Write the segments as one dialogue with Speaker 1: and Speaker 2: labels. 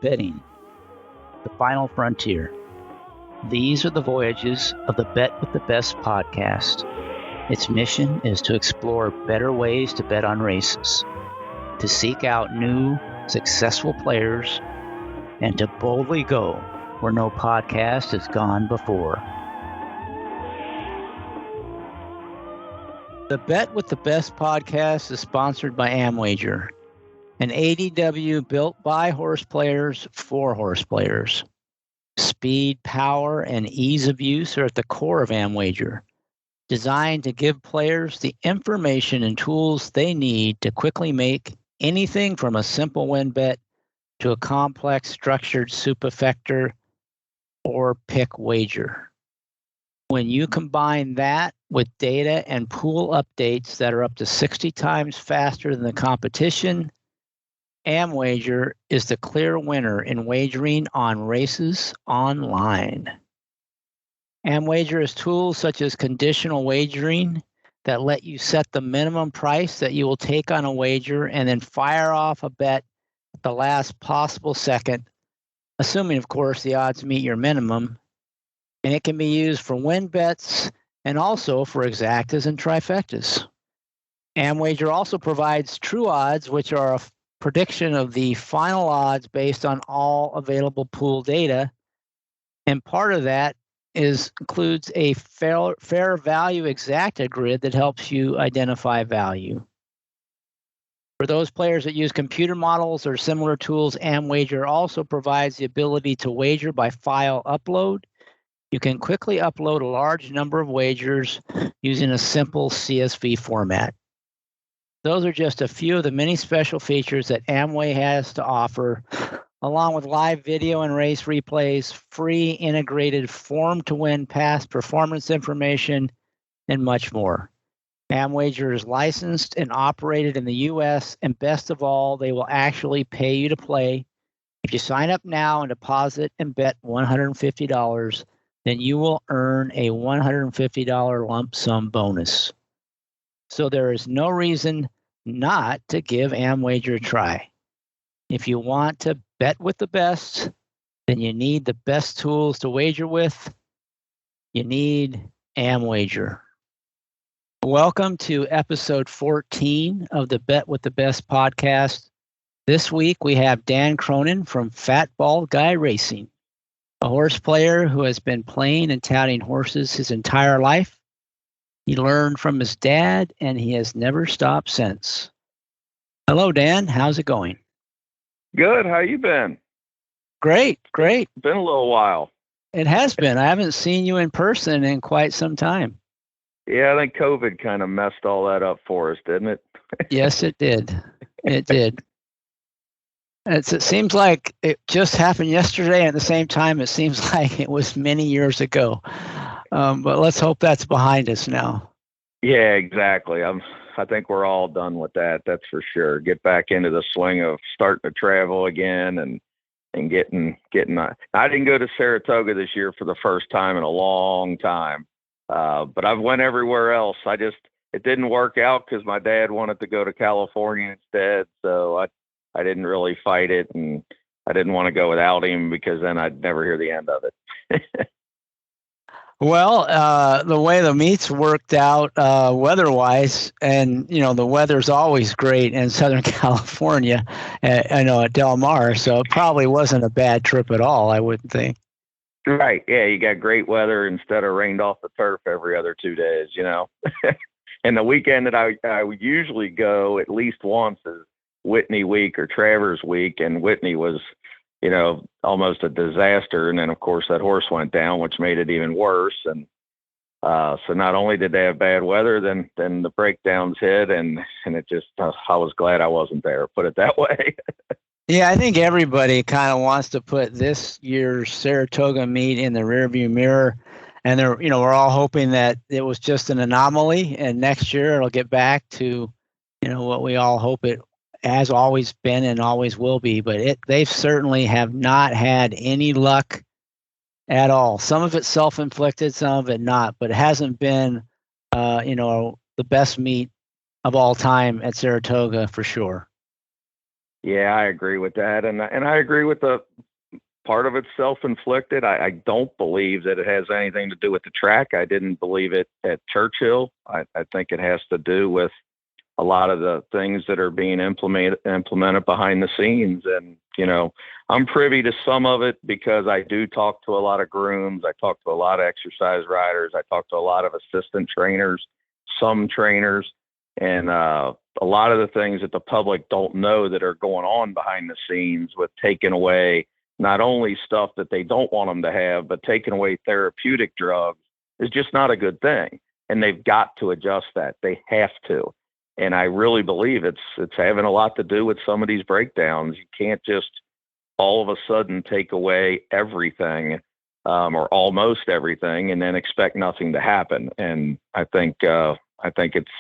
Speaker 1: Betting, the final frontier. These are the voyages of the Bet with the Best podcast. Its mission is to explore better ways to bet on races, to seek out new, successful players, and to boldly go where no podcast has gone before. The Bet with the Best podcast is sponsored by Amwager, an ADW built by horse players for horse players. Speed, power, and ease of use are at the core of Amwager, designed to give players the information and tools they need to quickly make anything from a simple win bet to a complex structured superfecta or pick wager. When you combine that with data and pool updates that are up to 60 times faster than the competition, Amwager is the clear winner in wagering on races online. Amwager has tools such as conditional wagering that let you set the minimum price that you will take on a wager and then fire off a bet at the last possible second, assuming, of course, the odds meet your minimum. And it can be used for win bets and also for exactas and trifectas. Amwager also provides true odds, which are a prediction of the final odds based on all available pool data. And part of that includes a fair value exacta grid that helps you identify value. For those players that use computer models or similar tools, Amwager also provides the ability to wager by file upload. You can quickly upload a large number of wagers using a simple CSV format. Those are just a few of the many special features that Amway has to offer, along with live video and race replays, free integrated form-to-win past performance information, and much more. Amwager is licensed and operated in the U.S., and best of all, they will actually pay you to play. If you sign up now and deposit and bet $150, then you will earn a $150 lump sum bonus. So there is no reason not to give Amwager a try. If you want to bet with the best, then you need the best tools to wager with. You need Amwager. Welcome to episode 14 of the Bet with the Best podcast. This week we have Dan Cronin from Fat Bald Guy Racing, a horse player who has been playing and touting horses his entire life. He learned from his dad, and he has never stopped since. Hello, Dan. How's it going?
Speaker 2: Good. How you been?
Speaker 1: Great.
Speaker 2: Been a little while.
Speaker 1: It has been. I haven't seen you in person in quite some time.
Speaker 2: Yeah, I think COVID kind of messed all that up for us, didn't it?
Speaker 1: Yes, it did. It did. It seems like it just happened yesterday. At the same time, it seems like it was many years ago. But let's hope that's behind us now.
Speaker 2: Yeah, exactly. I think we're all done with that. That's for sure. Get back into the swing of starting to travel again and getting. I didn't go to Saratoga this year for the first time in a long time, but I've went everywhere else. It didn't work out because my dad wanted to go to California instead, so I didn't really fight it, and I didn't want to go without him because then I'd never hear the end of it.
Speaker 1: Well, the way the meets worked out weather-wise, and the weather's always great in Southern California. At Del Mar, so it probably wasn't a bad trip at all. I wouldn't think.
Speaker 2: Right? Yeah, you got great weather instead of rained off the turf every other 2 days. And the weekend that I would usually go at least once is Whitney week or Travers week, and Whitney was almost a disaster. And then, of course, that horse went down, which made it even worse. And so not only did they have bad weather, then the breakdowns hit, and it just, I was glad I wasn't there, put it that way.
Speaker 1: Yeah, I think everybody kind of wants to put this year's Saratoga meet in the rearview mirror. And we're all hoping that it was just an anomaly, and next year it'll get back to, what we all hope it has always been and always will be. But they certainly have not had any luck at all. Some of it self-inflicted, some of it not. But it hasn't been, the best meet of all time at Saratoga for sure.
Speaker 2: Yeah, I agree with that. And I agree with the part of it's self-inflicted. I don't believe that it has anything to do with the track. I didn't believe it at Churchill. I think it has to do with a lot of the things that are being implemented behind the scenes. And, I'm privy to some of it because I do talk to a lot of grooms. I talk to a lot of exercise riders. I talk to a lot of assistant trainers, some trainers, and a lot of the things that the public don't know that are going on behind the scenes with taking away not only stuff that they don't want them to have, but taking away therapeutic drugs is just not a good thing. And they've got to adjust that. They have to. And I really believe it's having a lot to do with some of these breakdowns. You can't just all of a sudden take away everything or almost everything and then expect nothing to happen. And I think it's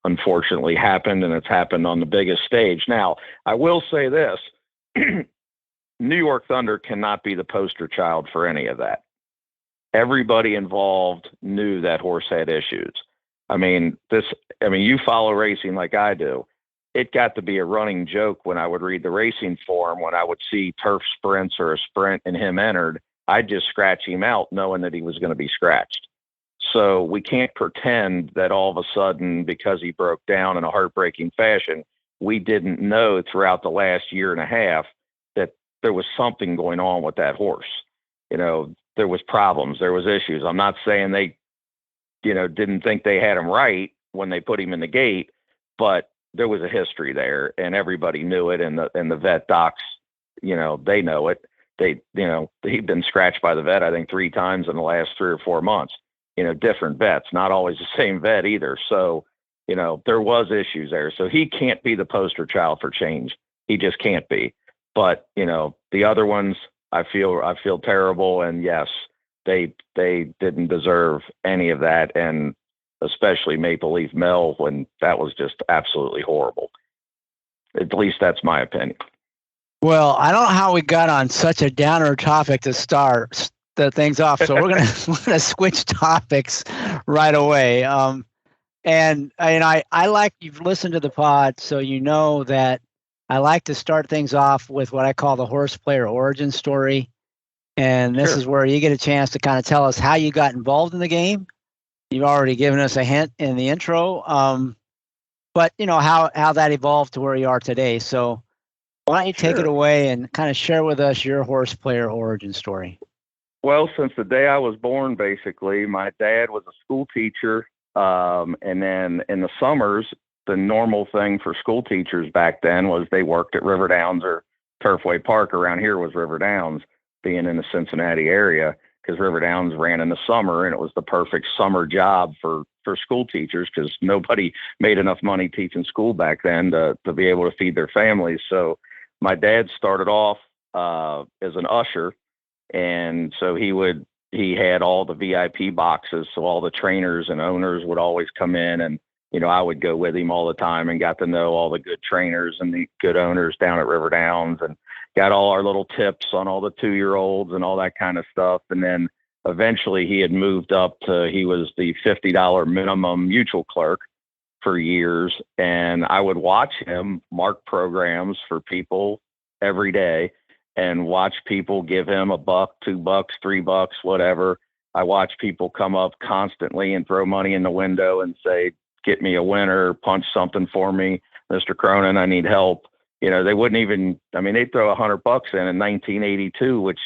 Speaker 2: unfortunately happened, and it's happened on the biggest stage. Now, I will say this. New York Thunder cannot be the poster child for any of that. Everybody involved knew that horse had issues. You follow racing like I do. It got to be a running joke when I would read the racing form, when I would see turf sprints or a sprint and him entered, I'd just scratch him out knowing that he was going to be scratched. So we can't pretend that all of a sudden, because he broke down in a heartbreaking fashion, we didn't know throughout the last year and a half that there was something going on with that horse. There was problems, there was issues. I'm not saying they, didn't think they had him right when they put him in the gate, but there was a history there, and everybody knew it. And the vet docs, they know it. He'd been scratched by the vet, I think 3 times in the last 3 or 4 months, different vets, not always the same vet either. So, there was issues there. So he can't be the poster child for change. He just can't be. But, the other ones, I feel terrible. And yes, they didn't deserve any of that. And especially Maple Leaf Mel, when that was just absolutely horrible. At least that's my opinion.
Speaker 1: Well, I don't know how we got on such a downer topic to start the things off. So we're gonna switch topics right away. And I like, you've listened to the pod, so you know that I like to start things off with what I call the Horseplayer Origin story. And this is where you get a chance to kind of tell us how you got involved in the game. You've already given us a hint in the intro, but how that evolved to where you are today. So why don't you take it away and kind of share with us your Horseplayer Origin story?
Speaker 2: Well, since the day I was born, basically, my dad was a school teacher. And then in the summers, the normal thing for school teachers back then was they worked at River Downs or Turfway Park. Around here was River Downs, being in the Cincinnati area, because River Downs ran in the summer, and it was the perfect summer job for school teachers because nobody made enough money teaching school back then to be able to feed their families. So my dad started off as an usher. And so he had all the VIP boxes. So all the trainers and owners would always come in, and, I would go with him all the time and got to know all the good trainers and the good owners down at River Downs, and got all our little tips on all the 2-year-olds and all that kind of stuff. And then eventually he had moved up to, he was the $50 minimum mutual clerk for years. And I would watch him mark programs for people every day and watch people give him $1, $2, $3, whatever. I watch people come up constantly and throw money in the window and say, "Get me a winner, punch something for me, Mr. Cronin, I need help." They wouldn't even, they'd throw $100 in 1982, which,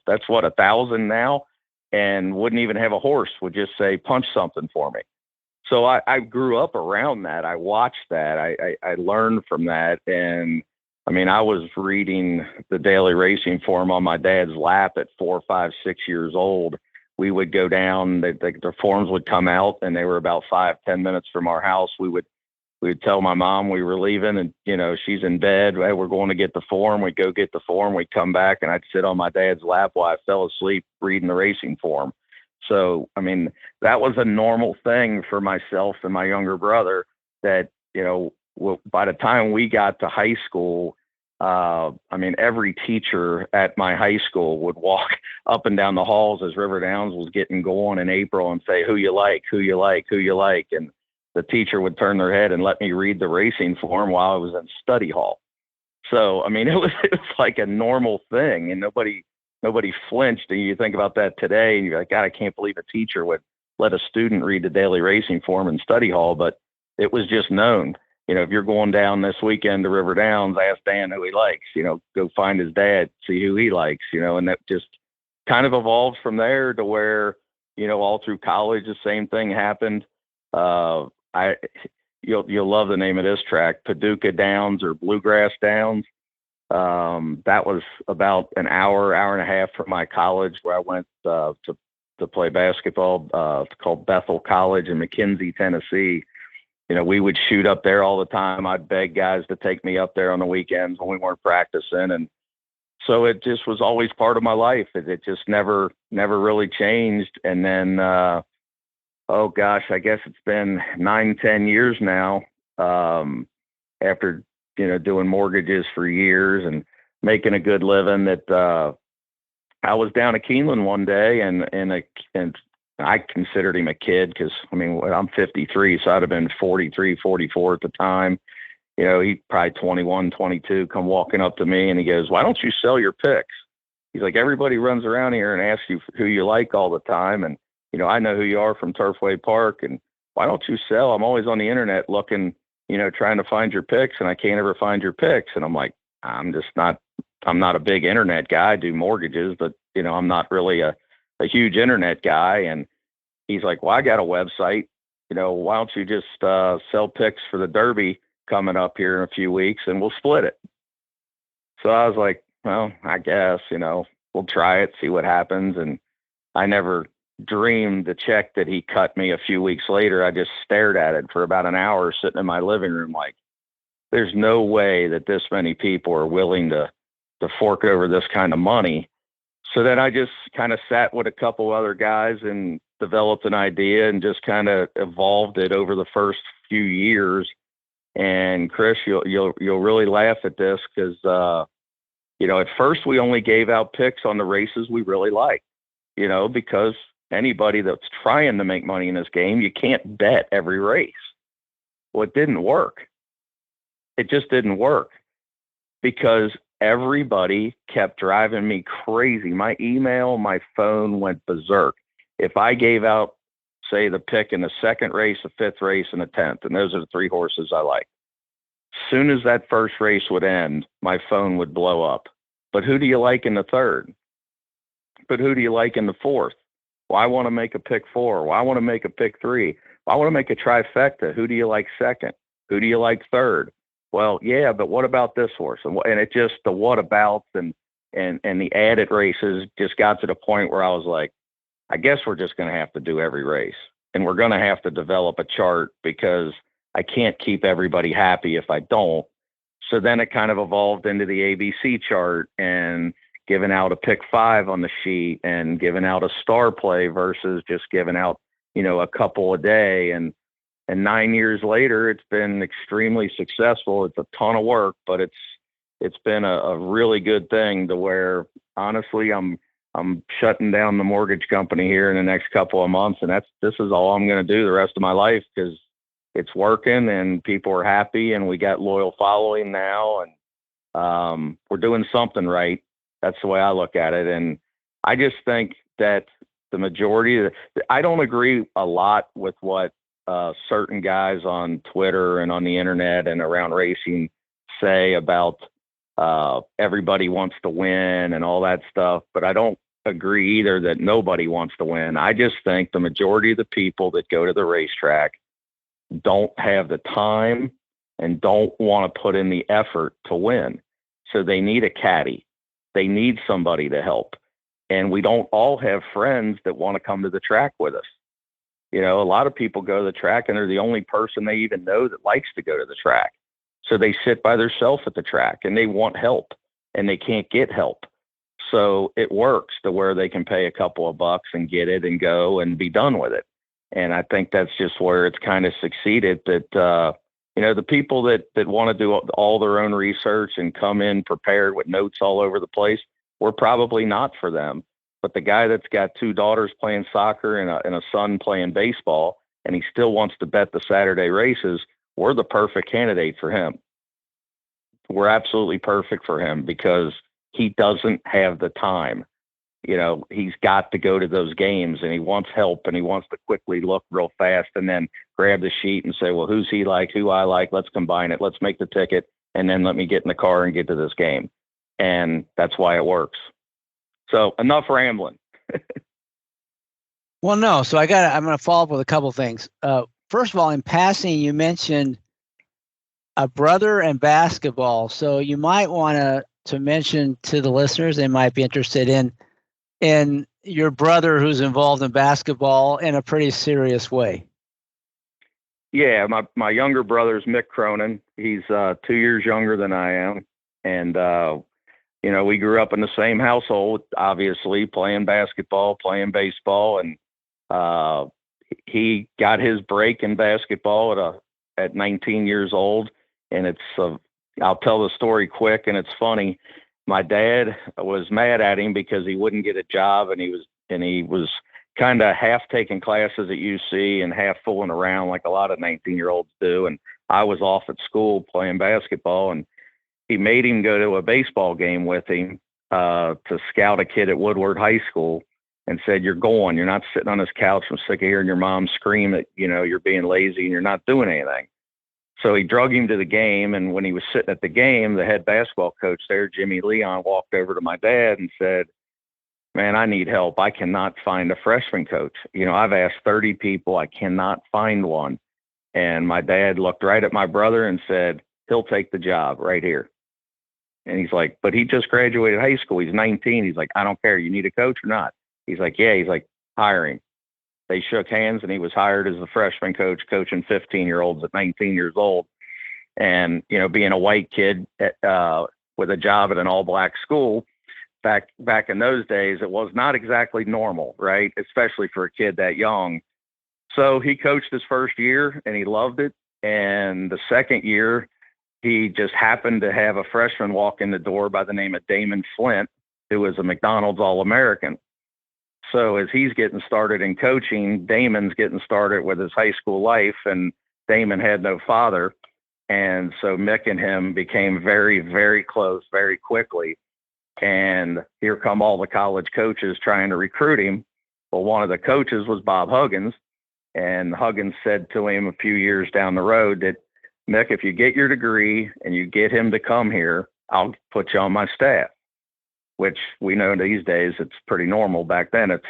Speaker 2: that's what, 1,000 now, and wouldn't even have a horse, would just say, "Punch something for me." So I grew up around that. I watched that. I learned from that. And I was reading the daily racing form on my dad's lap at 4, 5, 6 years old. We would go down, the forms would come out, and they were about 5, 10 minutes from our house. We'd tell my mom we were leaving, and, she's in bed. Hey, we're going to get the form. We'd go get the form. We'd come back, and I'd sit on my dad's lap while I fell asleep reading the racing form. So, that was a normal thing for myself and my younger brother that, by the time we got to high school, every teacher at my high school would walk up and down the halls as River Downs was getting going in April and say, who you like, who you like, who you like. And the teacher would turn their head and let me read the racing form while I was in study hall. So, I mean, it was like a normal thing, and nobody flinched. And you think about that today, and you're like, God, I can't believe a teacher would let a student read the daily racing form in study hall. But it was just known. You know, if you're going down this weekend to River Downs, ask Dan who he likes. You know, go find his dad, see who he likes. You know, and that just kind of evolved from there to where, you know, all through college, the same thing happened. You'll love the name of this track, Paducah Downs or Bluegrass Downs. That was about an hour and a half from my college, where I went to play basketball. It's called Bethel College in McKenzie, Tennessee. You know, we would shoot up there all the time. I'd beg guys to take me up there on the weekends when we weren't practicing, and so it just was always part of my life. It just never really changed. And then, oh gosh, I guess it's been 9-10 years now. After, you know, doing mortgages for years and making a good living, that I was down at Keeneland one day, and I considered him a kid, because, I mean, I'm 53, so I'd have been 43, 44 at the time. You know, he probably 21, 22, come walking up to me, and he goes, "Why don't you sell your picks?" He's like, "Everybody runs around here and asks you who you like all the time. And, you know, I know who you are from Turfway Park, and why don't you sell? I'm always on the internet looking, you know, trying to find your picks, and I can't ever find your picks." And I'm like, I'm not a big internet guy. I do mortgages, but, you know, I'm not really a huge internet guy. And he's like, "Well, I got a website, you know, why don't you just sell picks for the Derby coming up here in a few weeks, and we'll split it." So I was like, well, I guess, you know, we'll try it, see what happens. And I never dreamed the check that he cut me a few weeks later. I just stared at it for about an hour sitting in my living room, like, there's no way that this many people are willing to fork over this kind of money. So then I just kind of sat with a couple other guys and developed an idea, and just kind of evolved it over the first few years. And Chris, you'll really laugh at this, because you know, at first we only gave out picks on the races we really liked, you know, because anybody that's trying to make money in this game, you can't bet every race. Well, it didn't work. It just didn't work, because everybody kept driving me crazy. My email, my phone went berserk. If I gave out, say, the pick in the second race, the fifth race, and the 10th, and those are the three horses I like, soon as that first race would end, my phone would blow up. But who do you like in the third? But who do you like in the fourth? Well, I want to make a pick 4. Well, I want to make a pick 3. Well, I want to make a trifecta. Who do you like second? Who do you like third? Well, yeah, but what about this horse? And it just, the what abouts and the added races just got to the point where I was like, I guess we're just going to have to do every race, and we're going to have to develop a chart, because I can't keep everybody happy if I don't. So then it kind of evolved into the ABC chart, and giving out a pick 5 on the sheet, and giving out a star play versus just giving out, you know, a couple a day. And 9 years later, it's been extremely successful. It's a ton of work, but it's been a really good thing, to where, honestly, I'm shutting down the mortgage company here in the next couple of months, and this is all I'm going to do the rest of my life, because it's working and people are happy, and we got loyal following now, and we're doing something right. That's the way I look at it. And I just think that the majority I don't agree a lot with what certain guys on Twitter and on the internet and around racing say about everybody wants to win and all that stuff. But I don't agree either that nobody wants to win. I just think the majority of the people that go to the racetrack don't have the time and don't want to put in the effort to win. So they need a caddy. They need somebody to help. And we don't all have friends that want to come to the track with us. You know, a lot of people go to the track and they're the only person they even know that likes to go to the track. So they sit by themselves at the track and they want help and they can't get help. So it works to where they can pay a couple of bucks and get it and go and be done with it. And I think that's just where it's kind of succeeded, that, you know, the people that want to do all their own research and come in prepared with notes all over the place, we're probably not for them. But the guy that's got 2 daughters playing soccer and a son playing baseball, and he still wants to bet the Saturday races, we're the perfect candidate for him. we're absolutely perfect for him because he doesn't have the time. You know, he's got to go to those games and he wants help and he wants to quickly look real fast and then grab the sheet and say, well, who's he like, who I like, let's combine it, let's make the ticket, and then let me get in the car and get to this game. And that's why it works. So enough rambling.
Speaker 1: Well, no. So I'm going to follow up with a couple things. First of all, in passing, you mentioned a brother and basketball. So you might want to mention to the listeners, they might be interested in your brother who's involved in basketball in a pretty serious way.
Speaker 2: Yeah, my younger brother's Mick Cronin. He's 2 years younger than I am. And, you know, we grew up in the same household, obviously, playing basketball, playing baseball. And he got his break in basketball at 19 years old. And I'll tell the story quick, and it's funny. My dad was mad at him because he wouldn't get a job, and he was kind of half taking classes at UC and half fooling around like a lot of 19-year-olds do. And I was off at school playing basketball, and he made him go to a baseball game with him to scout a kid at Woodward High School, and said, you're not sitting on this couch. I'm sick of hearing your mom scream that, you know, you're being lazy and you're not doing anything. So he drug him to the game, and when he was sitting at the game, the head basketball coach there, Jimmy Leon, walked over to my dad and said, man, I need help. I cannot find a freshman coach. You know, I've asked 30 people. I cannot find one. And my dad looked right at my brother and said, he'll take the job right here. And he's like, but he just graduated high school. He's 19. He's like, I don't care. You need a coach or not? He's like, yeah. He's like, hire him. They shook hands, and he was hired as the freshman coach, coaching 15-year-olds at 19 years old. And, you know, being a white kid with a job at an all-black school, back in those days, it was not exactly normal, right? Especially for a kid that young. So he coached his first year, and he loved it. And the second year, he just happened to have a freshman walk in the door by the name of Damon Flint, who was a McDonald's All-American. So as he's getting started in coaching, Damon's getting started with his high school life, and Damon had no father. And so Mick and him became very, very close very quickly. And here come all the college coaches trying to recruit him. Well, one of the coaches was Bob Huggins, and Huggins said to him a few years down the road that, Mick, if you get your degree and you get him to come here, I'll put you on my staff. Which we know these days it's pretty normal. Back then it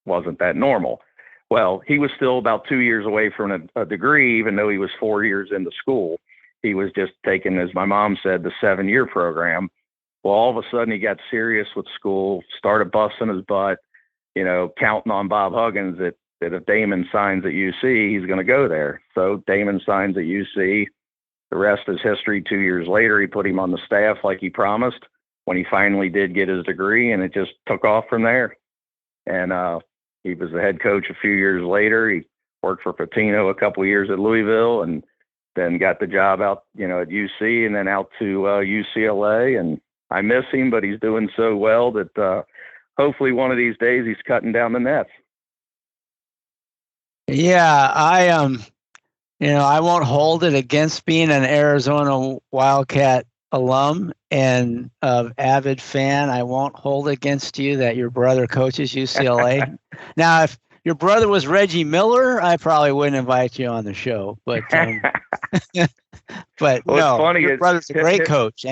Speaker 2: wasn't that normal. Well, he was still about 2 years away from a degree, even though he was 4 years into school. He was just taking, as my mom said, the 7-year program. Well, all of a sudden he got serious with school, started busting his butt, you know, counting on Bob Huggins that if Damon signs at UC, he's going to go there. So Damon signs at UC. The rest is history. 2 years later, he put him on the staff like he promised when he finally did get his degree, and it just took off from there. And he was the head coach a few years later. He worked for Patino a couple of years at Louisville, and then got the job out, you know, at UC, and then out to UCLA. And I miss him, but he's doing so well that hopefully one of these days he's cutting down the nets.
Speaker 1: Yeah, I won't hold it against being an Arizona Wildcat alum and avid fan. I won't hold against you that your brother coaches UCLA. Now, if your brother was Reggie Miller, I probably wouldn't invite you on the show. But but well, no, funny, your brother's a great coach.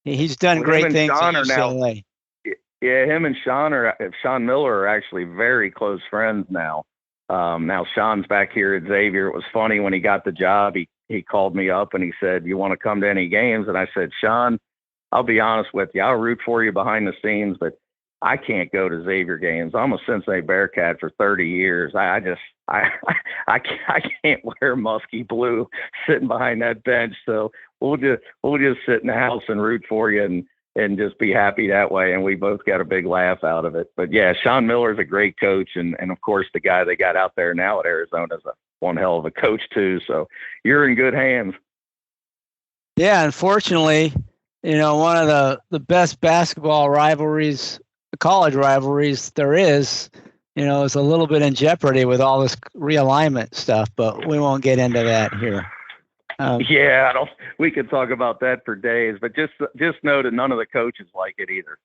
Speaker 1: He's done great things at UCLA.
Speaker 2: Yeah, him and Sean Miller are actually very close friends now. Now Sean's back here at Xavier. It was funny when he got the job. He called me up and he said, you want to come to any games? And I said, Sean, I'll be honest with you. I'll root for you behind the scenes, but I can't go to Xavier games. I'm a Cincinnati Bearcat for 30 years. I can't wear musky blue sitting behind that bench. So we'll just sit in the house and root for you and just be happy that way. And we both got a big laugh out of it. But yeah, Sean Miller's a great coach. And of course, the guy they got out there now at Arizona is one hell of a coach too. So you're in good hands.
Speaker 1: Yeah. Unfortunately, one of the best basketball rivalries, college rivalries there is a little bit in jeopardy with all this realignment stuff, but we won't get into that here.
Speaker 2: Yeah, I don't. We could talk about that for days, but just know that none of the coaches like it either.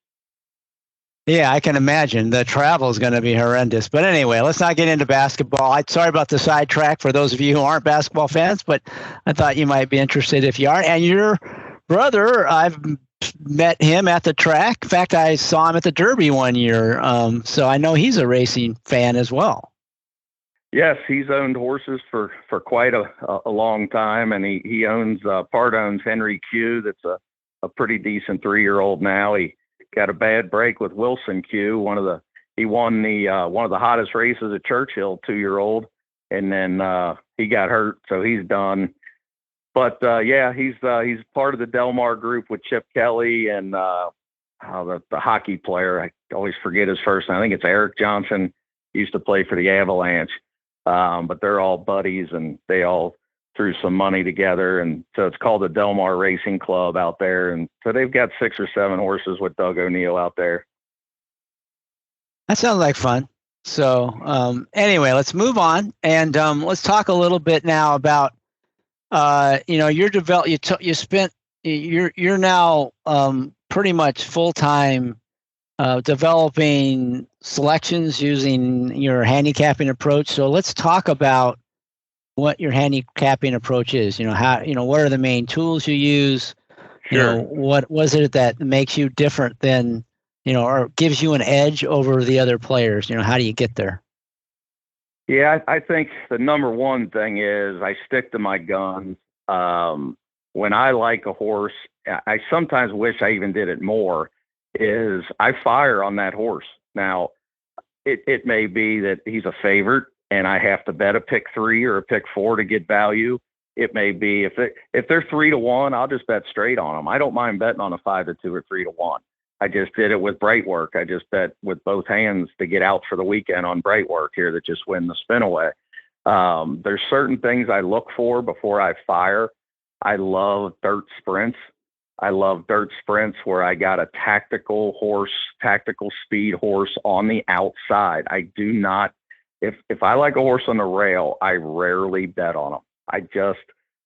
Speaker 1: Yeah, I can imagine the travel is going to be horrendous. But anyway, let's not get into basketball. I'm sorry about the sidetrack for those of you who aren't basketball fans, but I thought you might be interested if you are. And your brother, I've met him at the track. In fact, I saw him at the Derby one year. So I know he's a racing fan as well.
Speaker 2: Yes, he's owned horses for quite a long time, and he owns part owns Henry Q. That's a pretty decent 3-year-old now. He got a bad break with Wilson Q. He won the one of the hottest races at Churchill, 2-year-old, and then he got hurt, so he's done. But yeah, he's part of the Del Mar group with Chip Kelly and the hockey player. I always forget his first name. I think it's Eric Johnson. He used to play for the Avalanche. But they're all buddies, and they all threw some money together. And so it's called the Del Mar Racing Club out there. And so they've got 6 or 7 horses with Doug O'Neill out there.
Speaker 1: That sounds like fun. So anyway, let's move on. And let's talk a little bit now about, you're now pretty much full-time developing selections using your handicapping approach. So let's talk about what your handicapping approach is. What are the main tools you use?
Speaker 2: Sure.
Speaker 1: What was it that makes you different than, or gives you an edge over the other players? How do you get there?
Speaker 2: Yeah, I think the number one thing is I stick to my guns. When I like a horse, I sometimes wish I even did it more, is I fire on that horse. Now, it may be that he's a favorite and I have to bet a pick 3 or a pick 4 to get value. It may be if they're 3-1, I'll just bet straight on them. I don't mind betting on a 5-2 or 3-1. I just did it with Brightwork. I just bet with both hands to get out for the weekend on Brightwork here that just win the spin away. There's certain things I look for before I fire. I love dirt sprints. I love dirt sprints where I got a tactical speed horse on the outside. I do not, if I like a horse on the rail, I rarely bet on them.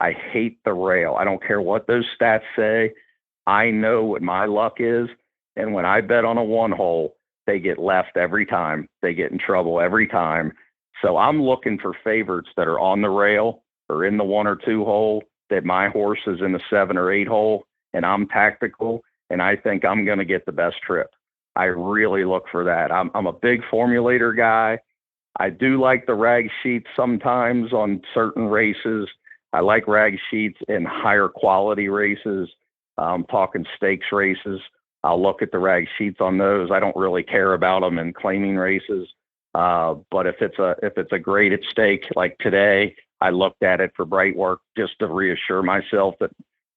Speaker 2: I hate the rail. I don't care what those stats say. I know what my luck is. And when I bet on a 1-hole, they get left every time. They get in trouble every time. So I'm looking for favorites that are on the rail or in the 1 or 2 hole, that my horse is in the 7 or 8 hole. And I'm tactical, and I think I'm going to get the best trip. I really look for that. I'm a big formulator guy. I do like the rag sheets sometimes on certain races. I like rag sheets in higher quality races. I'm talking stakes races. I'll look at the rag sheets on those. I don't really care about them in claiming races. But if it's a graded stake like today, I looked at it for Brightwork just to reassure myself that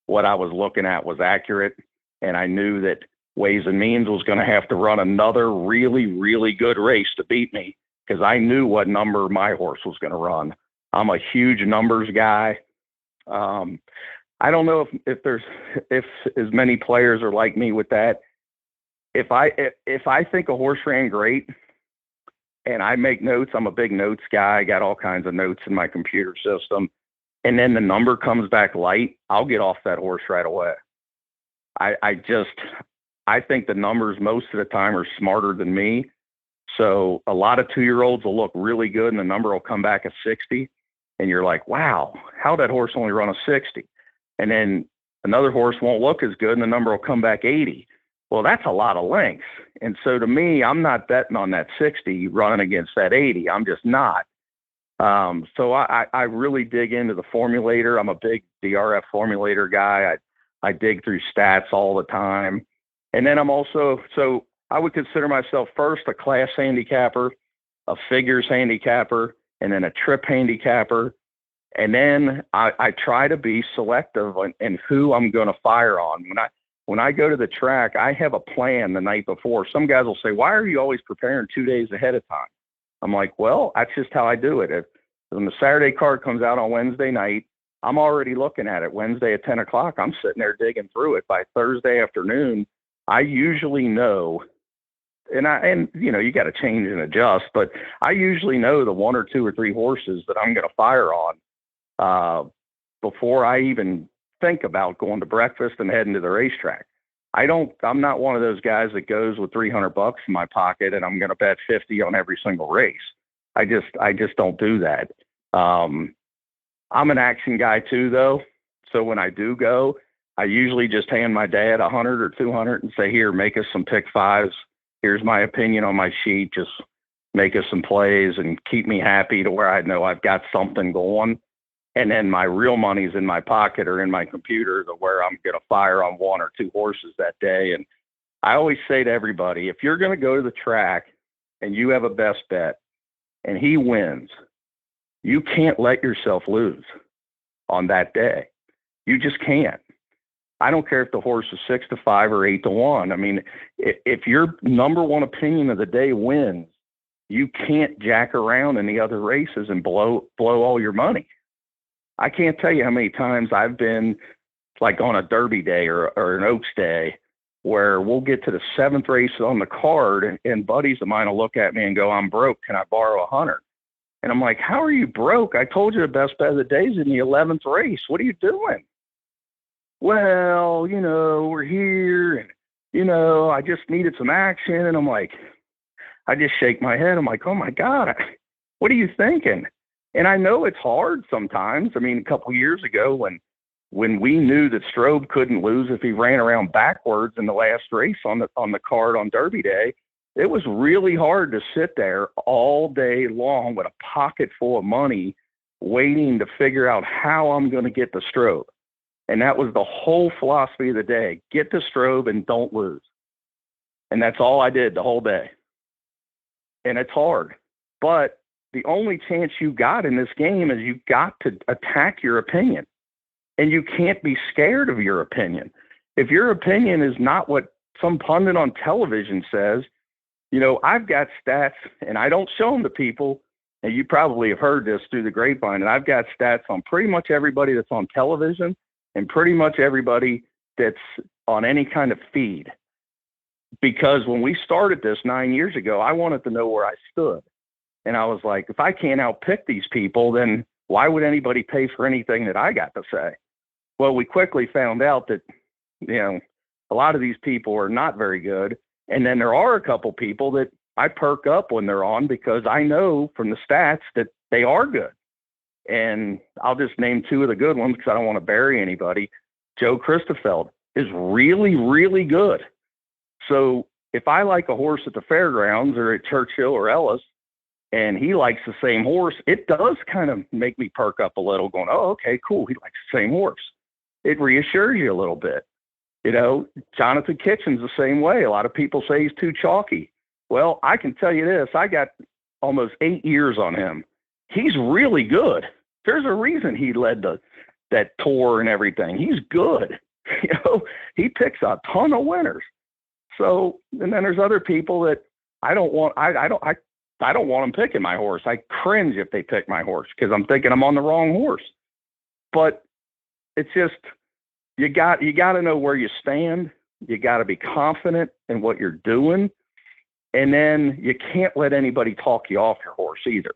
Speaker 2: what I was looking at was accurate. And I knew that Ways and Means was going to have to run another really, really good race to beat me, because I knew what number my horse was going to run. I'm a huge numbers guy. I don't know if as many players are like me with that. If I think a horse ran great and I make notes, I'm a big notes guy. I got all kinds of notes in my computer system. And then the number comes back light, I'll get off that horse right away. I think the numbers most of the time are smarter than me. So a lot of 2-year-olds will look really good and the number will come back a 60. And you're like, wow, how'd that horse only run a 60? And then another horse won't look as good and the number will come back 80. Well, that's a lot of lengths. And so to me, I'm not betting on that 60 running against that 80. I'm just not. So I really dig into the formulator. I'm a big DRF formulator guy. I dig through stats all the time. And then so I would consider myself first a class handicapper, a figures handicapper, and then a trip handicapper. And then I try to be selective in who I'm going to fire on. When I go to the track, I have a plan the night before. Some guys will say, why are you always preparing 2 days ahead of time? I'm like, well, that's just how I do it. When the Saturday card comes out on Wednesday night, I'm already looking at it. Wednesday at 10 o'clock, I'm sitting there digging through it. By Thursday afternoon, I usually know, and you got to change and adjust, but I usually know the 1 or 2 or 3 horses that I'm going to fire on before I even think about going to breakfast and heading to the racetrack. I'm not one of those guys that goes with $300 in my pocket and I'm going to bet 50 on every single race. I just don't do that. I'm an action guy too, though. So when I do go, I usually just hand my dad 100 or 200 and say, here, make us some pick fives. Here's my opinion on my sheet. Just make us some plays and keep me happy to where I know I've got something going. And then my real money's in my pocket or in my computer to where I'm going to fire on one or two horses that day. And I always say to everybody, if you're going to go to the track and you have a best bet and he wins, you can't let yourself lose on that day. You just can't. I don't care if the horse is 6-5 or 8-1. I mean, if your number one opinion of the day wins, you can't jack around in the other races and blow all your money. I can't tell you how many times I've been like on a Derby day or an Oaks day where we'll get to the 7th race on the card and buddies of mine will look at me and go, I'm broke. Can I borrow 100? And I'm like, how are you broke? I told you the best bet of the day is in the 11th race. What are you doing? Well, we're here and, I just needed some action. And I'm like, I just shake my head. I'm like, oh my God, what are you thinking? And I know it's hard sometimes. I mean, a couple of years ago when we knew that Strobe couldn't lose if he ran around backwards in the last race on the card on Derby Day, it was really hard to sit there all day long with a pocket full of money waiting to figure out how I'm going to get the Strobe. And that was the whole philosophy of the day. Get the Strobe and don't lose. And that's all I did the whole day. And it's hard. But the only chance you got in this game is you got to attack your opinion. And you can't be scared of your opinion. If your opinion is not what some pundit on television says, I've got stats, and I don't show them to people, and you probably have heard this through the grapevine, and I've got stats on pretty much everybody that's on television and pretty much everybody that's on any kind of feed. Because when we started this 9 years ago, I wanted to know where I stood. And I was like, if I can't outpick these people, then why would anybody pay for anything that I got to say? Well, we quickly found out that, a lot of these people are not very good. And then there are a couple people that I perk up when they're on because I know from the stats that they are good. And I'll just name two of the good ones because I don't want to bury anybody. Joe Christoffel is really, really good. So if I like a horse at the fairgrounds or at Churchill or Ellis, and he likes the same horse, it does kind of make me perk up a little going, oh, okay, cool. He likes the same horse. It reassures you a little bit. Jonathan Kitchen's the same way. A lot of people say he's too chalky. Well, I can tell you this. I got almost 8 years on him. He's really good. There's a reason he led that tour and everything. He's good. He picks a ton of winners. So, and then there's other people that I don't want them picking my horse. I cringe if they pick my horse because I'm thinking I'm on the wrong horse. But it's just, you got to know where you stand. You got to be confident in what you're doing. And then you can't let anybody talk you off your horse either.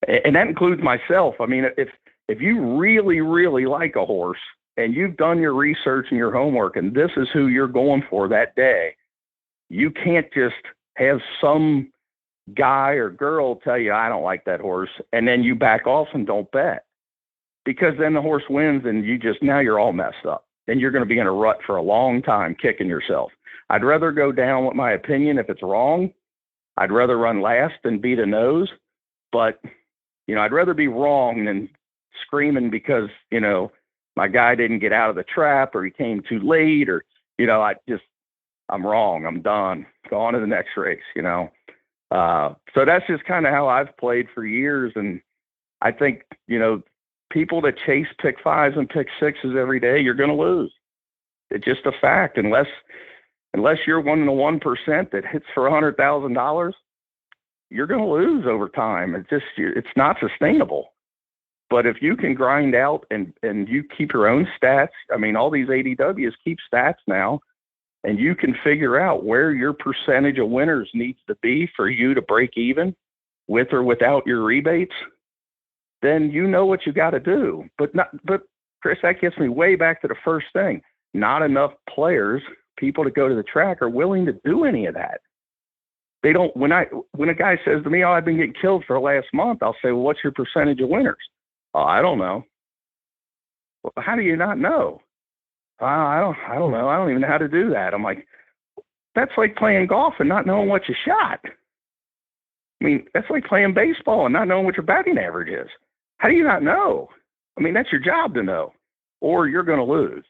Speaker 2: And that includes myself. I mean, if you really, really like a horse and you've done your research and your homework and this is who you're going for that day, you can't just have some guy or girl tell you, I don't like that horse, and then you back off and don't bet. Because then the horse wins and now you're all messed up. Then you're going to be in a rut for a long time kicking yourself. I'd rather go down with my opinion if it's wrong. I'd rather run last than beat a nose. But, I'd rather be wrong than screaming because, my guy didn't get out of the trap or he came too late or, I'm wrong. I'm done. Go on to the next race, So that's just kind of how I've played for years. And I think, people that chase pick fives and pick sixes every day, you're going to lose. It's just a fact. Unless you're one in the 1% that hits for $100,000, you're going to lose over time. It's not sustainable. But if you can grind out and you keep your own stats, I mean, all these ADWs keep stats now, and you can figure out where your percentage of winners needs to be for you to break even with or without your rebates, then you know what you got to do. But Chris, that gets me way back to the first thing. Not enough players, people that go to the track, are willing to do any of that. They don't. When a guy says to me, "Oh, I've been getting killed for the last month," I'll say, "Well, what's your percentage of winners?" "Oh, I don't know." "Well, how do you not know?" I don't know. I don't even know how to do that." I'm like, that's like playing golf and not knowing what you shot. I mean, that's like playing baseball and not knowing what your batting average is. How do you not know? I mean, that's your job to know, or you're going to lose.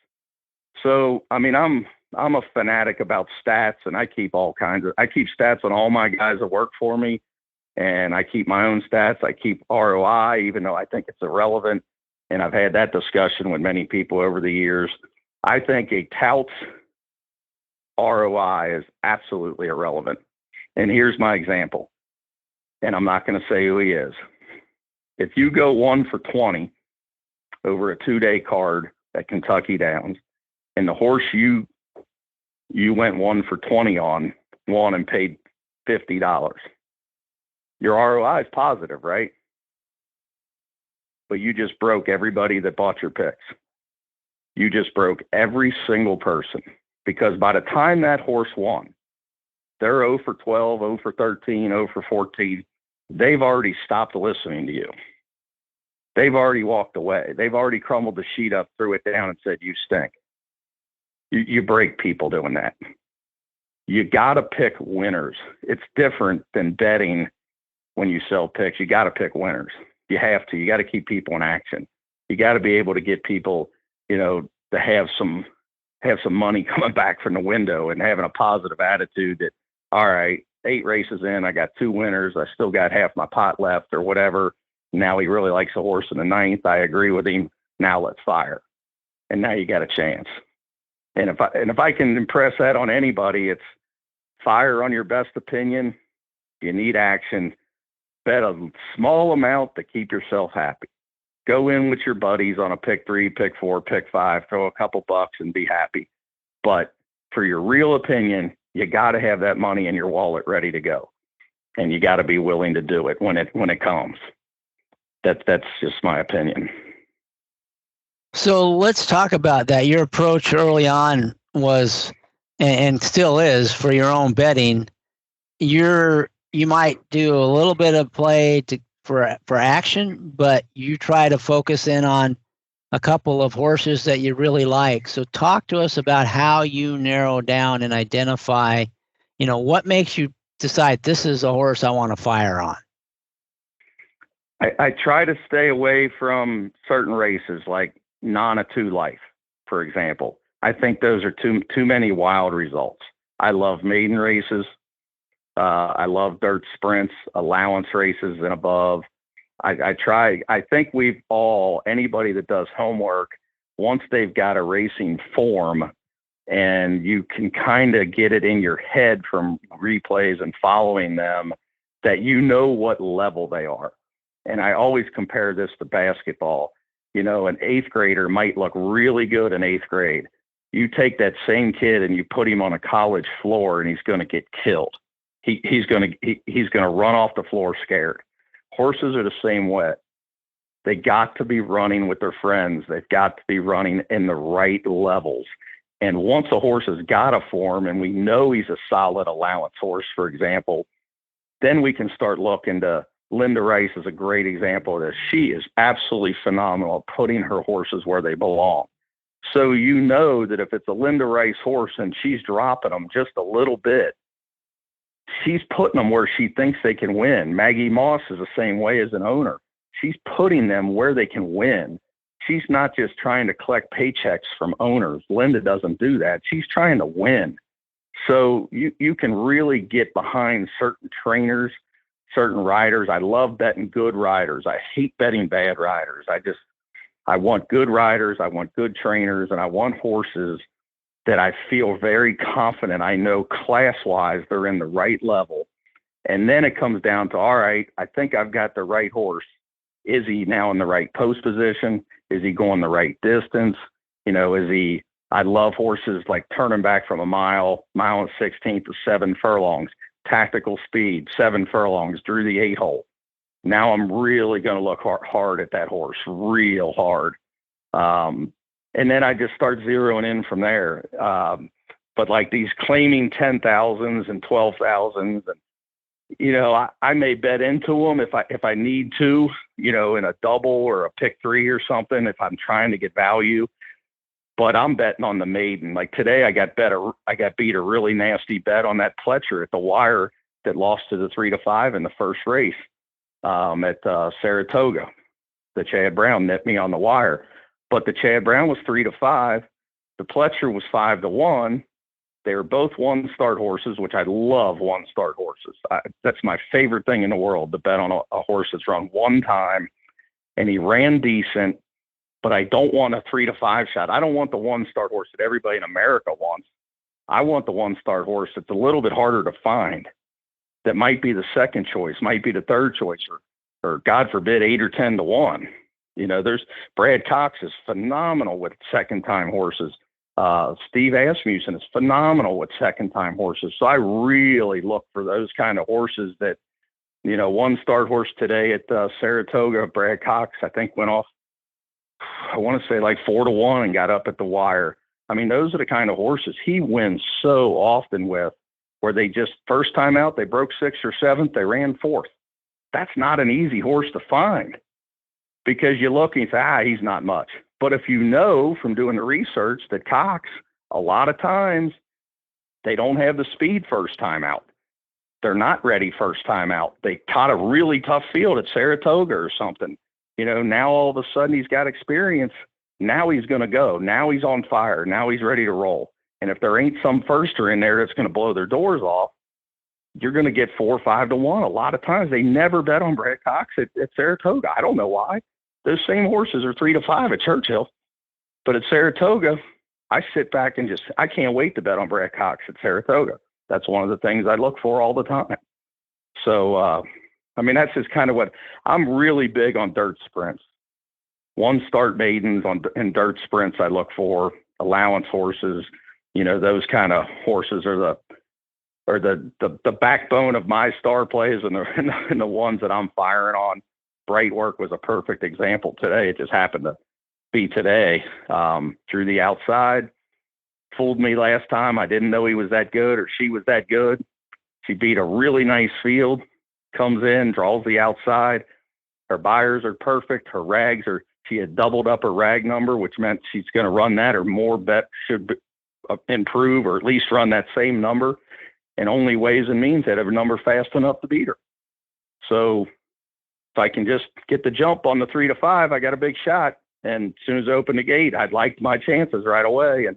Speaker 2: So, I mean, I'm a fanatic about stats, and I keep stats on all my guys that work for me, and I keep my own stats. I keep ROI, even though I think it's irrelevant. And I've had that discussion with many people over the years. I think a tout's ROI is absolutely irrelevant. And here's my example. And I'm not going to say who he is. If you go 1 for 20 over a 2-day card at Kentucky Downs, and the horse you went 1 for 20 on won and paid $50, your ROI is positive, right? But you just broke everybody that bought your picks. You just broke every single person, because by the time that horse won, they're 0 for 12, 0 for 13, 0 for 14. They've already stopped listening to you. They've already walked away. They've already crumbled the sheet up, threw it down, and said, "You stink." You break people doing that. You got to pick winners. It's different than betting when you sell picks. You got to pick winners. You have to. You got to keep people in action. You got to be able to get people, to have some money coming back from the window and having a positive attitude that, all right, 8 races in, I got 2 winners. I still got half my pot left or whatever. Now he really likes a horse in the 9th. I agree with him. Now let's fire. And now you got a chance. And if I can impress that on anybody, it's fire on your best opinion. You need action. Bet a small amount to keep yourself happy. Go in with your buddies on a pick 3, pick 4, pick 5, throw a couple bucks and be happy. But for your real opinion, you got to have that money in your wallet ready to go. And you got to be willing to do it when it comes. That's just my opinion.
Speaker 1: So let's talk about that. Your approach early on was, and still is, for your own betting. You might do a little bit of play for action, but you try to focus in on a couple of horses that you really like. So talk to us about how you narrow down and identify, what makes you decide this is a horse I want to fire on.
Speaker 2: I try to stay away from certain races like Nana 2 Life, for example. I think those are too many wild results. I love maiden races. I love dirt sprints, allowance races and above. I think anybody that does homework, once they've got a racing form and you can kind of get it in your head from replays and following them, that what level they are. And I always compare this to basketball. An 8th grader might look really good in 8th grade. You take that same kid and you put him on a college floor and he's going to get killed. He's going to run off the floor scared. Horses are the same way. They got to be running with their friends. They've got to be running in the right levels. And once a horse has got a form and we know he's a solid allowance horse, for example, then we can start looking to. Linda Rice is a great example of this. She is absolutely phenomenal at putting her horses where they belong. So that if it's a Linda Rice horse and she's dropping them just a little bit, she's putting them where she thinks they can win. Maggie Moss is the same way as an owner. She's putting them where they can win. She's not just trying to collect paychecks from owners. Linda doesn't do that. She's trying to win. So you can really get behind certain trainers, certain riders. I love betting good riders. I hate betting bad riders. I want good riders. I want good trainers, and I want horses that I feel very confident. I know class-wise they're in the right level. And then it comes down to, all right, I think I've got the right horse. Is he now in the right post position? Is he going the right distance? I love horses like turning back from a mile and 16th to 7 furlongs. Tactical speed, 7 furlongs, drew the 8 hole. Now I'm really going to look hard at that horse, real hard. And then I just start zeroing in from there. But like these claiming 10,000s and 12,000s, and you know, I may bet into them if I need to, you know, in a double or a pick three or something, if I'm trying to get value. But I'm betting on the maiden. Like today, I got beat a really nasty bet on that Pletcher at the wire that lost to the 3-5 in the first race at Saratoga. The Chad Brown nipped me on the wire, but the Chad Brown was 3-5. The Pletcher was 5-1. They were both one-start horses, which I love one-start horses. That's my favorite thing in the world, to bet on a horse that's run one time, and he ran decent. But I don't want a 3-5 shot. I don't want the one-start horse that everybody in America wants. I want the one-start horse that's a little bit harder to find, that might be the second choice, might be the third choice, or God forbid, 8 or 10-1. You know, there's Brad Cox is phenomenal with second-time horses. Steve Asmussen is phenomenal with second-time horses. So I really look for those kind of horses that, you know, one-start horse today at Saratoga, Brad Cox, I think went off, I want to say like 4-1 and got up at the wire. I mean, those are the kind of horses he wins so often with, where they just first time out, they broke 6th or 7th, they ran 4th. That's not an easy horse to find, because you look and you say, he's not much. But if you know from doing the research that Cox, a lot of times they don't have the speed first time out. They're not ready first time out. They caught a really tough field at Saratoga or something. You know, now all of a sudden he's got experience. Now he's going to go. Now he's on fire. Now he's ready to roll. And if there ain't some firster in there that's going to blow their doors off, you're going to get 4 or 5-1. A lot of times they never bet on Brad Cox at Saratoga. I don't know why. Those same horses are 3-5 at Churchill. But at Saratoga, I sit back and I can't wait to bet on Brad Cox at Saratoga. That's one of the things I look for all the time. So, I mean, that's just kind of what I'm really big on. Dirt sprints, one-start maidens in dirt sprints. I look for allowance horses. You know, those kind of horses are the backbone of my star plays, and the ones that I'm firing on. Bright Work was a perfect example today. It just happened to be today. Through the outside, fooled me last time. I didn't know he was that good or she was that good. She beat a really nice field. Comes in, draws the outside. Her buyers are perfect. Her rags she had doubled up her rag number, which meant she's going to run that or more. Bet should improve, or at least run that same number. And only ways and means that have a number fast enough to beat her. So if I can just get the jump on the 3-5, I got a big shot. And as soon as I opened the gate, I'd liked my chances right away. And,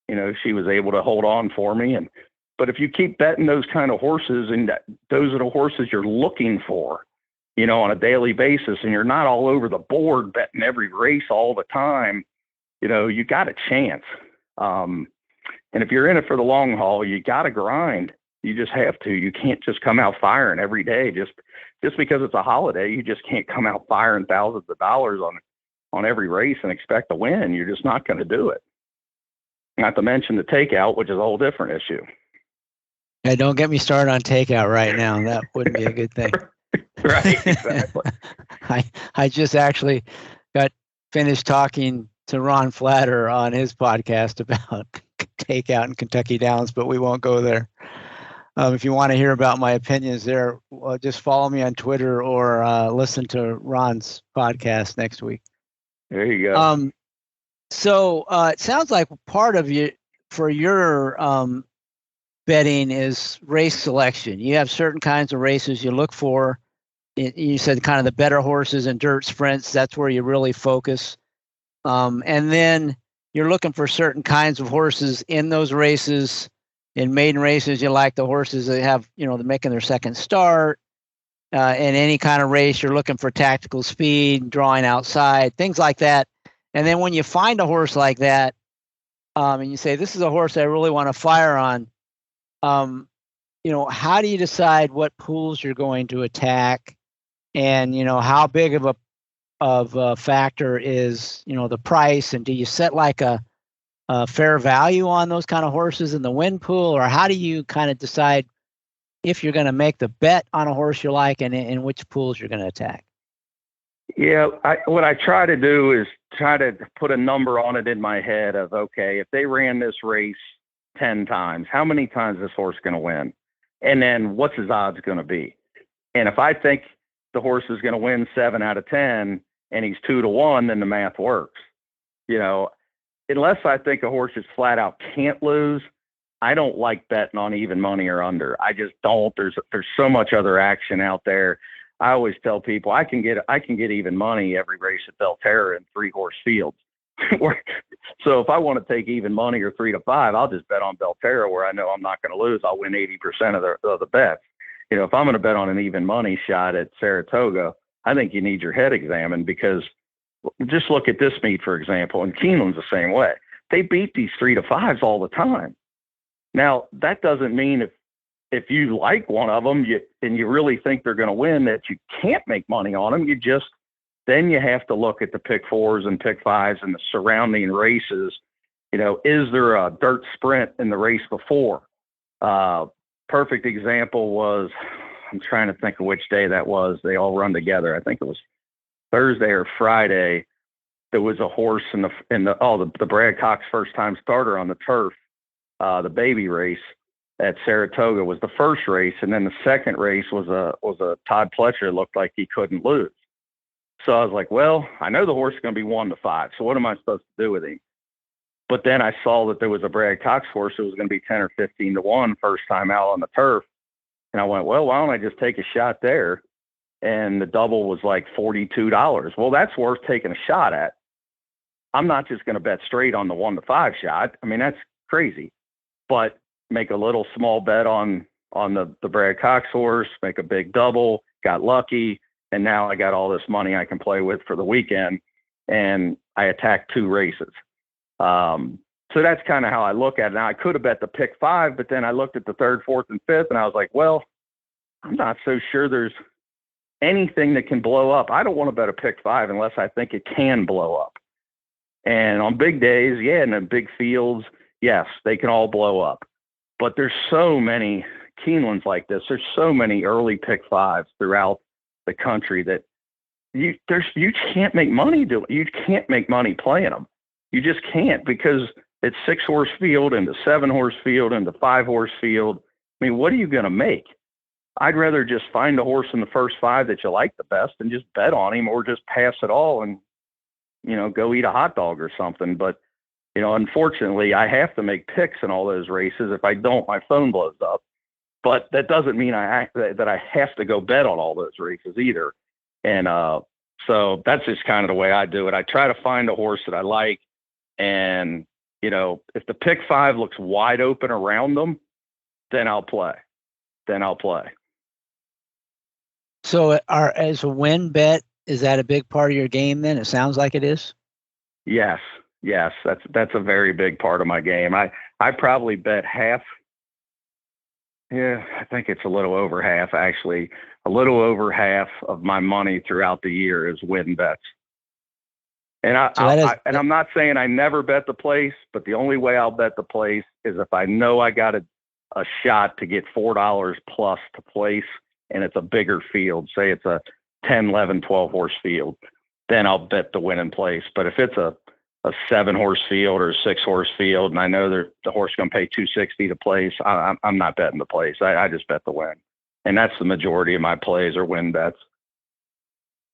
Speaker 2: you know, she was able to hold on for me. But if you keep betting those kind of horses, and those are the horses you're looking for, you know, on a daily basis, and you're not all over the board betting every race all the time, you know, you got a chance. And if you're in it for the long haul, you got to grind. You just have to. You can't just come out firing every day just because it's a holiday. You just can't come out firing thousands of dollars on every race and expect to win. You're just not going to do it. Not to mention the takeout, which is a whole different issue.
Speaker 1: Yeah, don't get me started on takeout right now. That wouldn't be a good thing.
Speaker 2: Right, exactly.
Speaker 1: I just actually got finished talking to Ron Flatter on his podcast about takeout in Kentucky Downs, but we won't go there. If you want to hear about my opinions there, just follow me on Twitter or listen to Ron's podcast next week.
Speaker 2: There you go.
Speaker 1: So it sounds like part of your betting is race selection. You have certain kinds of races you look for. You said kind of the better horses and dirt sprints. That's where you really focus. And then you're looking for certain kinds of horses in those races. In maiden races, you like the horses that have, you know, they're making their second start. In any kind of race, you're looking for tactical speed, drawing outside, things like that. And then when you find a horse like that, and you say, this is a horse I really want to fire on, you know, how do you decide what pools you're going to attack? And, you know, how big of a factor is, you know, the price? And do you set like a fair value on those kind of horses in the win pool? Or how do you kind of decide if you're going to make the bet on a horse you like and in which pools you're going to attack?
Speaker 2: Yeah, what I try to do is try to put a number on it in my head of, okay, if they ran this race 10 times, how many times is this horse going to win? And then what's his odds going to be? And if I think the horse is going to win 7 out of 10 and he's 2-1, then the math works. You know, unless I think a horse just flat out can't lose, I don't like betting on even money or under. I just don't. There's so much other action out there. I always tell people I can get even money every race at Belterra in 3-horse fields. So if I want to take even money or 3 to 5, I'll just bet on Belterra where I know I'm not going to lose. I'll win 80% of the bets. You know, if I'm going to bet on an even money shot at Saratoga, I think you need your head examined, because just look at this meet, for example, and Keeneland's the same way. They beat these 3 to 5s all the time. Now, that doesn't mean if you like one of them and you really think they're going to win, that you can't make money on them. Then you have to look at the pick 4s and pick 5s and the surrounding races. You know, is there a dirt sprint in the race before? Perfect example was, I'm trying to think of which day that was. They all run together. I think it was Thursday or Friday. There was a horse in the Brad Cox first time starter on the turf. The baby race at Saratoga was the first race, and then the second race was a Todd Pletcher. Looked like he couldn't lose. So I was like, well, I know the horse is going to be 1 to 5. So what am I supposed to do with him? But then I saw that there was a Brad Cox horse that was going to be 10 or 15 to 1 first time out on the turf. And I went, well, why don't I just take a shot there? And the double was like $42. Well, that's worth taking a shot at. I'm not just going to bet straight on the 1 to 5 shot. I mean, that's crazy. But make a little small bet on the Brad Cox horse, make a big double, got lucky, and now I got all this money I can play with for the weekend, and I attacked 2 races. So that's kind of how I look at it. Now, I could have bet the pick 5, but then I looked at the 3rd, 4th, and 5th, and I was like, well, I'm not so sure there's anything that can blow up. I don't want to bet a pick 5 unless I think it can blow up. And on big days, yeah, and in big fields, yes, they can all blow up. But there's so many Keenelands like this. There's so many early pick 5s throughout the country that you can't make money doing. You can't make money playing them. You just can't, because it's 6-horse field and the 7-horse field and the 5-horse field. I mean, what are you going to make? I'd rather just find a horse in the first 5 that you like the best and just bet on him, or just pass it all and, you know, go eat a hot dog or something. But, you know, unfortunately, I have to make picks in all those races. If I don't, my phone blows up. But that doesn't mean that I have to go bet on all those races either. And so that's just kind of the way I do it. I try to find a horse that I like. And, you know, if the pick 5 looks wide open around them, then I'll play.
Speaker 1: So as a win bet, is that a big part of your game then? It sounds like it is.
Speaker 2: Yes. That's a very big part of my game. I probably bet half. Yeah, I think it's a little over half, actually. A little over half of my money throughout the year is win bets. And I'm not saying I never bet the place, but the only way I'll bet the place is if I know I got a shot to get $4 plus to place, and it's a bigger field. Say it's a 10, 11, 12-horse field, then I'll bet the win in place. But if it's a 7-horse field or a 6-horse field, and I know the horse is going to pay $260 to place, I'm not betting the place. I just bet the win. And that's the majority of my plays are win bets.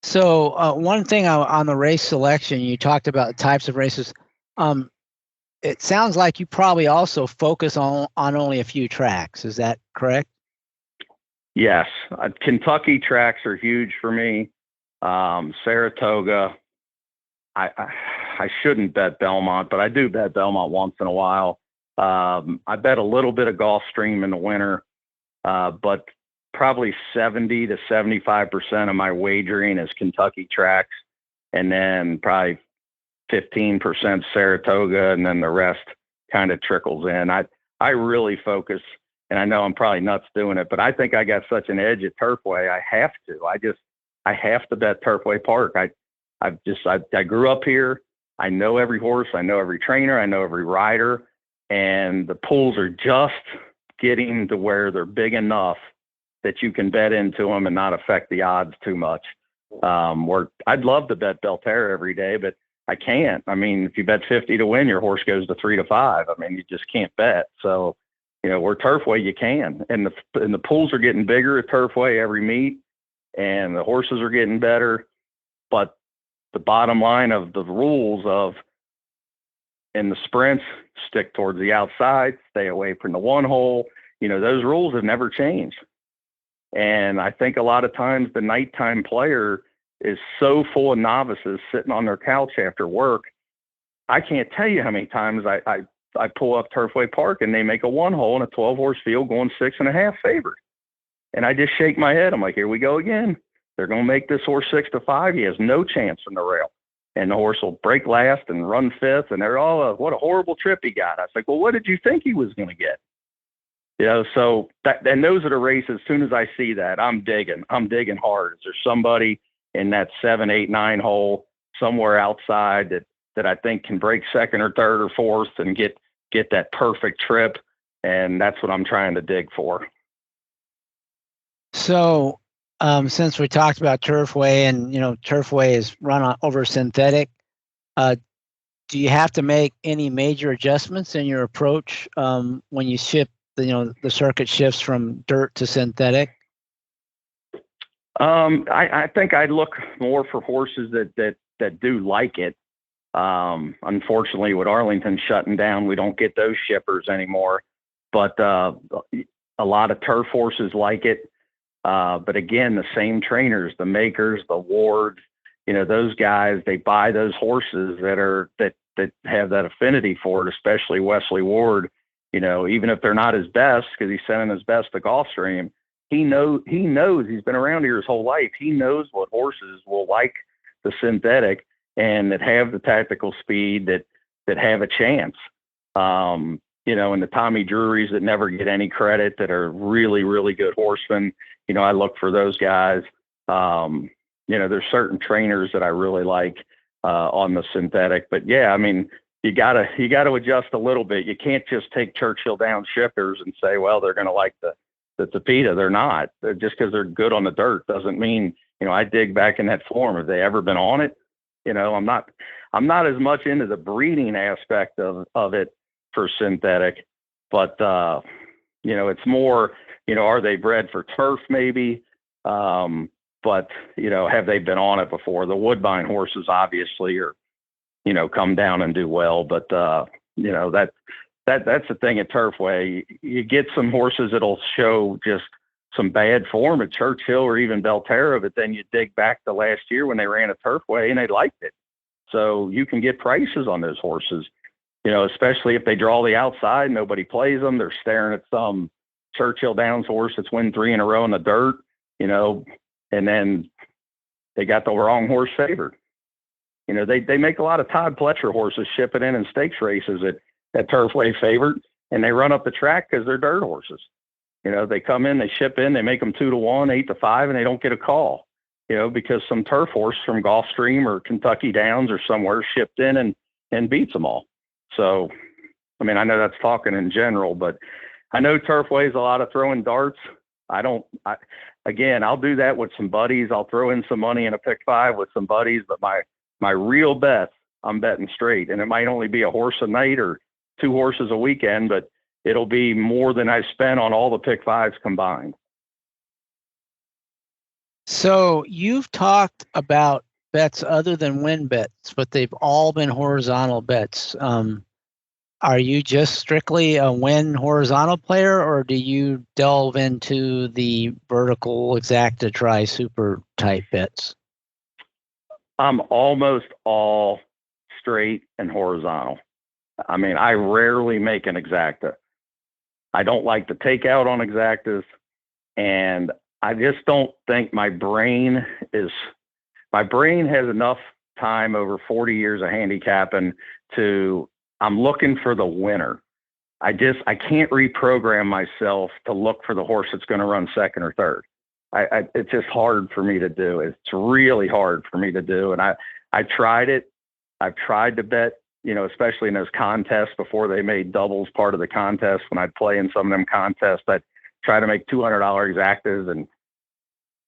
Speaker 1: So one thing on the race selection, you talked about types of races. It sounds like you probably also focus on only a few tracks. Is that correct?
Speaker 2: Yes. Kentucky tracks are huge for me. Saratoga. I shouldn't bet Belmont, but I do bet Belmont once in a while. I bet a little bit of Gulfstream in the winter, but probably 70 to 75% of my wagering is Kentucky tracks, and then probably 15% Saratoga, and then the rest kind of trickles in. I really focus, and I know I'm probably nuts doing it, but I think I got such an edge at Turfway. I have to. I have to bet Turfway Park. I grew up here. I know every horse. I know every trainer. I know every rider, and the pools are just getting to where they're big enough that you can bet into them and not affect the odds too much. Where I'd love to bet Belterra every day, but I can't. I mean, if you bet 50 to win, your horse goes to 3 to 5. I mean, you just can't bet. So, where Turfway you can, and the pools are getting bigger at Turfway every meet, and the horses are getting better. But the bottom line of the rules of in the sprints, stick towards the outside, stay away from the one hole. Those rules have never changed. And I think a lot of times the nighttime player is so full of novices sitting on their couch after work. I can't tell you how many times I pull up Turfway Park and they make a one hole in a 12-horse field going 6.5 favored. And I just shake my head. I'm like, here we go again. They're going to make this horse 6 to 5. He has no chance in the rail. And the horse will break last and run fifth. And they're all, what a horrible trip he got. I was like, well, what did you think he was going to get? So and those are the races. As soon as I see that, I'm digging hard. Is there somebody in that 7, 8, 9 hole somewhere outside that I think can break second or third or fourth and get that perfect trip? And that's what I'm trying to dig for.
Speaker 1: So, since we talked about Turfway and, Turfway is run over synthetic, do you have to make any major adjustments in your approach when you shift, the circuit shifts from dirt to synthetic?
Speaker 2: I think I'd look more for horses that do like it. Unfortunately, with Arlington shutting down, we don't get those shippers anymore. But a lot of turf horses like it. But again, the same trainers, the makers, the wards, those guys, they buy those horses that have that affinity for it, especially Wesley Ward. Even if they're not his best, because he's sending his best to Gulfstream, he knows he's been around here his whole life. He knows what horses will like the synthetic and that have the tactical speed that have a chance. And the Tommy Drurys that never get any credit that are really, really good horsemen. I look for those guys. There's certain trainers that I really like on the synthetic, but yeah, I mean, you gotta adjust a little bit. You can't just take Churchill Downs shifters and say, well, they're going to like the Tapeta. They're not. Just because they're good on the dirt doesn't mean, I dig back in that form. Have they ever been on it? I'm not as much into the breeding aspect of it for synthetic, but it's more, are they bred for turf maybe? But have they been on it before? The Woodbine horses obviously are, come down and do well, but that's the thing at Turfway. You get some horses that'll show just some bad form at Churchill or even Belterra, but then you dig back to last year when they ran a Turfway and they liked it. So you can get prices on those horses, especially if they draw the outside, nobody plays them. They're staring at some Churchill Downs horse that's win 3 in a row in the dirt, and then they got the wrong horse favored. They make a lot of Todd Pletcher horses shipping in stakes races at Turfway favored, and they run up the track because they're dirt horses. They come in, they ship in, they make them 2 to 1, 8 to 5, and they don't get a call, because some turf horse from Gulfstream or Kentucky Downs or somewhere shipped in and beats them all. So, I mean, I know that's talking in general, but I know Turfway is a lot of throwing darts. Again, I'll do that with some buddies. I'll throw in some money in a pick 5 with some buddies, but my real bet, I'm betting straight, and it might only be a horse a night or 2 horses a weekend, but it'll be more than I spent on all the pick 5s combined.
Speaker 1: So you've talked about bets other than win bets, but they've all been horizontal bets. Are you just strictly a win horizontal player, or do you delve into the vertical exacta try super type bets?
Speaker 2: I'm almost all straight and horizontal. I mean, I rarely make an exacta. I don't like to take out on exactas, and I just don't think my brain has enough time over 40 years of handicapping I'm looking for the winner. I can't reprogram myself to look for the horse that's going to run second or third. It's just hard for me to do. It's really hard for me to do. And I tried it. I've tried to bet, especially in those contests before they made doubles part of the contest. When I'd play in some of them contests, I'd try to make $200 exactas, and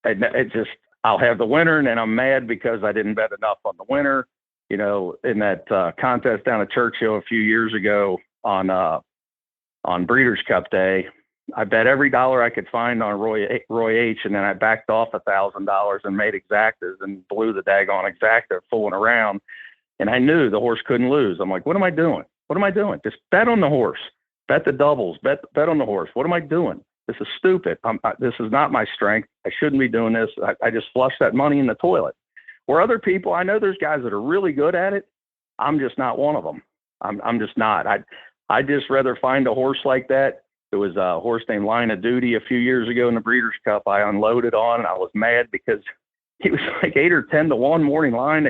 Speaker 2: it just, I'll have the winner and then I'm mad because I didn't bet enough on the winner. in that contest down at Churchill a few years ago on Breeders' Cup Day, I bet every dollar I could find on Roy H, and then I backed off $1,000 and made exactas and blew the daggone exacta fooling around. And I knew the horse couldn't lose. I'm like, what am I doing? What am I doing? Just bet on the horse. Bet the doubles. Bet on the horse. What am I doing? This is stupid. This is not my strength. I shouldn't be doing this. I just flushed that money in the toilet. Where other people, I know there's guys that are really good at it. I'm just not one of them. I'm just not. I'd just rather find a horse like that. There was a horse named Line of Duty a few years ago in the Breeders' Cup I unloaded on, and I was mad because he was like 8 or 10 to 1 morning line.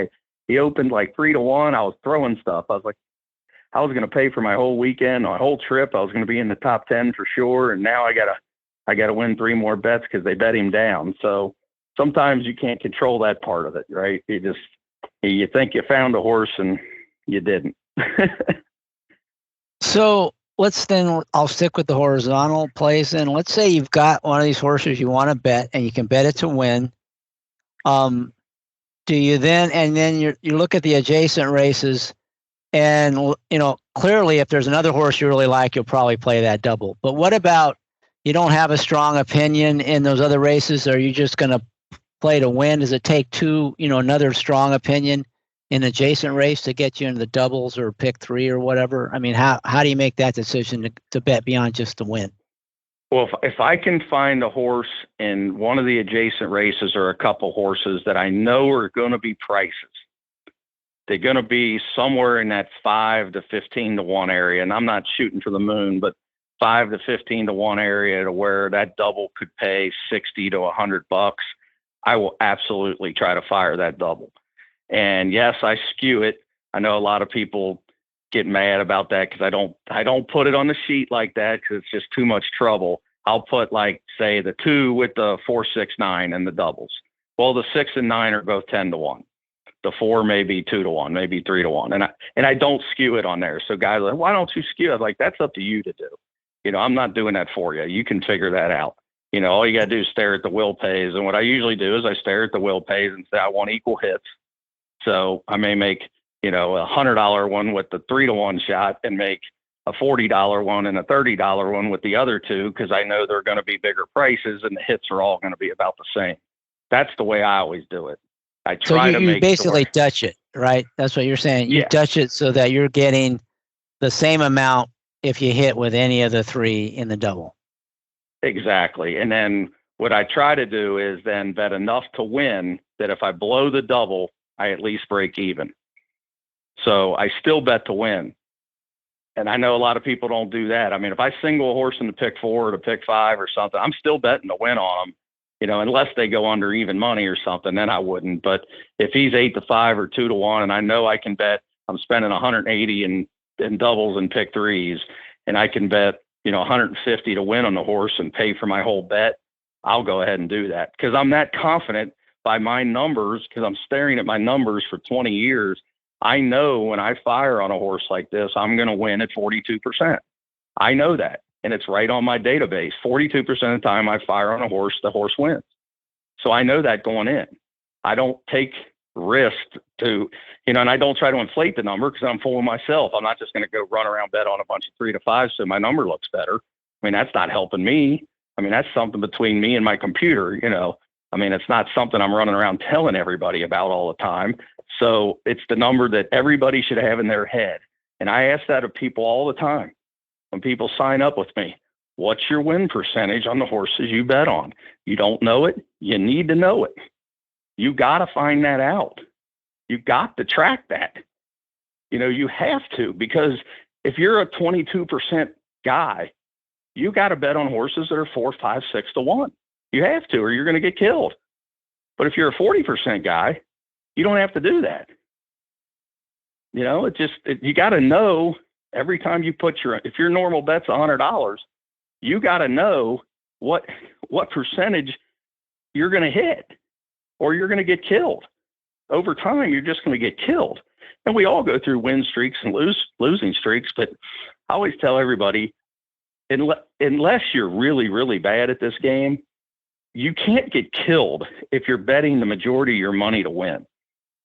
Speaker 2: He opened like 3 to 1. I was throwing stuff. I was like, I was going to pay for my whole weekend, my whole trip. I was going to be in the top 10 for sure. And now I got to win 3 more bets because they bet him down. So sometimes you can't control that part of it, right? You think you found a horse and you didn't.
Speaker 1: So I'll stick with the horizontal plays. And let's say you've got one of these horses you want to bet and you can bet it to win. Do you then you look at the adjacent races and, clearly if there's another horse you really like, you'll probably play that double. But what about, you don't have a strong opinion in those other races? Are you just going to play to win? Does it take another strong opinion in adjacent race to get you into the doubles or pick 3 or whatever? I mean, how do you make that decision to bet beyond just the win?
Speaker 2: Well, if I can find a horse in one of the adjacent races or a couple horses that I know are going to be prices, they're going to be somewhere in that 5 to 15 to 1 area. And I'm not shooting for the moon, but 5 to 15 to 1 area to where that double could pay 60 to $100. I will absolutely try to fire that double. And yes, I skew it. I know a lot of people get mad about that because I don't put it on the sheet like that because it's just too much trouble. I'll put like, say, the 2 with the 4, 6, 9 and the doubles. Well, the 6 and 9 are both 10 to 1. The 4 may be 2 to 1, maybe 3 to 1. And I don't skew it on there. So guys are like, why don't you skew it? I'm like, that's up to you to do. I'm not doing that for you. You can figure that out. All you got to do is stare at the will pays. And what I usually do is I stare at the will pays and say, I want equal hits. So I may make, a $100 one with the 3 to 1 shot and make a $40 one and a $30 one with the other 2, because I know they're going to be bigger prices and the hits are all going to be about the same. That's the way I always do it. I try to make
Speaker 1: you basically Dutch it, right? That's what you're saying. You Dutch it so that you're getting the same amount if you hit with any of the 3 in the double.
Speaker 2: Exactly. And then what I try to do is then bet enough to win that if I blow the double, I at least break even. So I still bet to win. And I know a lot of people don't do that. I mean, if I single a horse in the pick 4 or the pick 5 or something, I'm still betting to win on them, unless they go under even money or something, then I wouldn't. But if he's 8 to 5 or 2 to 1, and I know I can bet, I'm spending 180 in doubles and pick 3s, and I can bet, 150 to win on the horse and pay for my whole bet, I'll go ahead and do that because I'm that confident by my numbers, because I'm staring at my numbers for 20 years. I know when I fire on a horse like this, I'm going to win at 42%. I know that. And it's right on my database. 42% of the time I fire on a horse, the horse wins. So I know that going in. I don't take risk to, and I don't try to inflate the number because I'm fooling myself. I'm not just going to go run around bet on a bunch of 3 to 5 so my number looks better. I mean, that's not helping me. I mean, that's something between me and my computer, I mean, it's not something I'm running around telling everybody about all the time. So it's the number that everybody should have in their head. And I ask that of people all the time. When people sign up with me, what's your win percentage on the horses you bet on? You don't know it. You need to know it. You got to find that out. You got to track that. You have to, because if you're a 22% guy, you got to bet on horses that are 4, 5, 6 to 1. You have to, or you're going to get killed. But if you're a 40% guy, you don't have to do that. You got to know every time you put if your normal bet's $100, you got to know what percentage you're going to hit, or you're going to get killed. Over time, you're just going to get killed. And we all go through win streaks and losing streaks, but I always tell everybody, unless you're really, really bad at this game, you can't get killed if you're betting the majority of your money to win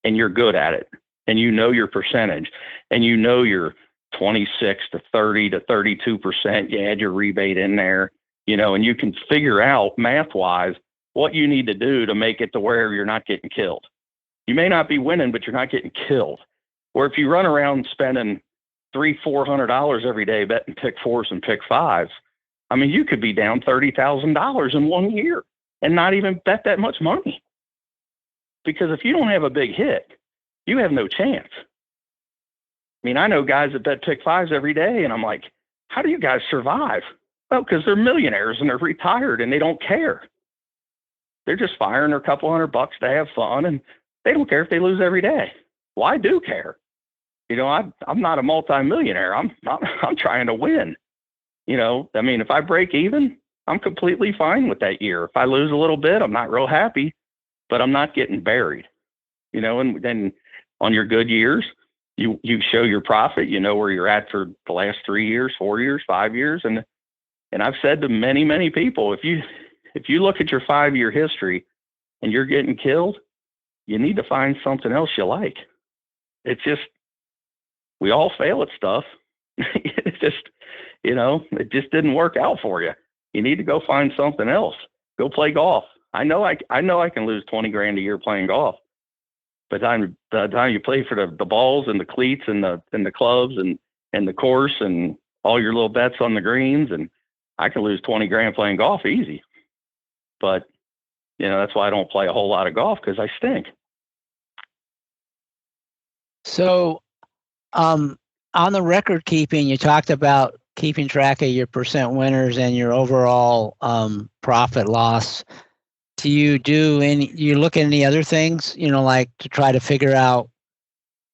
Speaker 2: and you're good at it. and you know your percentage, and you know your 26 to 30 to 32%, you add your rebate in there, and you can figure out math-wise what you need to do to make it to where you're not getting killed. You may not be winning, but you're not getting killed. Or if you run around spending $300-$400 every day betting pick fours and pick fives, I mean, you could be down $30,000 in 1 year and not even bet that much money. Because if you don't have a big hit, you have no chance. I mean, I know guys that bet pick fives every day, and I'm like, how do you guys survive? Well, because they're millionaires and they're retired and they don't care. They're just firing their couple $100 to have fun, and they don't care if they lose every day. Well, I do care. I'm not a multimillionaire. I'm trying to win. I mean, if I break even, I'm completely fine with that year. If I lose a little bit, I'm not real happy, but I'm not getting buried. And then on your good years, you show your profit, where you're at for the last 3 years, 4 years, 5 years. And I've said to many, many people, if you look at your 5-year history and you're getting killed, you need to find something else you like. It's just, we all fail at stuff. It just didn't work out for you. You need to go find something else. Go play golf. I know I can lose 20 grand a year playing golf. But the time you play for the balls and the cleats and the clubs and the course and all your little bets on the greens, and I can lose 20 grand playing golf easy. But that's why I don't play a whole lot of golf, because I stink.
Speaker 1: So, on the record keeping, you talked about keeping track of your percent winners and your overall profit loss. Do you look at any other things, like to try to figure out,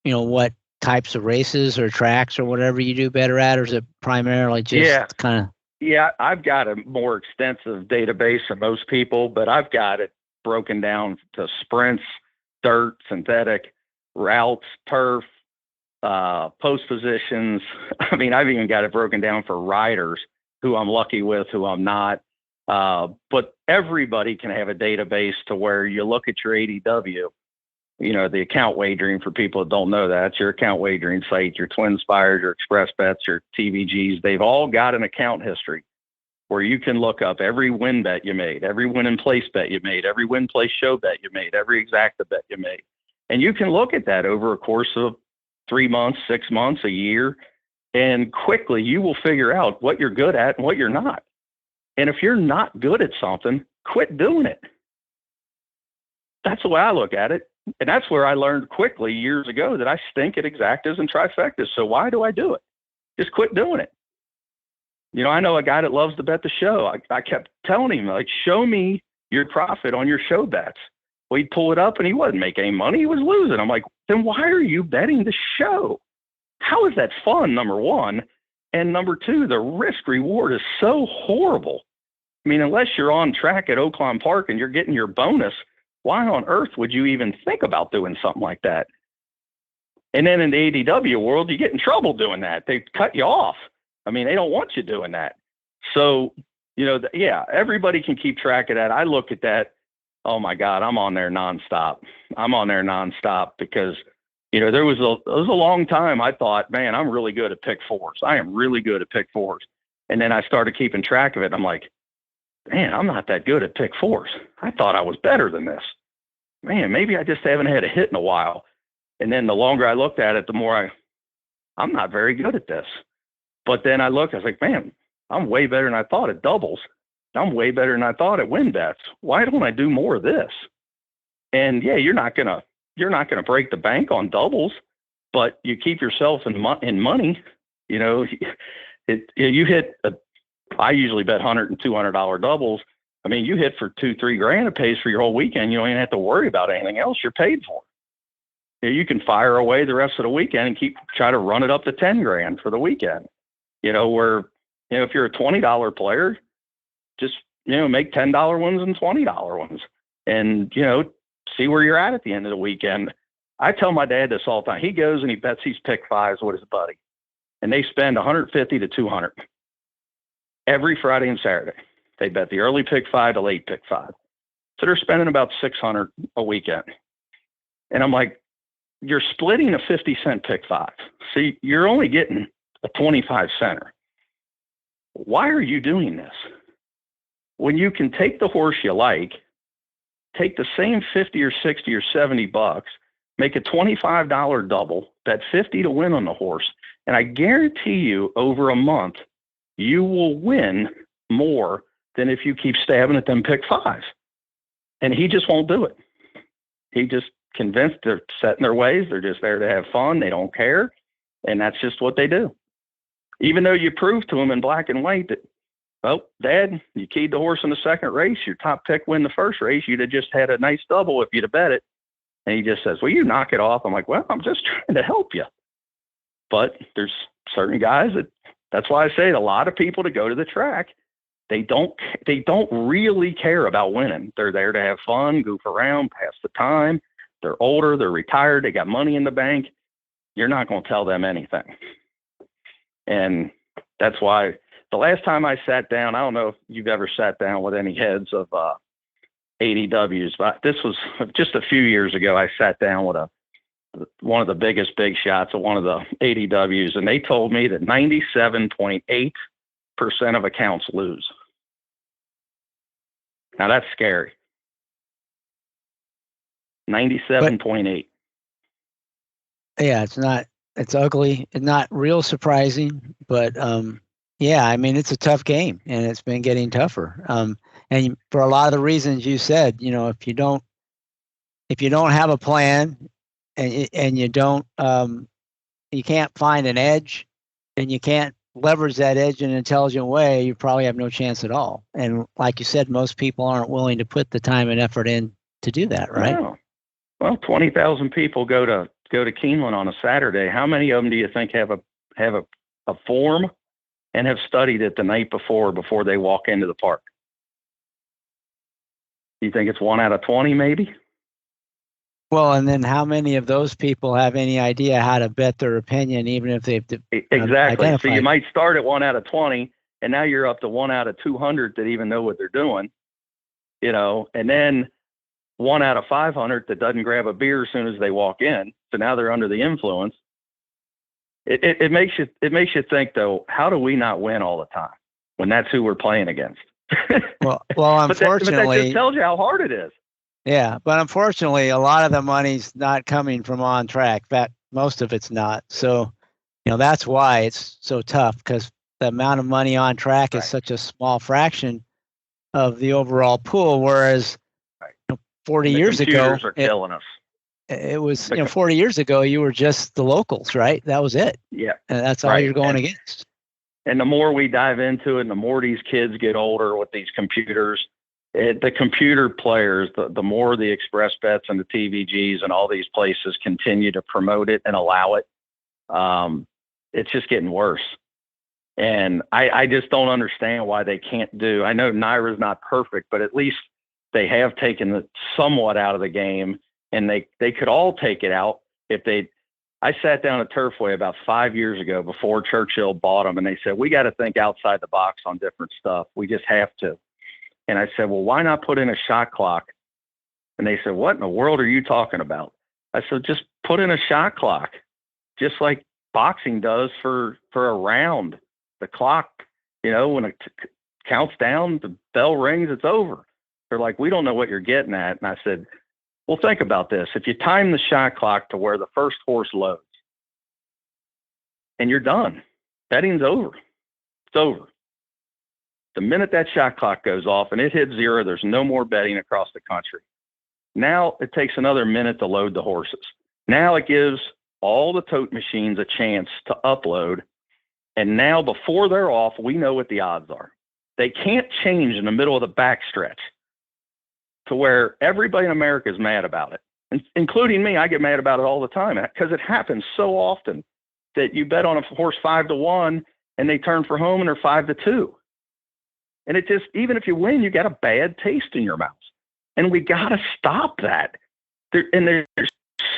Speaker 1: what types of races or tracks or whatever you do better at, or is it primarily just kind of?
Speaker 2: Yeah, I've got a more extensive database than most people, but I've got it broken down to sprints, dirt, synthetic, routes, turf, post positions. I mean, I've even got it broken down for riders, who I'm lucky with, who I'm not. But everybody can have a database to where you look at your ADW, the account wagering, for people that don't know that, your account wagering site, your Twin Spires, your Express Bets, your TVGs, they've all got an account history where you can look up every win bet you made, every win in place bet you made, every win place show bet you made, every exacta bet you made. And you can look at that over a course of 3 months, 6 months, a year, and quickly you will figure out what you're good at and what you're not. And if you're not good at something, quit doing it. That's the way I look at it. And that's where I learned quickly years ago that I stink at exactas and trifectas. So why do I do it? Just quit doing it. I know a guy that loves to bet the show. I kept telling him, like, show me your profit on your show bets. Well, he'd pull it up and he wasn't making any money. He was losing. I'm like, then why are you betting the show? How is that fun, number one? And number two, the risk reward is so horrible. I mean, unless you're on track at Oaklawn Park and you're getting your bonus, why on earth would you even think about doing something like that? And then in the ADW world, you get in trouble doing that. They cut you off. I mean, they don't want you doing that. So, everybody can keep track of that. I look at that. Oh my God, I'm on there nonstop. Because, there was a long time I thought, man, I'm really good at pick fours. I am really good at pick fours. And then I started keeping track of it. I'm like, man, I'm not that good at pick fours. I thought I was better than this. Man, maybe I just haven't had a hit in a while. And then the longer I looked at it, the more I'm not very good at this. But then I was like, man, I'm way better than I thought at doubles. I'm way better than I thought at win bets. Why don't I do more of this? And you're not gonna break the bank on doubles, but you keep yourself in money. You hit I usually bet $100 and $200 doubles. I mean, you hit for $2-3 grand, it pays for your whole weekend. You don't even have to worry about anything else. You're paid for. You can fire away the rest of the weekend and try to run it up to 10 grand for the weekend. If you're a $20 player, just, make $10 ones and $20 ones and, see where you're at the end of the weekend. I tell my dad this all the time. He goes and he bets these pick fives with his buddy, and they spend $150 to $200 every Friday and Saturday. They bet the early pick five to late pick five. So they're spending about $600 a weekend. And I'm like,
Speaker 3: you're splitting a 50-cent pick five. See, you're only getting a 25 center. Why are you doing this? When you can take the horse you like, take the same 50 or 60 or 70 bucks, make a $25 double, bet 50 to win on the horse, and I guarantee you over a month, you will win more than if you keep stabbing at them pick fives. And he just won't do it. He just convinced they're set in their ways. They're just there to have fun. They don't care. And that's just what they do. Even though you prove to them in black and white that, oh, Dad, you keyed the horse in the second race. Your top pick win the first race. You'd have just had a nice double if you'd have bet it. And he just says, well, you knock it off. I'm like, well, I'm just trying to help you. But there's certain guys that's why I say a lot of people to go to the track, they don't really care about winning. They're there to have fun, goof around, pass the time. They're older, they're retired, they got money in the bank. You're not going to tell them anything. And that's why the last time I sat down, I don't know if you've ever sat down with any heads of ADWs, but this was just a few years ago. I sat down with one of the biggest big shots of one of the ADWs, and they told me that 97.8% of accounts lose. Now that's scary. 97.8.
Speaker 1: Yeah, it's ugly. It's not real surprising, but yeah, I mean, it's a tough game and it's been getting tougher. And for a lot of the reasons you said, if you don't have a plan and you don't, you can't find an edge and you can't leverage that edge in an intelligent way, you probably have no chance at all. And like you said, most people aren't willing to put the time and effort in to do that, right?
Speaker 3: No. Well, 20,000 people go to Keeneland on a Saturday. How many of them do you think have a form and have studied it the night before they walk into the park? You think it's 1 out of 20, maybe?
Speaker 1: Well, and then how many of those people have any idea how to bet their opinion, even if they've
Speaker 3: exactly? So you might start at 1 out of 20, and now you're up to 1 out of 200 that even know what they're doing, and then 1 out of 500 that doesn't grab a beer as soon as they walk in. So now they're under the influence. It makes you think, though, how do we not win all the time when that's who we're playing against?
Speaker 1: Well, unfortunately,
Speaker 3: but that just tells you how hard it is.
Speaker 1: Yeah, but unfortunately, a lot of the money's not coming from on track. In fact, most of it's not. So, that's why it's so tough, because the amount of money on track is such a small fraction of the overall pool. Whereas 40 years ago,
Speaker 3: are killing us.
Speaker 1: It was 40 years ago, you were just the locals, right? That was it.
Speaker 3: Yeah,
Speaker 1: and that's all you're going against.
Speaker 3: And the more we dive into it, and the more these kids get older with these computers. The computer players, the more the Express Bets and the TVGs and all these places continue to promote it and allow it, it's just getting worse. And I just don't understand why they can't do. I know NYRA's not perfect, but at least they have taken it somewhat out of the game, and they could all take it out if they. I sat down at Turfway about 5 years ago before Churchill bought them, and they said, we got to think outside the box on different stuff. We just have to. And I said, well, why not put in a shot clock? And they said, what in the world are you talking about? I said, just put in a shot clock, just like boxing does for a round. The clock, when it counts down, the bell rings, it's over. They're like, we don't know what you're getting at. And I said, well, think about this. If you time the shot clock to where the first horse loads and you're done, betting's over. It's over. The minute that shot clock goes off and it hits zero, there's no more betting across the country. Now it takes another minute to load the horses. Now it gives all the tote machines a chance to upload. And now before they're off, we know what the odds are. They can't change in the middle of the backstretch to where everybody in America is mad about it, including me. I get mad about it all the time because it happens so often that you bet on a horse 5-1 and they turn for home and they're 5-2. And it just, even if you win, you got a bad taste in your mouth. And we got to stop that. There's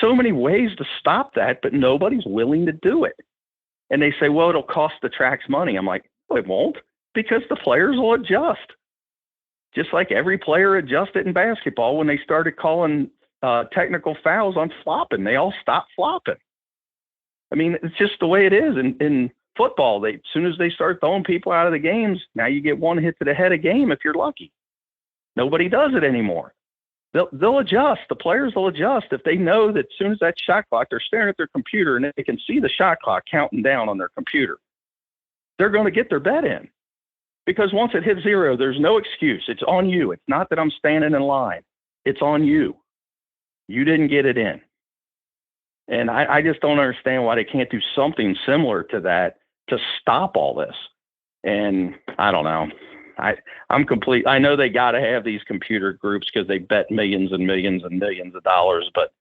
Speaker 3: so many ways to stop that, but nobody's willing to do it. And they say, well, it'll cost the tracks money. I'm like, no, it won't, because the players will adjust. Just like every player adjusted in basketball when they started calling technical fouls on flopping. They all stop flopping. I mean, it's just the way it is in football. As soon as they start throwing people out of the games, now you get one hit to the head a game if you're lucky. Nobody does it anymore. They'll adjust. The players will adjust if they know that as soon as that shot clock, they're staring at their computer and they can see the shot clock counting down on their computer. They're going to get their bet in, because once it hits 0, there's no excuse. It's on you. It's not that I'm standing in line. It's on you. You didn't get it in. And I just don't understand why they can't do something similar to that to stop all this. And I don't know. I know they got to have these computer groups because they bet millions and millions and millions of dollars, but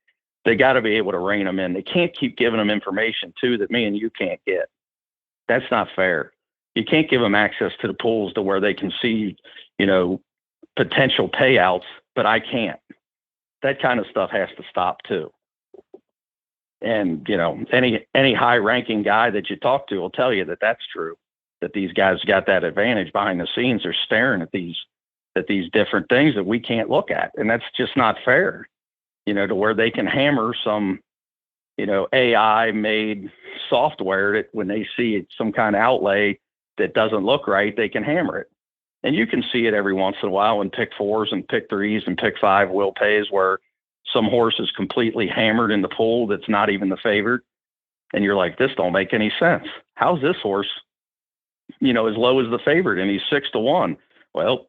Speaker 3: they got to be able to rein them in. They can't keep giving them information too that me and you can't get. That's not fair. You can't give them access to the pools to where they can see, potential payouts, but I can't. That kind of stuff has to stop too. And, any high ranking guy that you talk to will tell you that that's true, that these guys got that advantage behind the scenes. They're staring at these different things that we can't look at. And that's just not fair, to where they can hammer some, AI made software that when they see some kind of outlay that doesn't look right, they can hammer it. And you can see it every once in a while in pick 4s and pick 3s and pick 5 will pays where some horse is completely hammered in the pool that's not even the favorite. And you're like, this don't make any sense. How's this horse, as low as the favorite and he's 6-1? Well,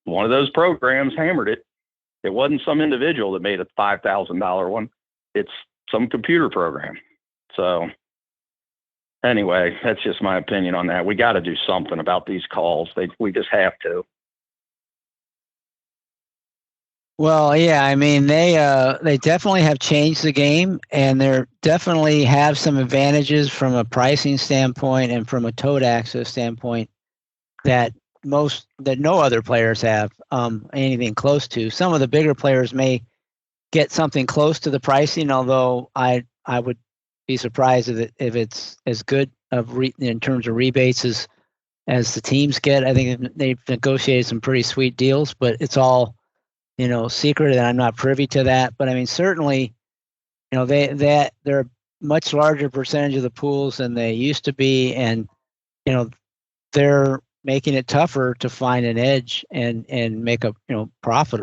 Speaker 3: one of those programs hammered it. It wasn't some individual that made a $5,000 one. It's some computer program. So anyway, that's just my opinion on that. We got to do something about these calls. We just have to.
Speaker 1: Well, yeah, I mean, they definitely have changed the game, and they definitely have some advantages from a pricing standpoint and from a tote access standpoint that no other players have anything close to. Some of the bigger players may get something close to the pricing, although I would be surprised if it's as good in terms of rebates as the teams get. I think they've negotiated some pretty sweet deals, but it's all secret, and I'm not privy to that. But I mean, certainly, they're a much larger percentage of the pools than they used to be, and they're making it tougher to find an edge and make a profit.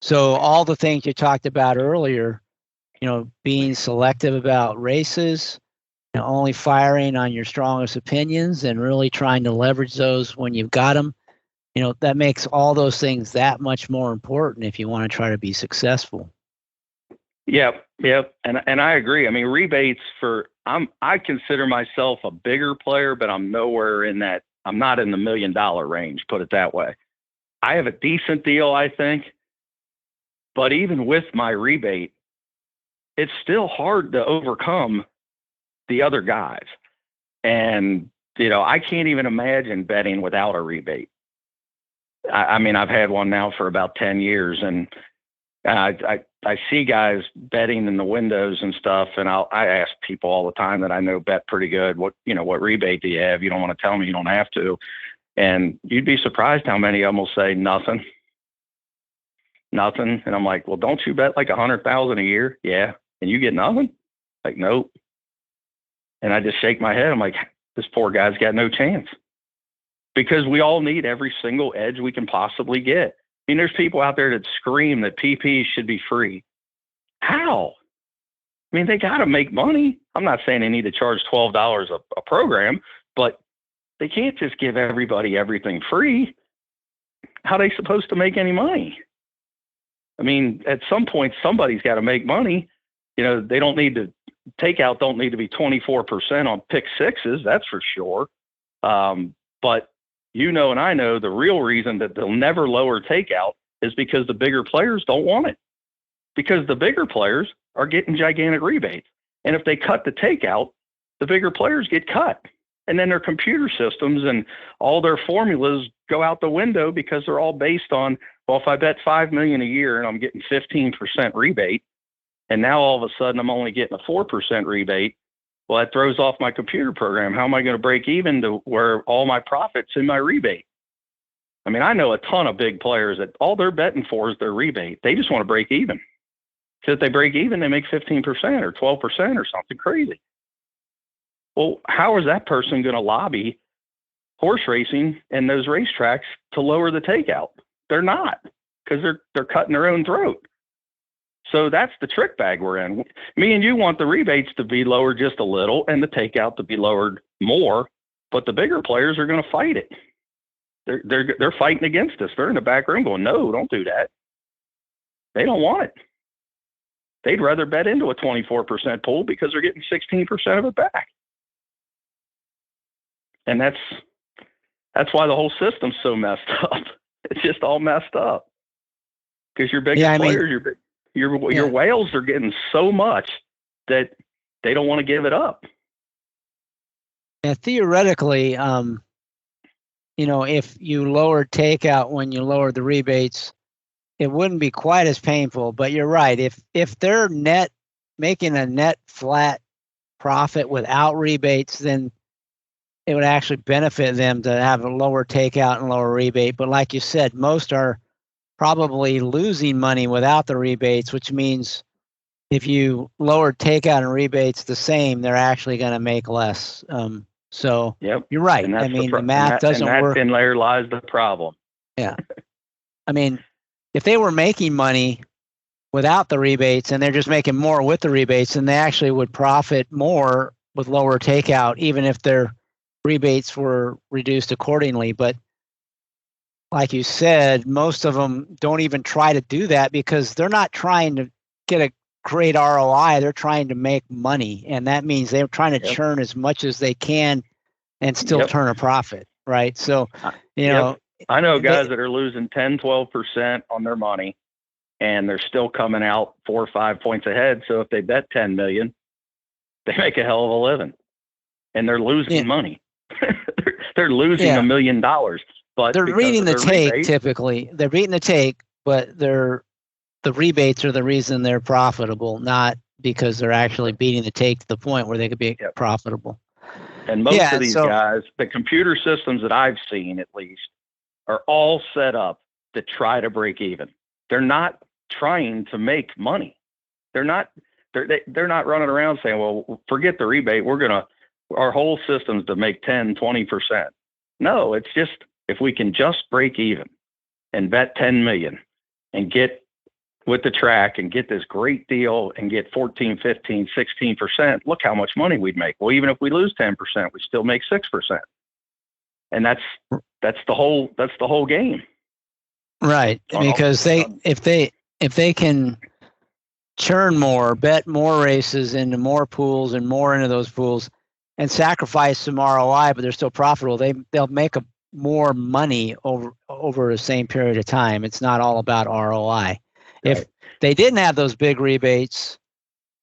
Speaker 1: So all the things you talked about earlier, being selective about races, only firing on your strongest opinions, and really trying to leverage those when you've got them. That makes all those things that much more important if you want to try to be successful.
Speaker 3: Yep. And I agree. I mean, rebates I consider myself a bigger player, but I'm nowhere in that. I'm not in the $1 million range, put it that way. I have a decent deal, I think. But even with my rebate, it's still hard to overcome the other guys. And, I can't even imagine betting without a rebate. I mean, I've had one now for about 10 years, and I see guys betting in the windows and stuff, and I ask people all the time that I know bet pretty good, what rebate do you have? You don't want to tell me, you don't have to. And you'd be surprised how many of them will say nothing. And I'm like, well, don't you bet like 100,000 a year? Yeah. And you get nothing? Like, nope. And I just shake my head. I'm like, this poor guy's got no chance. Because we all need every single edge we can possibly get. I mean, there's people out there that scream that PPs should be free. How? I mean, they got to make money. I'm not saying they need to charge $12 a program, but they can't just give everybody everything free. How are they supposed to make any money? I mean, at some point, somebody's got to make money. They don't need to takeout. Don't need to be 24% on pick 6s. That's for sure. But and I know the real reason that they'll never lower takeout is because the bigger players don't want it. Because the bigger players are getting gigantic rebates. And if they cut the takeout, the bigger players get cut. And then their computer systems and all their formulas go out the window because they're all based on, well, if I bet $5 million a year and I'm getting 15% rebate, and now all of a sudden I'm only getting a 4% rebate, well, that throws off my computer program. How am I going to break even to where all my profits in my rebate? I mean, I know a ton of big players that all they're betting for is their rebate. They just want to break even. So if they break even, they make 15% or 12% or something crazy. Well, how is that person going to lobby horse racing and those racetracks to lower the takeout? They're not, because they're cutting their own throat. So that's the trick bag we're in. Me and you want the rebates to be lowered just a little and the takeout to be lowered more, but the bigger players are going to fight it. They're fighting against us. They're in the back room going, no, don't do that. They don't want it. They'd rather bet into a 24% pool because they're getting 16% of it back. And that's why the whole system's so messed up. It's just all messed up. Because your biggest players, your whales are getting so much that they don't want to give it up.
Speaker 1: And theoretically, if you lower takeout when you lower the rebates, it wouldn't be quite as painful. But you're right. If they're making a net flat profit without rebates, then it would actually benefit them to have a lower takeout and lower rebate. But like you said, most are probably losing money without the rebates, which means if you lower takeout and rebates the same, they're actually going to make less. So You're right. The math doesn't work.
Speaker 3: And there lies the problem.
Speaker 1: Yeah. If they were making money without the rebates and they're just making more with the rebates, then they actually would profit more with lower takeout, even if their rebates were reduced accordingly. But like you said, most of them don't even try to do that because they're not trying to get a great ROI. They're trying to make money. And that means they're trying to churn as much as they can and still turn a profit. Right. So,
Speaker 3: I know guys that are losing 10, 12% on their money and they're still coming out 4 or 5 points ahead. So if they bet 10 million, they make a hell of a living and they're losing money. They're losing $1 million, but
Speaker 1: they're reading the take typically. They're beating the take, but the rebates are the reason they're profitable, not because they're actually beating the take to the point where they could be profitable.
Speaker 3: And most of these guys, the computer systems that I've seen at least, are all set up to try to break even. They're not trying to make money. They're not running around saying, well, forget the rebate. Our whole system's to make 10, 20%. No, it's just, if we can just break even and bet 10 million and get with the track and get this great deal and get 14, 15, 16%, look how much money we'd make. Well, even if we lose 10%, we still make 6%. And that's the whole game.
Speaker 1: Right. Because if they can churn more, bet more races into more pools and more into those pools and sacrifice some ROI, but they're still profitable, they'll make more money over the same period of time. It's not all about ROI. Right. If they didn't have those big rebates,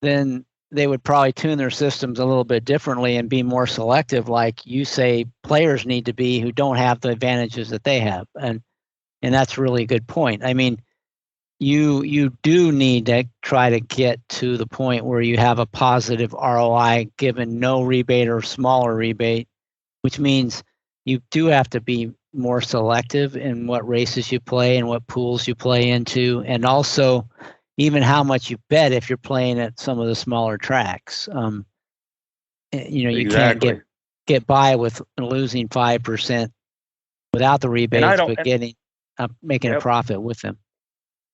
Speaker 1: then they would probably tune their systems a little bit differently and be more selective, like you say players need to be who don't have the advantages that they have. And that's really a good point. You do need to try to get to the point where you have a positive ROI given no rebate or smaller rebate, which means you do have to be more selective in what races you play and what pools you play into, and also even how much you bet if you're playing at some of the smaller tracks. You can't get by with losing 5% without the rebates, but making a profit with them.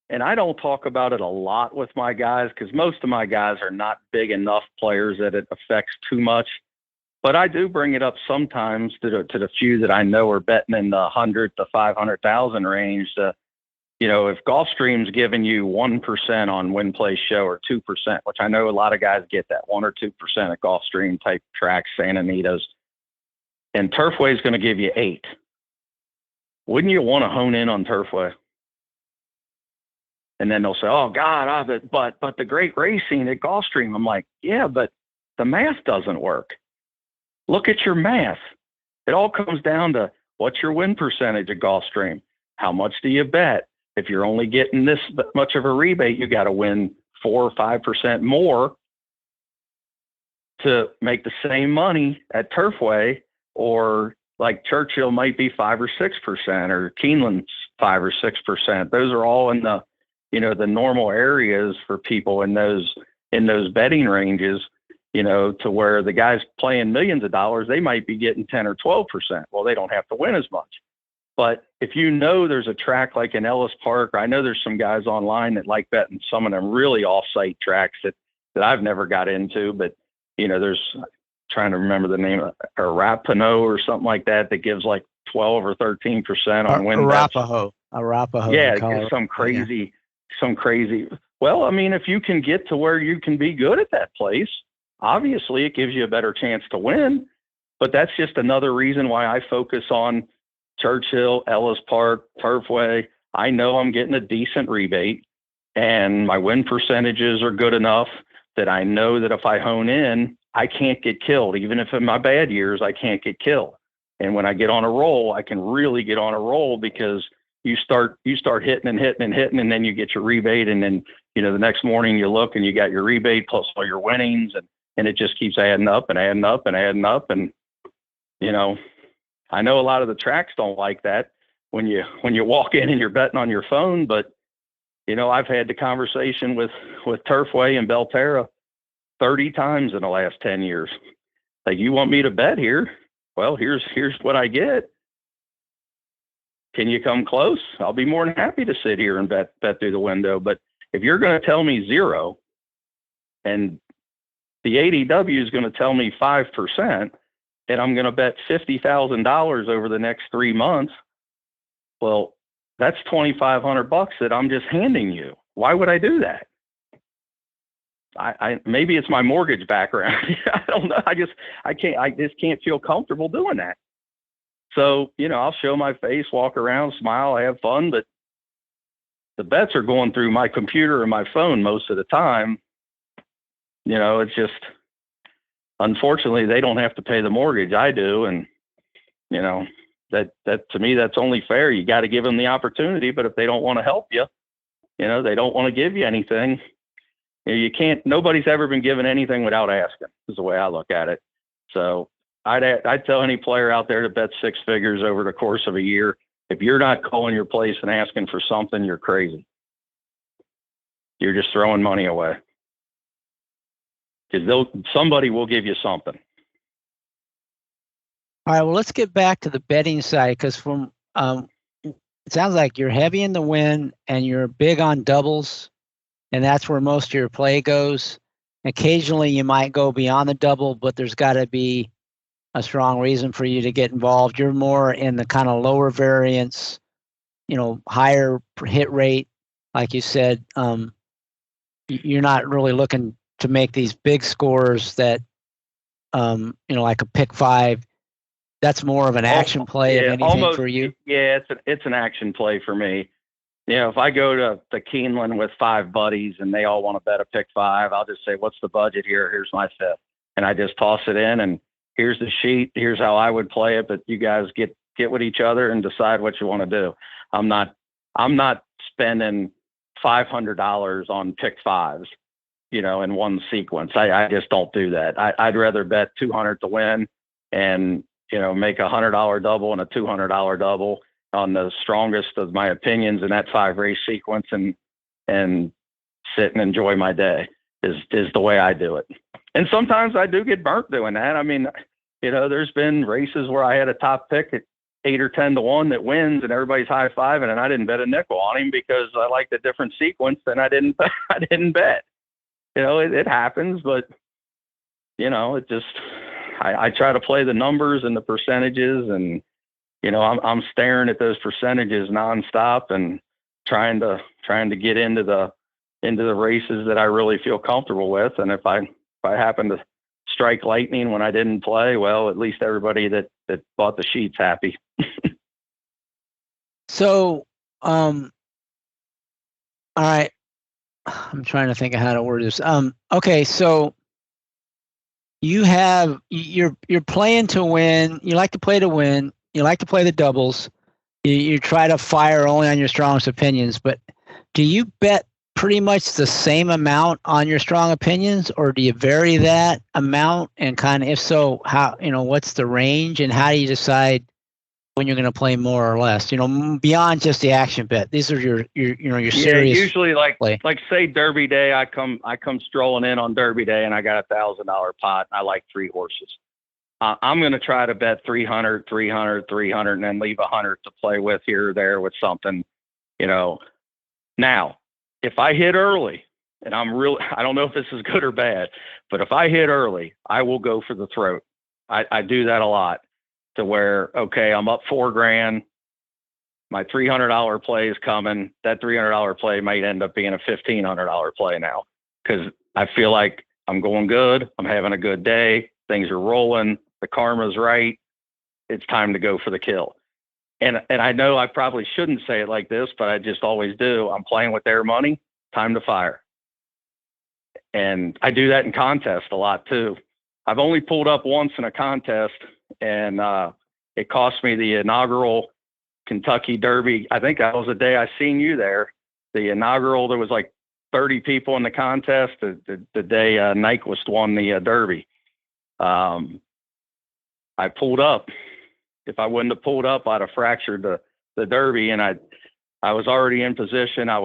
Speaker 3: And I don't talk about it a lot with my guys because most of my guys are not big enough players that it affects too much. But I do bring it up sometimes to the few that I know are betting in the 100 to 500,000 range. If Gulfstream's giving you 1% on win, play, show, or 2%, which I know a lot of guys get that 1 or 2% at Gulfstream type tracks, Santa Anita's, and Turfway is going to give you 8. Wouldn't you want to hone in on Turfway? And then they'll say, "Oh God, but the great racing at Gulfstream." I'm like, yeah, but the math doesn't work. Look at your math. It all comes down to what's your win percentage at Gulfstream? How much do you bet? If you're only getting this much of a rebate, you got to win 4 or 5% more to make the same money at Turfway, or like Churchill might be 5 or 6%, or Keeneland's 5 or 6%. Those are all in the the normal areas for people in those betting ranges, to where the guys playing millions of dollars, they might be getting 10 or 12%. Well, they don't have to win as much. But if there's a track like in Ellis Park, I know there's some guys online that like betting some of them really off-site tracks that I've never got into, but there's, trying to remember the name of Arapahoe or something like that gives like 12 or 13% on win bets.
Speaker 1: Arapahoe.
Speaker 3: Yeah, some crazy. Well, I mean, if you can get to where you can be good at that place, obviously it gives you a better chance to win. But that's just another reason why I focus on Churchill, Ellis Park, Turfway. I know I'm getting a decent rebate, and my win percentages are good enough that I know that if I hone in, I can't get killed. Even if in my bad years, I can't get killed. And when I get on a roll, I can really get on a roll, because you start hitting and hitting and hitting, and then you get your rebate. And then, the next morning you look and you got your rebate plus all your winnings, and it just keeps adding up and adding up and adding up. And, I know a lot of the tracks don't like that when you walk in and you're betting on your phone, but, I've had the conversation with Turfway and Belterra 30 times in the last 10 years. Like, you want me to bet here? Well, here's what I get. Can you come close? I'll be more than happy to sit here and bet through the window. But if you're going to tell me 0 and the ADW is going to tell me 5%, and I'm going to bet $50,000 over the next 3 months, well, that's $2,500 that I'm just handing you. Why would I do that? I maybe it's my mortgage background. I don't know. I just can't feel comfortable doing that. So, I'll show my face, walk around, smile, I have fun, but the bets are going through my computer and my phone most of the time. It's just, unfortunately, they don't have to pay the mortgage. I do. And, that to me, that's only fair. You got to give them the opportunity, but if they don't want to help you, they don't want to give you anything. You can't, nobody's ever been given anything without asking, is the way I look at it. So I'd tell any player out there to bet 6 figures over the course of a year. If you're not calling your place and asking for something, you're crazy. You're just throwing money away. Because somebody will give you something.
Speaker 1: All right, well, let's get back to the betting side, because from it sounds like you're heavy in the win and you're big on doubles, and that's where most of your play goes. Occasionally you might go beyond the double, but there's got to be a strong reason for you to get involved. You're more in the kind of lower variance, higher hit rate. Like you said, you're not really looking to make these big scores that, like a pick 5. That's more of an action play, if anything, almost, for you.
Speaker 3: Yeah, it's an action play for me. If I go to Keeneland with 5 buddies and they all want to bet a pick 5, I'll just say, what's the budget here? Here's my 5th. And I just toss it in, and here's the sheet. Here's how I would play it. But you guys get with each other and decide what you want to do. I'm not spending $500 on pick 5s, in one sequence. I just don't do that. I'd rather bet $200 to win and, make a $100 double and a $200 double on the strongest of my opinions in that 5 race sequence, and sit and enjoy my day is the way I do it. And sometimes I do get burnt doing that. I mean, there's been races where I had a top pick at 8 or 10 to 1 that wins, and everybody's high-fiving, and I didn't bet a nickel on him because I liked a different sequence and I didn't bet. It happens, but it just, I try to play the numbers and the percentages, and I'm staring at those percentages nonstop and trying to get into the races that I really feel comfortable with. And if I happen to strike lightning when I didn't play, well, at least everybody that bought the sheet's happy.
Speaker 1: So, all right, I'm trying to think of how to word this. Okay, so you're playing to win. You like to play to win. You like to play the doubles. You try to fire only on your strongest opinions, but do you bet pretty much the same amount on your strong opinions, or do you vary that amount? And kind of, if so, how, what's the range, and how do you decide when you're going to play more or less, beyond just the action bet. These are your
Speaker 3: Yeah,
Speaker 1: serious.
Speaker 3: usually like
Speaker 1: play.
Speaker 3: say Derby Day, I come strolling in on Derby Day and I got $1,000 pot and I like 3 horses. I'm going to try to bet 300, 300, 300, and then leave 100 to play with here or there with something, Now, if I hit early, and I don't know if this is good or bad, but if I hit early, I will go for the throat. I do that a lot, to where, okay, I'm up $4,000. My $300 play is coming. That $300 play might end up being a $1,500 play now, because I feel like I'm going good. I'm having a good day. Things are rolling. The karma's right. It's time to go for the kill. And I know I probably shouldn't say it like this, but I just always do. I'm playing with their money. Time to fire. And I do that in contests a lot too. I've only pulled up once in a contest, and it cost me the inaugural Kentucky Derby. I think that was the day I seen you there. The inaugural, there was like 30 people in the contest. The day Nyquist won the Derby. I pulled up. If I wouldn't have pulled up, I'd have fractured the Derby, and I was already in position. I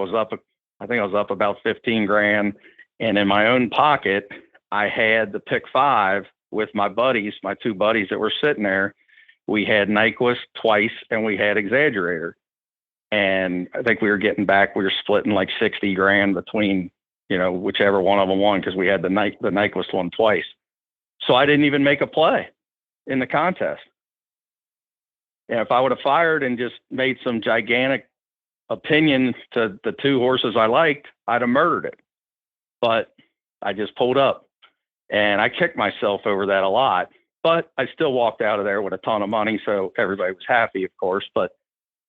Speaker 3: think I was up about 15 grand. And in my own pocket, I had the pick 5 with my buddies, my 2 buddies that were sitting there. We had Nyquist twice, and we had Exaggerator. And I think we were splitting like 60 grand between, whichever one of them won, because we had the Nyquist one twice. So I didn't even make a play in the contest. And if I would have fired and just made some gigantic opinion to the 2 horses I liked, I'd have murdered it. But I just pulled up, and I kicked myself over that a lot. But I still walked out of there with a ton of money, so everybody was happy, of course. But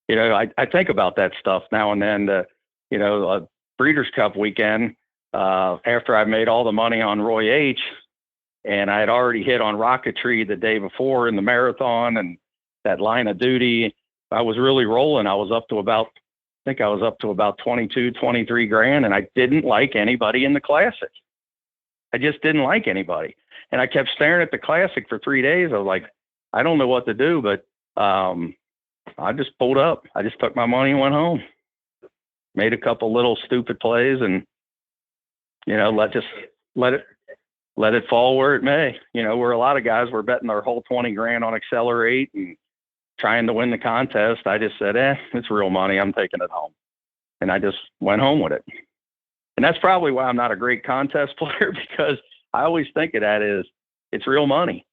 Speaker 3: I think about that stuff now and then. A Breeders' Cup weekend, after I made all the money on Roy H, and I had already hit on Rocketry the day before in the marathon and that Line of Duty, I was really rolling. I was up to about 22, 23 grand, and I didn't like anybody in the Classic. I just didn't like anybody. And I kept staring at the Classic for 3 days. I was like, I don't know what to do, but I just pulled up. I just took my money and went home. Made a couple little stupid plays, and let it fall where it may. Where a lot of guys were betting their whole 20 grand on Accelerate and trying to win the contest. I just said, it's real money. I'm taking it home. And I just went home with it. And that's probably why I'm not a great contest player, because I always think of that as it's real money.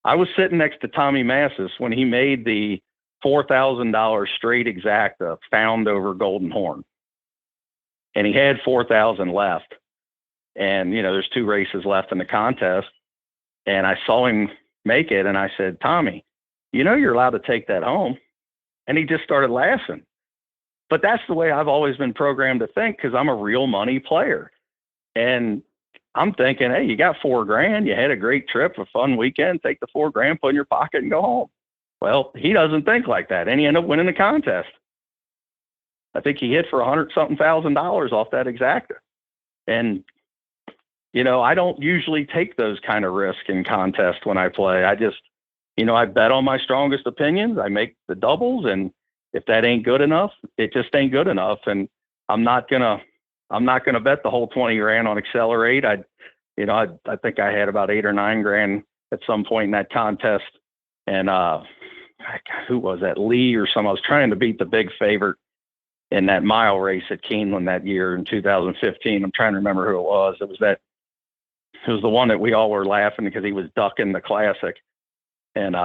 Speaker 3: I was sitting next to Tommy Massis when he made the $4,000 straight exacta found over Golden Horn. And he had 4,000 left. And, there's 2 races left in the contest. And I saw him make it, and I said, Tommy, you're allowed to take that home. And he just started laughing. But that's the way I've always been programmed to think, because I'm a real money player. And I'm thinking, hey, you got 4 grand. You had a great trip, a fun weekend. Take the 4 grand, put in your pocket, and go home. Well, he doesn't think like that. And he ended up winning the contest. I think he hit for $100-something thousand off that exacta. And, I don't usually take those kind of risks in contests when I play. I just, I bet on my strongest opinions. I make the doubles, and if that ain't good enough, it just ain't good enough. And I'm not gonna bet the whole 20 grand on Accelerate. I think I had about 8 or 9 grand at some point in that contest. And who was that? Lee or some? I was trying to beat the big favorite in that mile race at Keeneland that year in 2015. I'm trying to remember who it was. It was the one that we all were laughing because he was ducking the Classic, and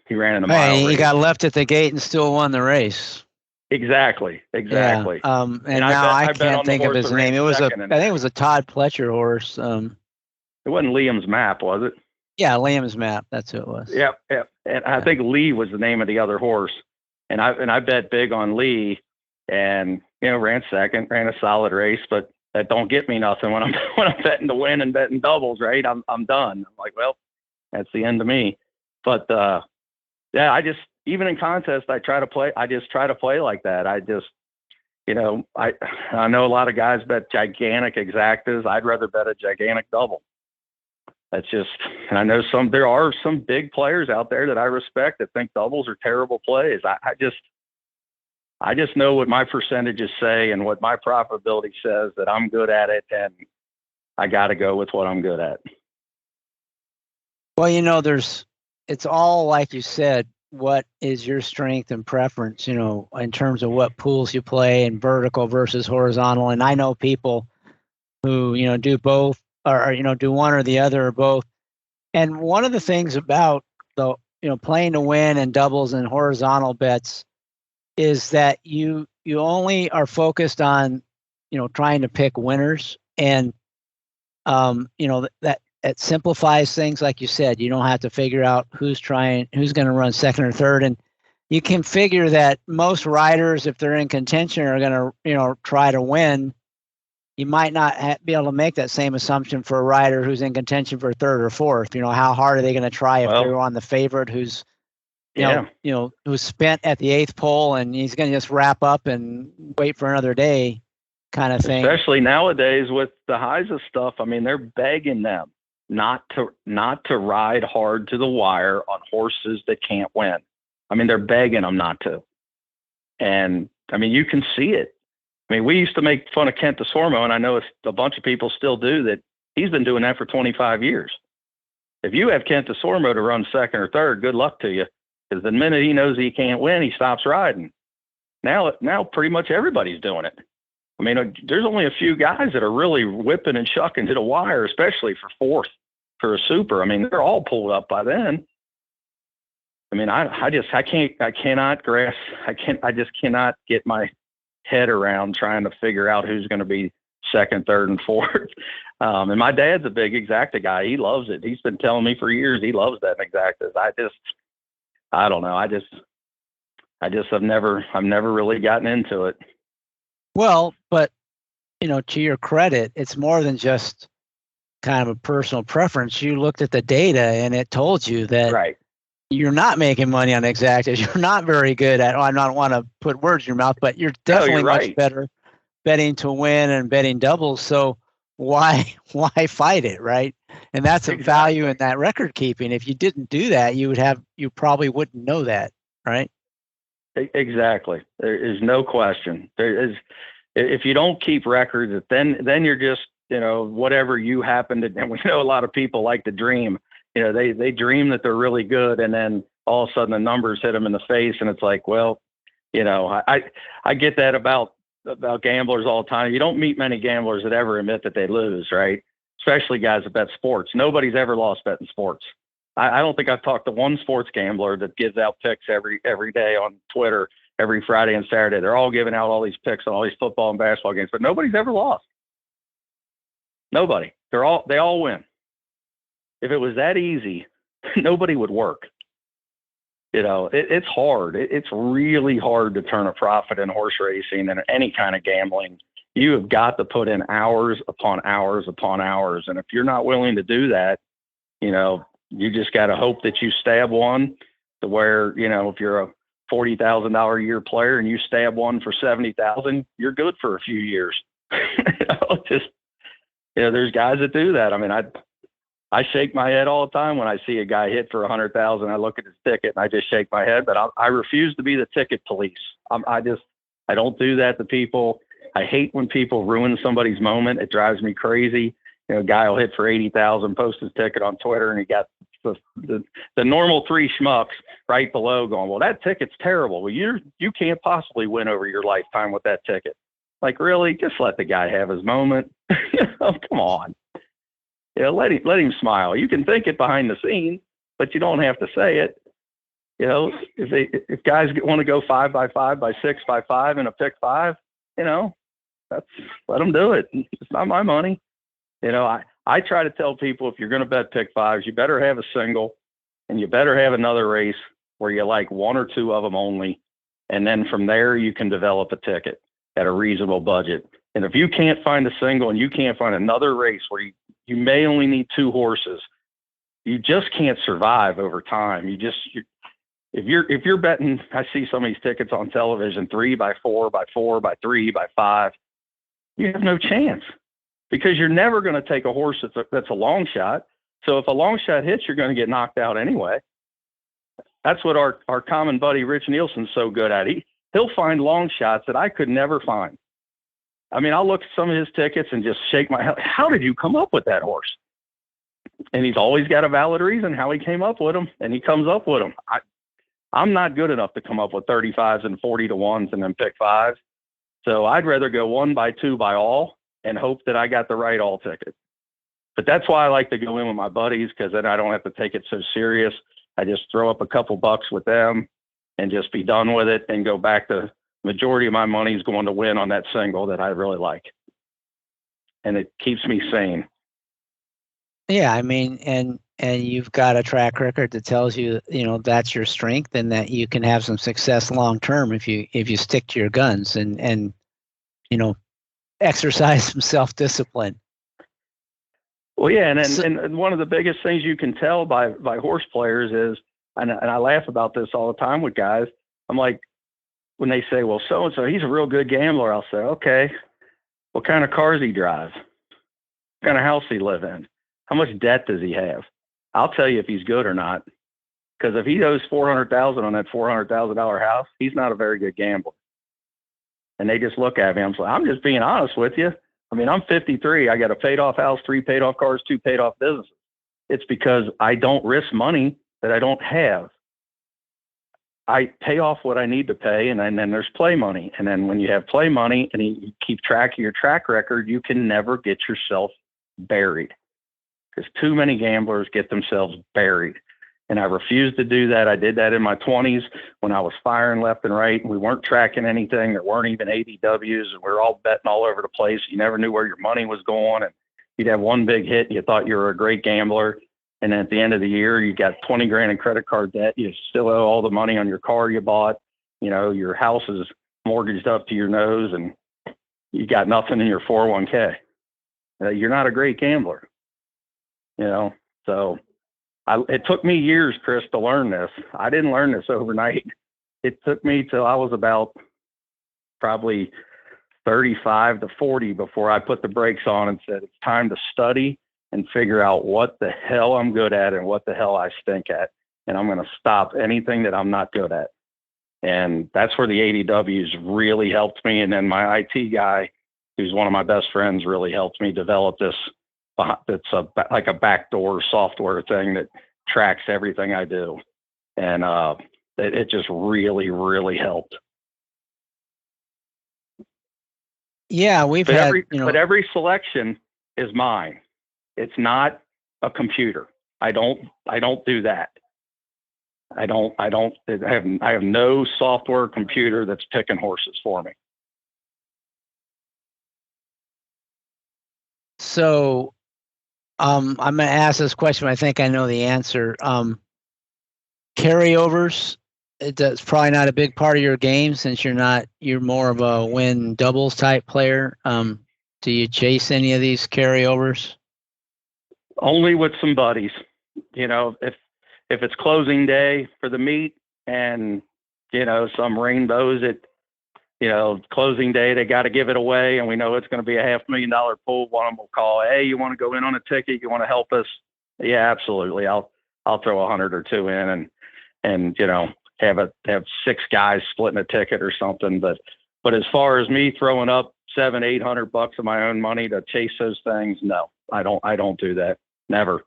Speaker 3: he ran in the mile race.
Speaker 1: He got left at the gate and still won the race.
Speaker 3: Exactly.
Speaker 1: Yeah. And now I can't think of his name. I think it was a Todd Pletcher horse.
Speaker 3: It wasn't Liam's Map, was it?
Speaker 1: Yeah, Liam's Map. That's who it was.
Speaker 3: Yep. And I think Lee was the name of the other horse. And I bet big on Lee, and ran second, ran a solid race, but that don't get me nothing when I'm betting to win and betting doubles, right? I'm done. I'm like, well, that's the end of me. But I just, even in contests, I just try to play like that. I just, I know a lot of guys bet gigantic exactas. I'd rather bet a gigantic double. That's just, and I know there are some big players out there that I respect that think doubles are terrible plays. I just know what my percentages say and what my profitability says, that I'm good at it, and I got to go with what I'm good at.
Speaker 1: Well, it's all, like you said, what is your strength and preference, in terms of what pools you play and vertical versus horizontal. And I know people who, do both, or, do one or the other or both. And one of the things about the, playing to win and doubles and horizontal bets is that you only are focused on, trying to pick winners. And, that it simplifies things. Like you said, you don't have to figure out who's going to run second or third. And you can figure that most riders, if they're in contention, are going to, try to win. You might not be able to make that same assumption for a rider who's in contention for third or fourth. How hard are they going to try if they're on the favorite who's, who's spent at the eighth pole, and he's going to just wrap up and wait for another day, kind of thing.
Speaker 3: Especially nowadays with the highs of stuff. I mean, they're begging them not to ride hard to the wire on horses that can't win. I mean, they're begging them not to. And I mean, you can see it. I mean, we used to make fun of Kent DeSormo, and I know a bunch of people still do that. He's been doing that for 25 years. If you have Kent DeSormo to run second or third, good luck to you, because the minute he knows he can't win, he stops riding. Now pretty much everybody's doing it. I mean, there's only a few guys that are really whipping and shucking to the wire, especially for fourth for a super. I mean, they're all pulled up by then. I mean, I just cannot get my head around trying to figure out who's going to be second, third, and fourth. And my dad's a big exacta guy. He loves it. He's been telling me for years he loves that in exactas. I don't know. I've never really gotten into it.
Speaker 1: Well, but to your credit, it's more than just kind of a personal preference. You looked at the data and it told you that
Speaker 3: right.
Speaker 1: You're not making money on exactas. You're not very good at, I don't want to put words in your mouth, but you're definitely much better betting to win and betting doubles. So why fight it, right? And that's a value in that record keeping. If you didn't do that, you probably wouldn't know that, right?
Speaker 3: Exactly. There is no question. If you don't keep records, then you're just, whatever you happen to, and we know a lot of people like to dream. They dream that they're really good, and then all of a sudden the numbers hit them in the face, and it's like, well, I get that about gamblers all the time. You don't meet many gamblers that ever admit that they lose, right? Especially guys that bet sports. Nobody's ever lost betting sports. I don't think I've talked to one sports gambler that gives out picks every day on Twitter, every Friday and Saturday. They're all giving out all these picks on all these football and basketball games, but nobody's ever lost. Nobody. They all win. If it was that easy, nobody would work. It's hard. It's really hard to turn a profit in horse racing and any kind of gambling. You have got to put in hours upon hours upon hours. And if you're not willing to do that, you just got to hope that you stab one to where, if you're a $40,000 a year player and you stab one for $70,000, you're good for a few years. There's guys that do that. I mean, I shake my head all the time when I see a guy hit for 100,000. I look at his ticket and I just shake my head, but I refuse to be the ticket police. I don't do that to people. I hate when people ruin somebody's moment. It drives me crazy. A guy will hit for 80,000, post his ticket on Twitter, and he got the normal three schmucks right below going, well, that ticket's terrible. Well, you can't possibly win over your lifetime with that ticket. Like, really? Just let the guy have his moment. Come on. Let him smile. You can think it behind the scenes, but you don't have to say it. If guys want to go 5x5 by 6x5 and a pick 5, let them do it. It's not my money. I try to tell people, if you're going to bet pick 5s, you better have a single, and you better have another race where you like one or two of them only, and then from there you can develop a ticket at a reasonable budget. And if you can't find a single and you can't find another race where you may only need two horses, you just can't survive over time. If you're betting, I see some of these tickets on television, 3x4, by 4, by 3, by 5, you have no chance, because you're never going to take a horse that's a long shot. So if a long shot hits, you're going to get knocked out anyway. That's what our common buddy Rich Nielsen's so good at. He'll find long shots that I could never find. I mean, I'll look at some of his tickets and just shake my head. How did you come up with that horse? And he's always got a valid reason how he came up with them, and he comes up with them. I'm not good enough to come up with 35s and 40 to 1s and then pick 5s. So I'd rather go 1 by 2 by all and hope that I got the right all ticket. But that's why I like to go in with my buddies, because then I don't have to take it so serious. I just throw up a couple bucks with them and just be done with it and go back to majority of my money is going to win on that single that I really like. And it keeps me sane.
Speaker 1: Yeah, I mean, and you've got a track record that tells you, that's your strength and that you can have some success long term if you stick to your guns and exercise some self-discipline.
Speaker 3: Well, yeah, and one of the biggest things you can tell by horse players is, and I laugh about this all the time with guys. I'm like, when they say, well, so-and-so, he's a real good gambler, I'll say, okay, what kind of cars does he drive? What kind of house does he live in? How much debt does he have? I'll tell you if he's good or not. Because if he owes $400,000 on that $400,000 house, he's not a very good gambler. And they just look at me. I'm just being honest with you. I mean, I'm 53. I got a paid off house, 3 paid off cars, 2 paid off businesses. It's because I don't risk money that I don't have. I pay off what I need to pay, and then there's play money. And then when you have play money and you keep track of your track record, you can never get yourself buried, because too many gamblers get themselves buried. And I refuse to do that. I did that in my 20s when I was firing left and right. We weren't tracking anything. There weren't even ADWs, and we were all betting all over the place. You never knew where your money was going. And you'd have one big hit, and you thought you were a great gambler. And then at the end of the year, you got 20 grand in credit card debt. You still owe all the money on your car you bought. Your house is mortgaged up to your nose, and you got nothing in your 401k. You're not a great gambler, so it took me years, Chris, to learn this. I didn't learn this overnight. It took me till I was about probably 35 to 40 before I put the brakes on and said, it's time to study and figure out what the hell I'm good at and what the hell I stink at. And I'm going to stop anything that I'm not good at. And that's where the ADWs really helped me. And then my IT guy, who's one of my best friends, really helped me develop this. It's like a backdoor software thing that tracks everything I do. And it just really, really helped.
Speaker 1: Yeah,
Speaker 3: but every selection is mine. It's not a computer. I don't do that. I have no software computer that's picking horses for me.
Speaker 1: So I'm going to ask this question. I think I know the answer. Carryovers, that's probably not a big part of your game since you're more of a win doubles type player. Do you chase any of these carryovers?
Speaker 3: Only with some buddies. If it's closing day for the meet and, some rainbows at, closing day, they got to give it away. And we know it's going to be a $500,000 pool. One of them will call, hey, you want to go in on a ticket? You want to help us? Yeah, absolutely. I'll throw 100 or 2 in and, have 6 guys splitting a ticket or something. But as far as me throwing up $700-800 of my own money to chase those things, no, I don't do that. Never.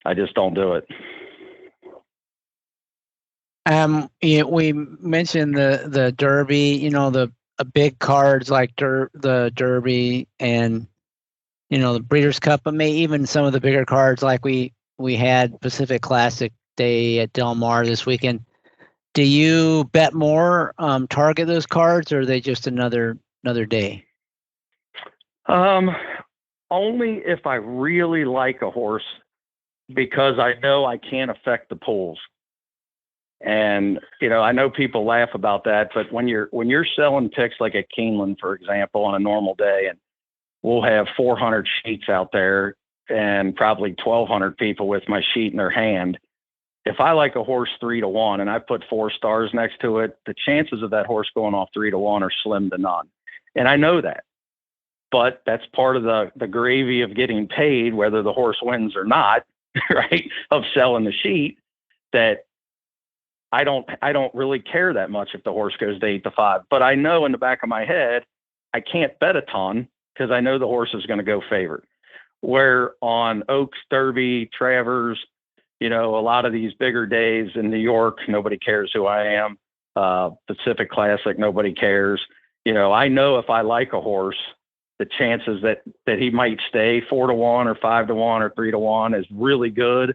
Speaker 3: I just don't do it.
Speaker 1: We mentioned the Derby, the big cards like the Derby and the Breeders' Cup, but even some of the bigger cards like we had Pacific Classic Day at Del Mar this weekend. Do you bet more, target those cards, or are they just another day?
Speaker 3: Only if I really like a horse, because I know I can't affect the pools. And, I know people laugh about that, but when you're selling picks like at Keeneland, for example, on a normal day, and we'll have 400 sheets out there and probably 1,200 people with my sheet in their hand. If I like a horse 3 to 1 and I put 4 stars next to it, the chances of that horse going off 3 to 1 are slim to none. And I know that. but that's part of the gravy of getting paid, whether the horse wins or not, right? Of selling the sheet, that I don't really care that much if the horse goes to 8-5, but I know in the back of my head, I can't bet a ton because I know the horse is going to go favorite. Where on Oaks, Derby, Travers, a lot of these bigger days in New York, nobody cares who I am. Pacific Classic, nobody cares. I know if I like a horse, the chances that he might stay 4-1 or 5-1 or 3-1 is really good.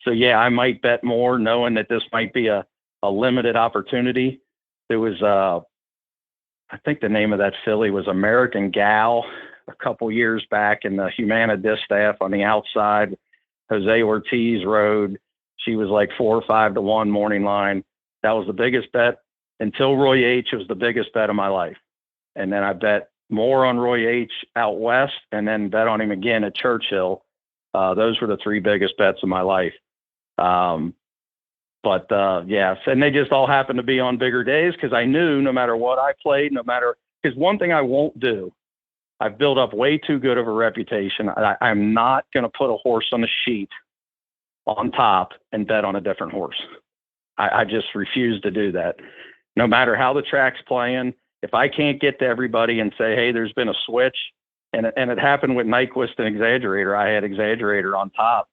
Speaker 3: So yeah, I might bet more knowing that this might be a limited opportunity. There was, I think the name of that filly was American Gal a couple years back in the Humana Distaff on the outside. Jose Ortiz rode. She was like 4 or 5-1 morning line. That was the biggest bet until Roy H. It was the biggest bet of my life. And then I bet more on Roy H. out west and then bet on him again at Churchill. Those were the 3 biggest bets of my life. Yes, and they just all happened to be on bigger days because I knew no matter what I played, because one thing I won't do, I've built up way too good of a reputation. I'm not going to put a horse on a sheet on top and bet on a different horse. I just refuse to do that. No matter how the track's playing, if I can't get to everybody and say, hey, there's been a switch, and it happened with Nyquist and Exaggerator. I had Exaggerator on top.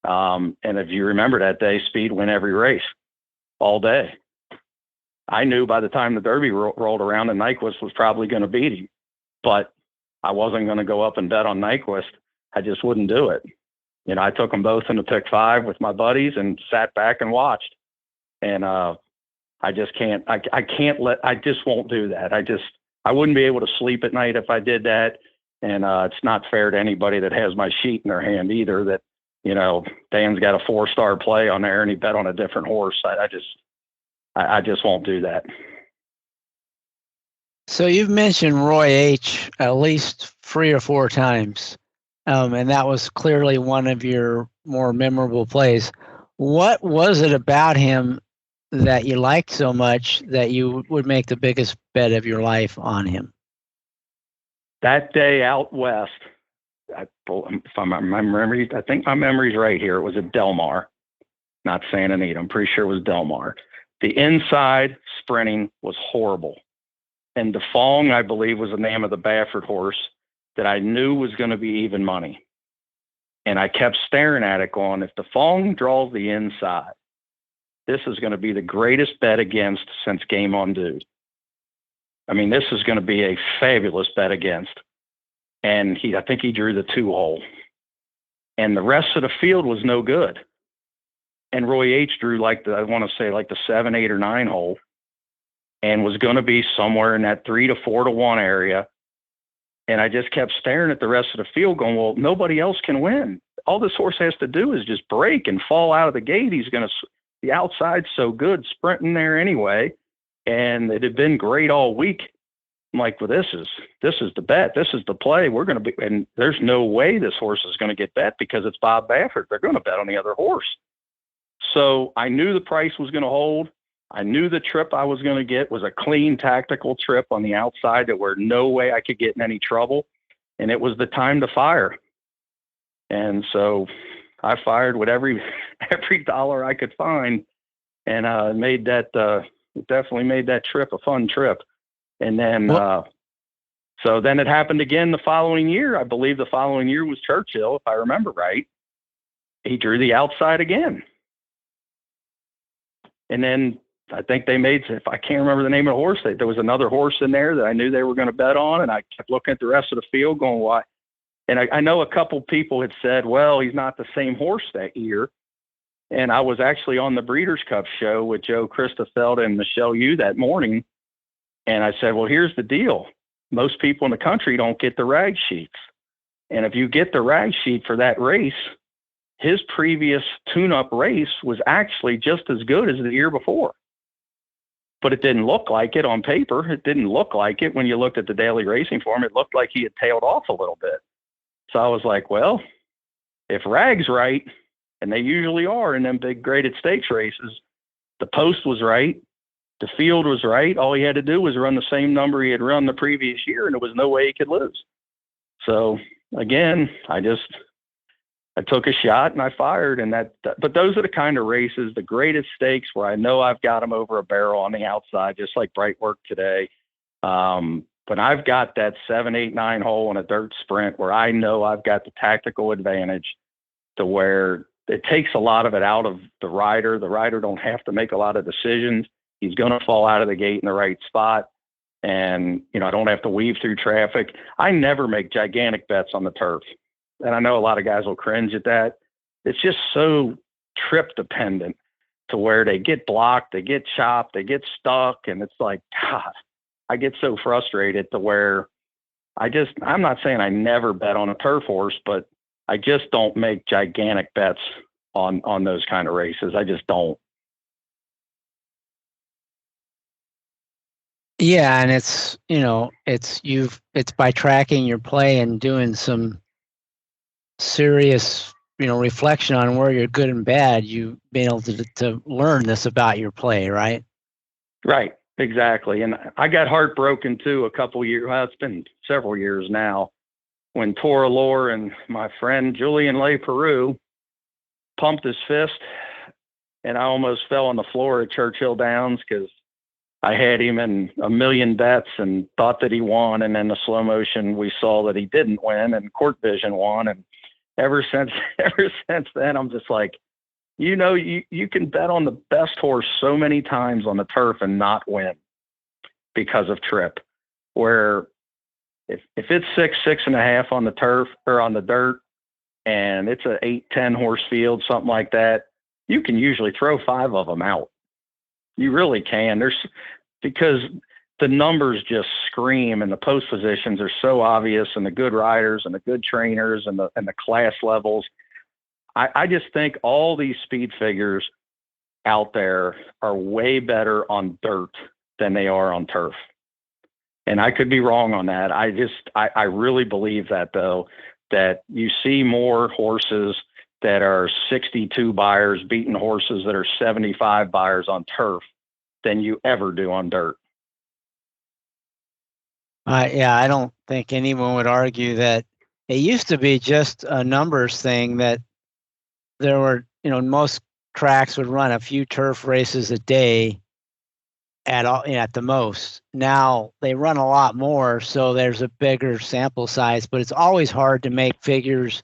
Speaker 3: And if you remember that day, Speed win every race all day. I knew by the time the Derby rolled around that Nyquist was probably going to beat him, but I wasn't going to go up and bet on Nyquist. I just wouldn't do it. I took them both in the pick 5 with my buddies and sat back and watched. And, I just can't, I just won't do that. I wouldn't be able to sleep at night if I did that. And, it's not fair to anybody that has my sheet in their hand either, that, Dan's got a 4-star play on there and he bet on a different horse. I just won't do that.
Speaker 1: So you've mentioned Roy H. at least 3 or 4 times, and that was clearly one of your more memorable plays. What was it about him that you liked so much that you would make the biggest bet of your life on him?
Speaker 3: That day out west, I think my memory's right here. It was at Del Mar, not Santa Anita. I'm pretty sure it was Del Mar. The inside sprinting was horrible. And the Fong, I believe, was the name of the Baffert horse that I knew was going to be even money. And I kept staring at it going, if the Fong draws the inside, this is going to be the greatest bet against since Game on Dude. I mean, this is going to be a fabulous bet against. And I think he drew the 2-hole. And the rest of the field was no good. And Roy H. drew the 7, 8, or 9 hole and was going to be somewhere in that 3 to 4 to 1 area. And I just kept staring at the rest of the field going, well, nobody else can win. All this horse has to do is just break and fall out of the gate. The outside's so good sprinting there anyway. And it had been great all week. I'm like, well, this is the bet. This is the play. We're going to be, and there's no way this horse is going to get bet because it's Bob Baffert. They're going to bet on the other horse. So I knew the price was going to hold. I knew the trip I was going to get was a clean tactical trip on the outside that where no way I could get in any trouble. And it was the time to fire. And so I fired with every dollar I could find, and definitely made that trip a fun trip. And then, so then it happened again the following year. I believe the following year was Churchill, if I remember right. He drew the outside again. And then I think if I can't remember the name of the horse, there was another horse in there that I knew they were going to bet on. And I kept looking at the rest of the field going, why? And I know a couple people had said, well, he's not the same horse that year. And I was actually on the Breeders' Cup show with Joe Christofeld and Michelle Yu that morning. And I said, well, here's the deal. Most people in the country don't get the rag sheets. And if you get the rag sheet for that race, his previous tune-up race was actually just as good as the year before. But it didn't look like it on paper. It didn't look like it when you looked at the daily racing form. It looked like he had tailed off a little bit. So I was like, well, if rag's right, and they usually are in them big graded stakes races, the post was right, the field was right. All he had to do was run the same number he had run the previous year, and there was no way he could lose. So again, I took a shot and I fired, and but those are the kind of races, the greatest stakes, where I know I've got them over a barrel on the outside, just like Bright Work today. But I've got that 7, 8, 9 hole in a dirt sprint where I know I've got the tactical advantage to where it takes a lot of it out of the rider. The rider don't have to make a lot of decisions. He's going to fall out of the gate in the right spot. And, I don't have to weave through traffic. I never make gigantic bets on the turf. And I know a lot of guys will cringe at that. It's just so trip dependent to where they get blocked, they get chopped, they get stuck. And it's like, God, I get so frustrated to where I'm not saying I never bet on a turf horse, but I just don't make gigantic bets on those kind of races. I just don't.
Speaker 1: Yeah, and it's by tracking your play and doing some serious, reflection on where you're good and bad, you've been able to learn this about your play, right?
Speaker 3: Right, exactly. And I got heartbroken too a couple years. Well, it's been several years now, when Tora Lore and my friend Julian Lay Peru pumped his fist, and I almost fell on the floor at Churchill Downs because I had him in a million bets and thought that he won. And then the slow motion, we saw that he didn't win, and Court Vision won. And ever since then, I'm just like, you can bet on the best horse so many times on the turf and not win because of trip. Where if it's 6.5 on the turf or on the dirt, and it's a 8-10 horse field, something like that, you can usually throw 5 of them out. You really can. Because the numbers just scream, and the post positions are so obvious, and the good riders and the good trainers and the class levels. I just think all these speed figures out there are way better on dirt than they are on turf. And I could be wrong on that. I really believe that, though, that you see more horses that are 62 buyers beating horses that are 75 buyers on turf than you ever do on dirt.
Speaker 1: Yeah, I don't think anyone would argue that. It used to be just a numbers thing, that there were, most tracks would run a few turf races a day at the most. Now they run a lot more, so there's a bigger sample size, but it's always hard to make figures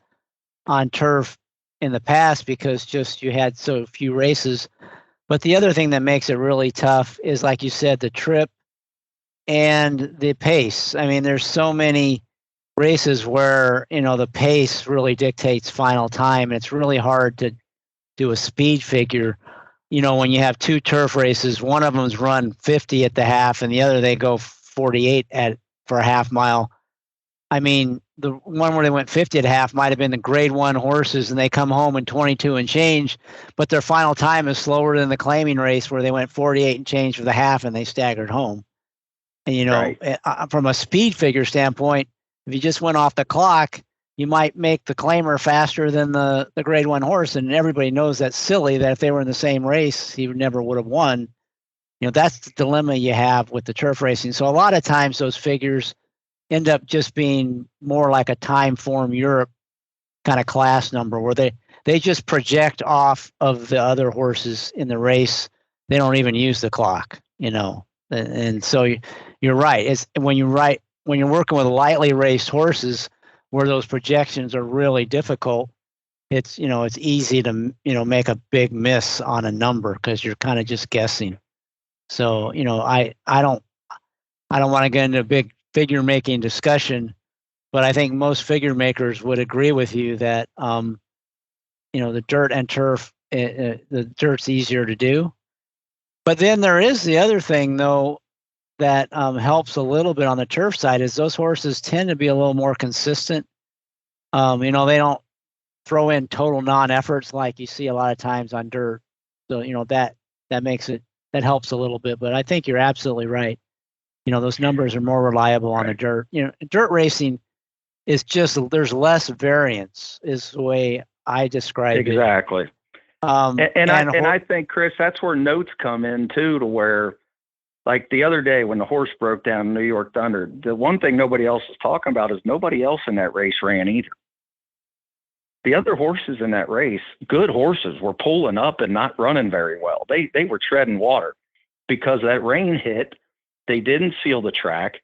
Speaker 1: on turf in the past because just you had so few races. But the other thing that makes it really tough is, like you said, the trip and the pace. I mean, there's so many races where, the pace really dictates final time. And it's really hard to do a speed figure. When you have 2 turf races, one of them's run 50 at the half and the other they go 48 for a half mile. I mean, the one where they went 50 at half might have been the grade 1 horses, and they come home in 22 and change, but their final time is slower than the claiming race where they went 48 and change for the half and they staggered home. And, right. From a speed figure standpoint, if you just went off the clock, you might make the claimer faster than the grade 1 horse. And everybody knows that's silly, that if they were in the same race, he never would have won. That's the dilemma you have with the turf racing. So a lot of times those figures end up just being more like a time form Europe kind of class number, where they just project off of the other horses in the race. They don't even use the clock, and so you're right. It's when you're working with lightly raced horses where those projections are really difficult, it's easy to make a big miss on a number because you're kind of just guessing. So I don't want to get into a big figure making discussion, but I think most figure makers would agree with you that the dirt and turf, the dirt's easier to do. But then there is the other thing, though, that helps a little bit on the turf side, is those horses tend to be a little more consistent. They don't throw in total non-efforts like you see a lot of times on dirt. So that makes it, that helps a little bit. But I think you're absolutely right. Those numbers are more reliable on the dirt. Dirt racing is just, there's less variance, is the way I describe it.
Speaker 3: Exactly. And I think, Chris, that's where notes come in too, to where Like the other day when the horse broke down New York Thunder, the one thing nobody else is talking about is nobody else in that race ran either. The other horses in that race, good horses, were pulling up and not running very well. They were treading water because that rain hit. They didn't seal the track.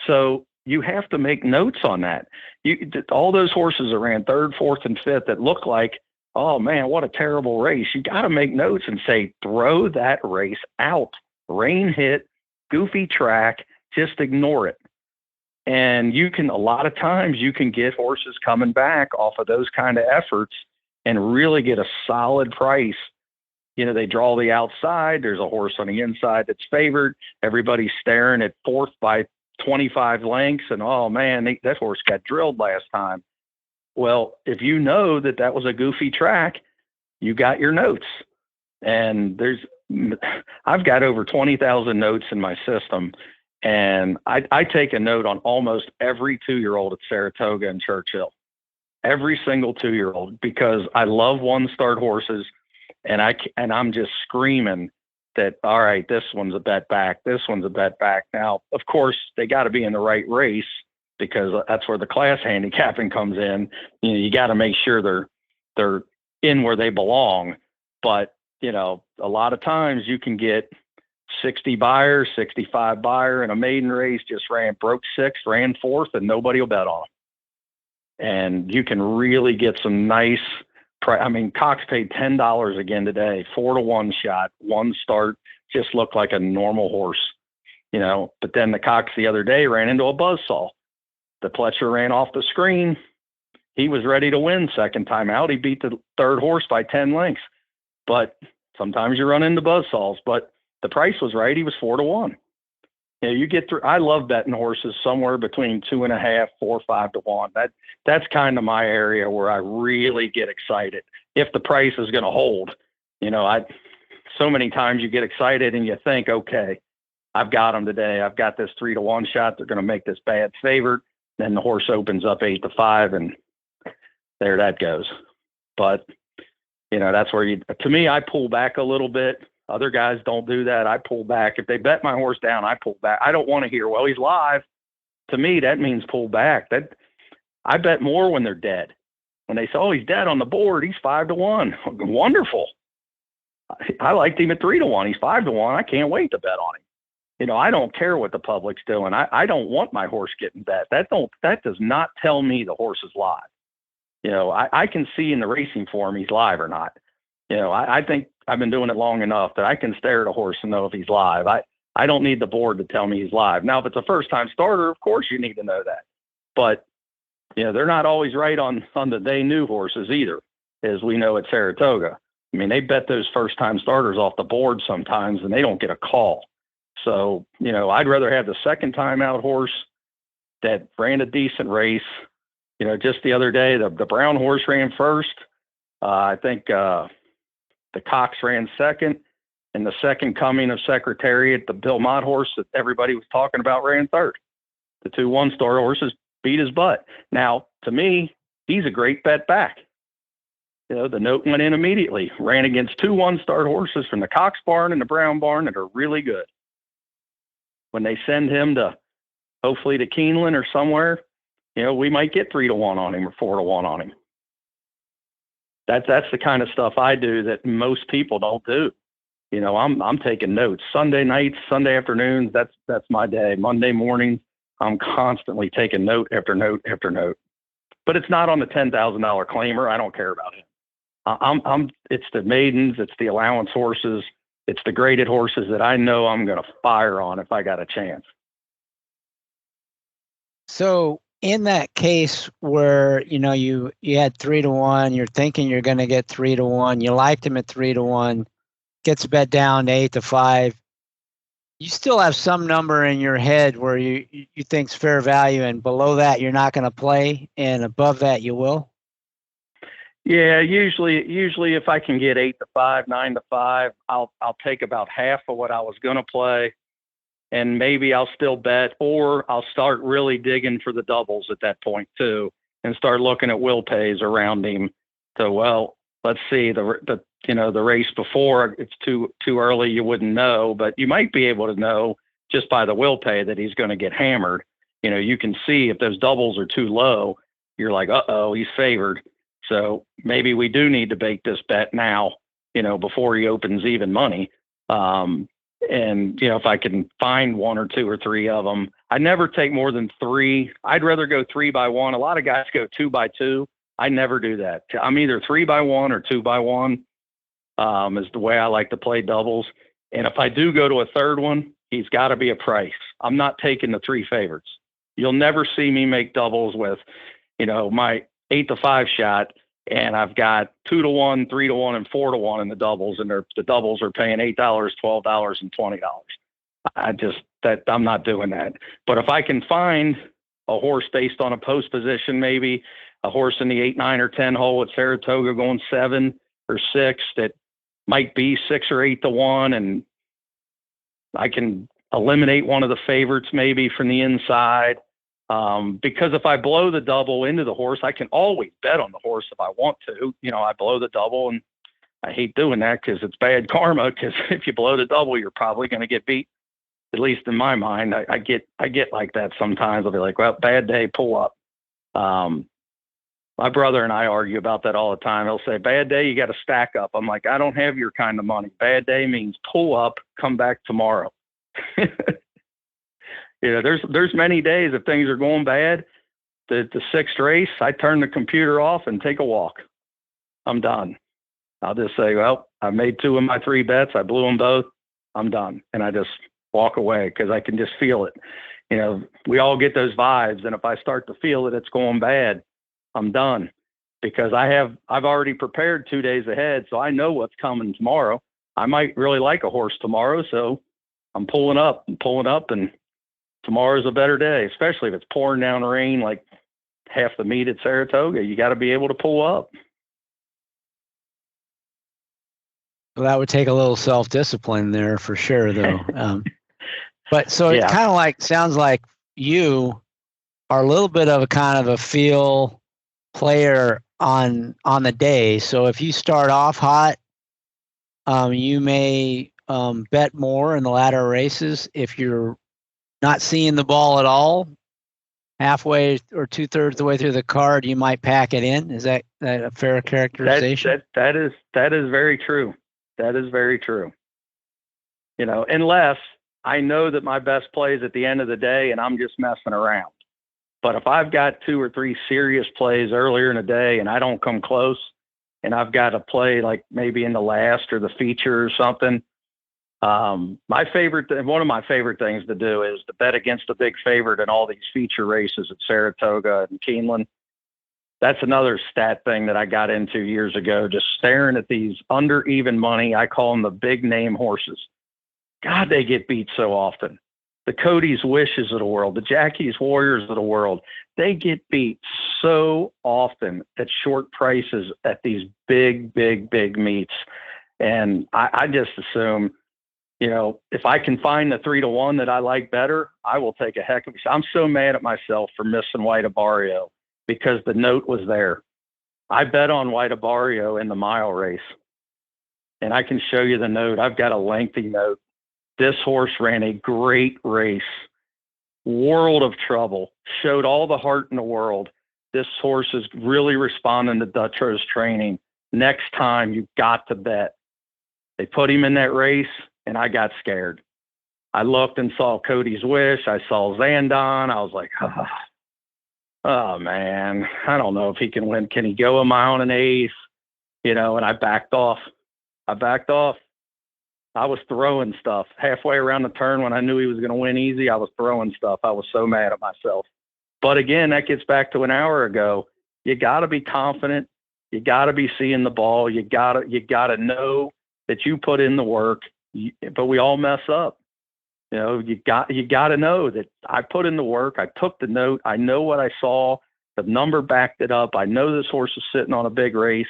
Speaker 3: So you have to make notes on that. All those horses that ran third, fourth, and fifth that look like, oh man, what a terrible race. You got to make notes and say, throw that race out. Rain hit, goofy track, just ignore it. And a lot of times you can get horses coming back off of those kind of efforts and really get a solid price. They draw the outside. There's a horse on the inside that's favored. Everybody's staring at fourth by 25 lengths. And, oh man, that horse got drilled last time. Well, if you know that was a goofy track, you got your notes. And I've got over 20,000 notes in my system. And I take a note on almost every 2-year-old at Saratoga and Churchill, every single 2-year-old, because I love one-start horses, and I'm just screaming that, all right, this one's a bet back, this one's a bet back. Now, of course, they got to be in the right race because that's where the class handicapping comes in. You got to make sure they're in where they belong. But a lot of times you can get 60 buyer, 65 buyer in a maiden race, just broke sixth, ran fourth, and nobody will bet on them. And you can really get some nice Cox paid $10 again today, 4-to-1 shot, one start, just looked like a normal horse, but then the Cox the other day ran into a buzzsaw. The Pletcher ran off the screen. He was ready to win second time out. He beat the third horse by 10 lengths, but sometimes you run into buzzsaws, but the price was right. He was 4-to-1. You get through. I love betting horses somewhere between 2.5, 4, 5-to-1. That's kind of my area where I really get excited if the price is going to hold. So many times you get excited and you think, okay, I've got them today. I've got this 3-to-1 shot. They're going to make this bad favorite. Then the horse opens up 8-to-5, and there that goes. But that's where to me, I pull back a little bit. Other guys don't do that. I pull back. If they bet my horse down, I pull back. I don't want to hear, well, he's live. To me, that means pull back. I bet more when they're dead. When they say, oh, he's dead on the board, he's 5-to-1. Wonderful. I liked him at 3-to-1. He's 5-to-1. I can't wait to bet on him. I don't care what the public's doing. I don't want my horse getting bet. That does not tell me the horse is live. I can see in the racing form he's live or not. I think I've been doing it long enough that I can stare at a horse and know if he's live. I don't need the board to tell me he's live. Now, if it's a first-time starter, of course you need to know that. But, they're not always right on the they knew horses either, as we know at Saratoga. They bet those first-time starters off the board sometimes, and they don't get a call. So, I'd rather have the second-time out horse that ran a decent race. Just the other day, the brown horse ran first. I think the Cox ran second, and the second coming of Secretariat, the Bill Mott horse that everybody was talking about, ran third. The 2 one-star horses beat his butt. Now, to me, he's a great bet back. The note went in immediately. Ran against 2 one-star horses from the Cox barn and the Brown barn that are really good. When they send him hopefully to Keeneland or somewhere, we might get 3-to-1 on him or 4-to-1 on him. That's the kind of stuff I do that most people don't do. I'm taking notes. Sunday nights, Sunday afternoons, that's my day. Monday morning, I'm constantly taking note after note after note. But it's not on the $10,000 claimer. I don't care about it. It's the maidens, it's the allowance horses, it's the graded horses that I know I'm going to fire on if I got a chance.
Speaker 1: So in that case where, you had 3-to-1, you're thinking you're going to get 3-to-1, you liked him at 3-to-1, gets bet down to 8-to-5, you still have some number in your head where you think's fair value, and below that you're not going to play, and above that you will?
Speaker 3: Yeah, usually if I can get 8-to-5, 9-to-5, I'll take about half of what I was going to play, and maybe I'll still bet, or I'll start really digging for the doubles at that point too, and start looking at will pays around him. So, well, let's see, the race before, it's too early, you wouldn't know, but you might be able to know just by the will pay that he's going to get hammered. You can see if those doubles are too low, you're like, uh-oh, he's favored. So maybe we do need to bake this bet now, before he opens even money. And, if I can find one or two or three of them, I never take more than three. I'd rather go 3x1. A lot of guys go 2x2. I never do that. I'm either 3x1 or 2x1 is the way I like to play doubles. And if I do go to a third one, he's got to be a price. I'm not taking the three favorites. You'll never see me make doubles with, my 8-5 shot, and I've got 2-1, 3-1, and 4-1 in the doubles, and the doubles are paying $8, $12, and $20. I'm not doing that. But if I can find a horse based on a post position, maybe a horse in the 8, 9, or 10 hole at Saratoga going 7 or 6 that might be 6 or 8-1, and I can eliminate one of the favorites maybe from the inside. Because if I blow the double into the horse, I can always bet on the horse if I want to. I blow the double, and I hate doing that because it's bad karma. Because if you blow the double, you're probably going to get beat. At least in my mind, I get like that sometimes. I'll be like, well, bad day, pull up. My brother and I argue about that all the time. He'll say, bad day, you got to stack up. I'm like, I don't have your kind of money. Bad day means pull up, come back tomorrow. There's many days if things are going bad. The sixth race, I turn the computer off and take a walk. I'm done. I'll just say, well, I made 2 of my 3 bets. I blew them both. I'm done. And I just walk away because I can just feel it. We all get those vibes. And if I start to feel that it's going bad, I'm done because I've already prepared 2 days ahead. So I know what's coming tomorrow. I might really like a horse tomorrow. So I'm pulling up, and tomorrow's a better day, especially if it's pouring down rain like half the meet at Saratoga. You got to be able to pull up.
Speaker 1: Well, that would take a little self-discipline there for sure, though. But so it kind of sounds like you are a little bit of a kind of a feel player on the day. So if you start off hot, you may bet more in the latter races. If you're not seeing the ball at all, halfway or 2/3 of the way through the card, you might pack it in. Is that a fair characterization?
Speaker 3: That is very true. That is very true. Unless I know that my best play is at the end of the day and I'm just messing around. But if I've got 2 or 3 serious plays earlier in the day and I don't come close, and I've got a play like maybe in the last or the feature or something, one of my favorite things to do is to bet against a big favorite in all these feature races at Saratoga and Keeneland. That's another stat thing that I got into years ago, just staring at these under even money. I call them the big name horses. God, they get beat so often. The Cody's Wishes of the world, the Jackie's Warriors of the world, they get beat so often at short prices at these big, big, big meets. And I just assume, if I can find the 3-1 that I like better, I will take a heck of a shot. I'm so mad at myself for missing White Abarrio because the note was there. I bet on White Abarrio in the mile race, and I can show you the note. I've got a lengthy note. This horse ran a great race, world of trouble, showed all the heart in the world. This horse is really responding to Dutro's training. Next time, you've got to bet. They put him in that race, and I got scared. I looked and saw Cody's Wish. I saw Zandon. I was like, oh, man, I don't know if he can win. Can he go a mile and an eighth? And I backed off. I was throwing stuff halfway around the turn when I knew he was going to win easy. I was throwing stuff. I was so mad at myself. But again, that gets back to an hour ago. You got to be confident. You got to be seeing the ball. You got to know that you put in the work. But we all mess up. You got to know that I put in the work. I took the note. I know what I saw. The number backed it up. I know this horse is sitting on a big race,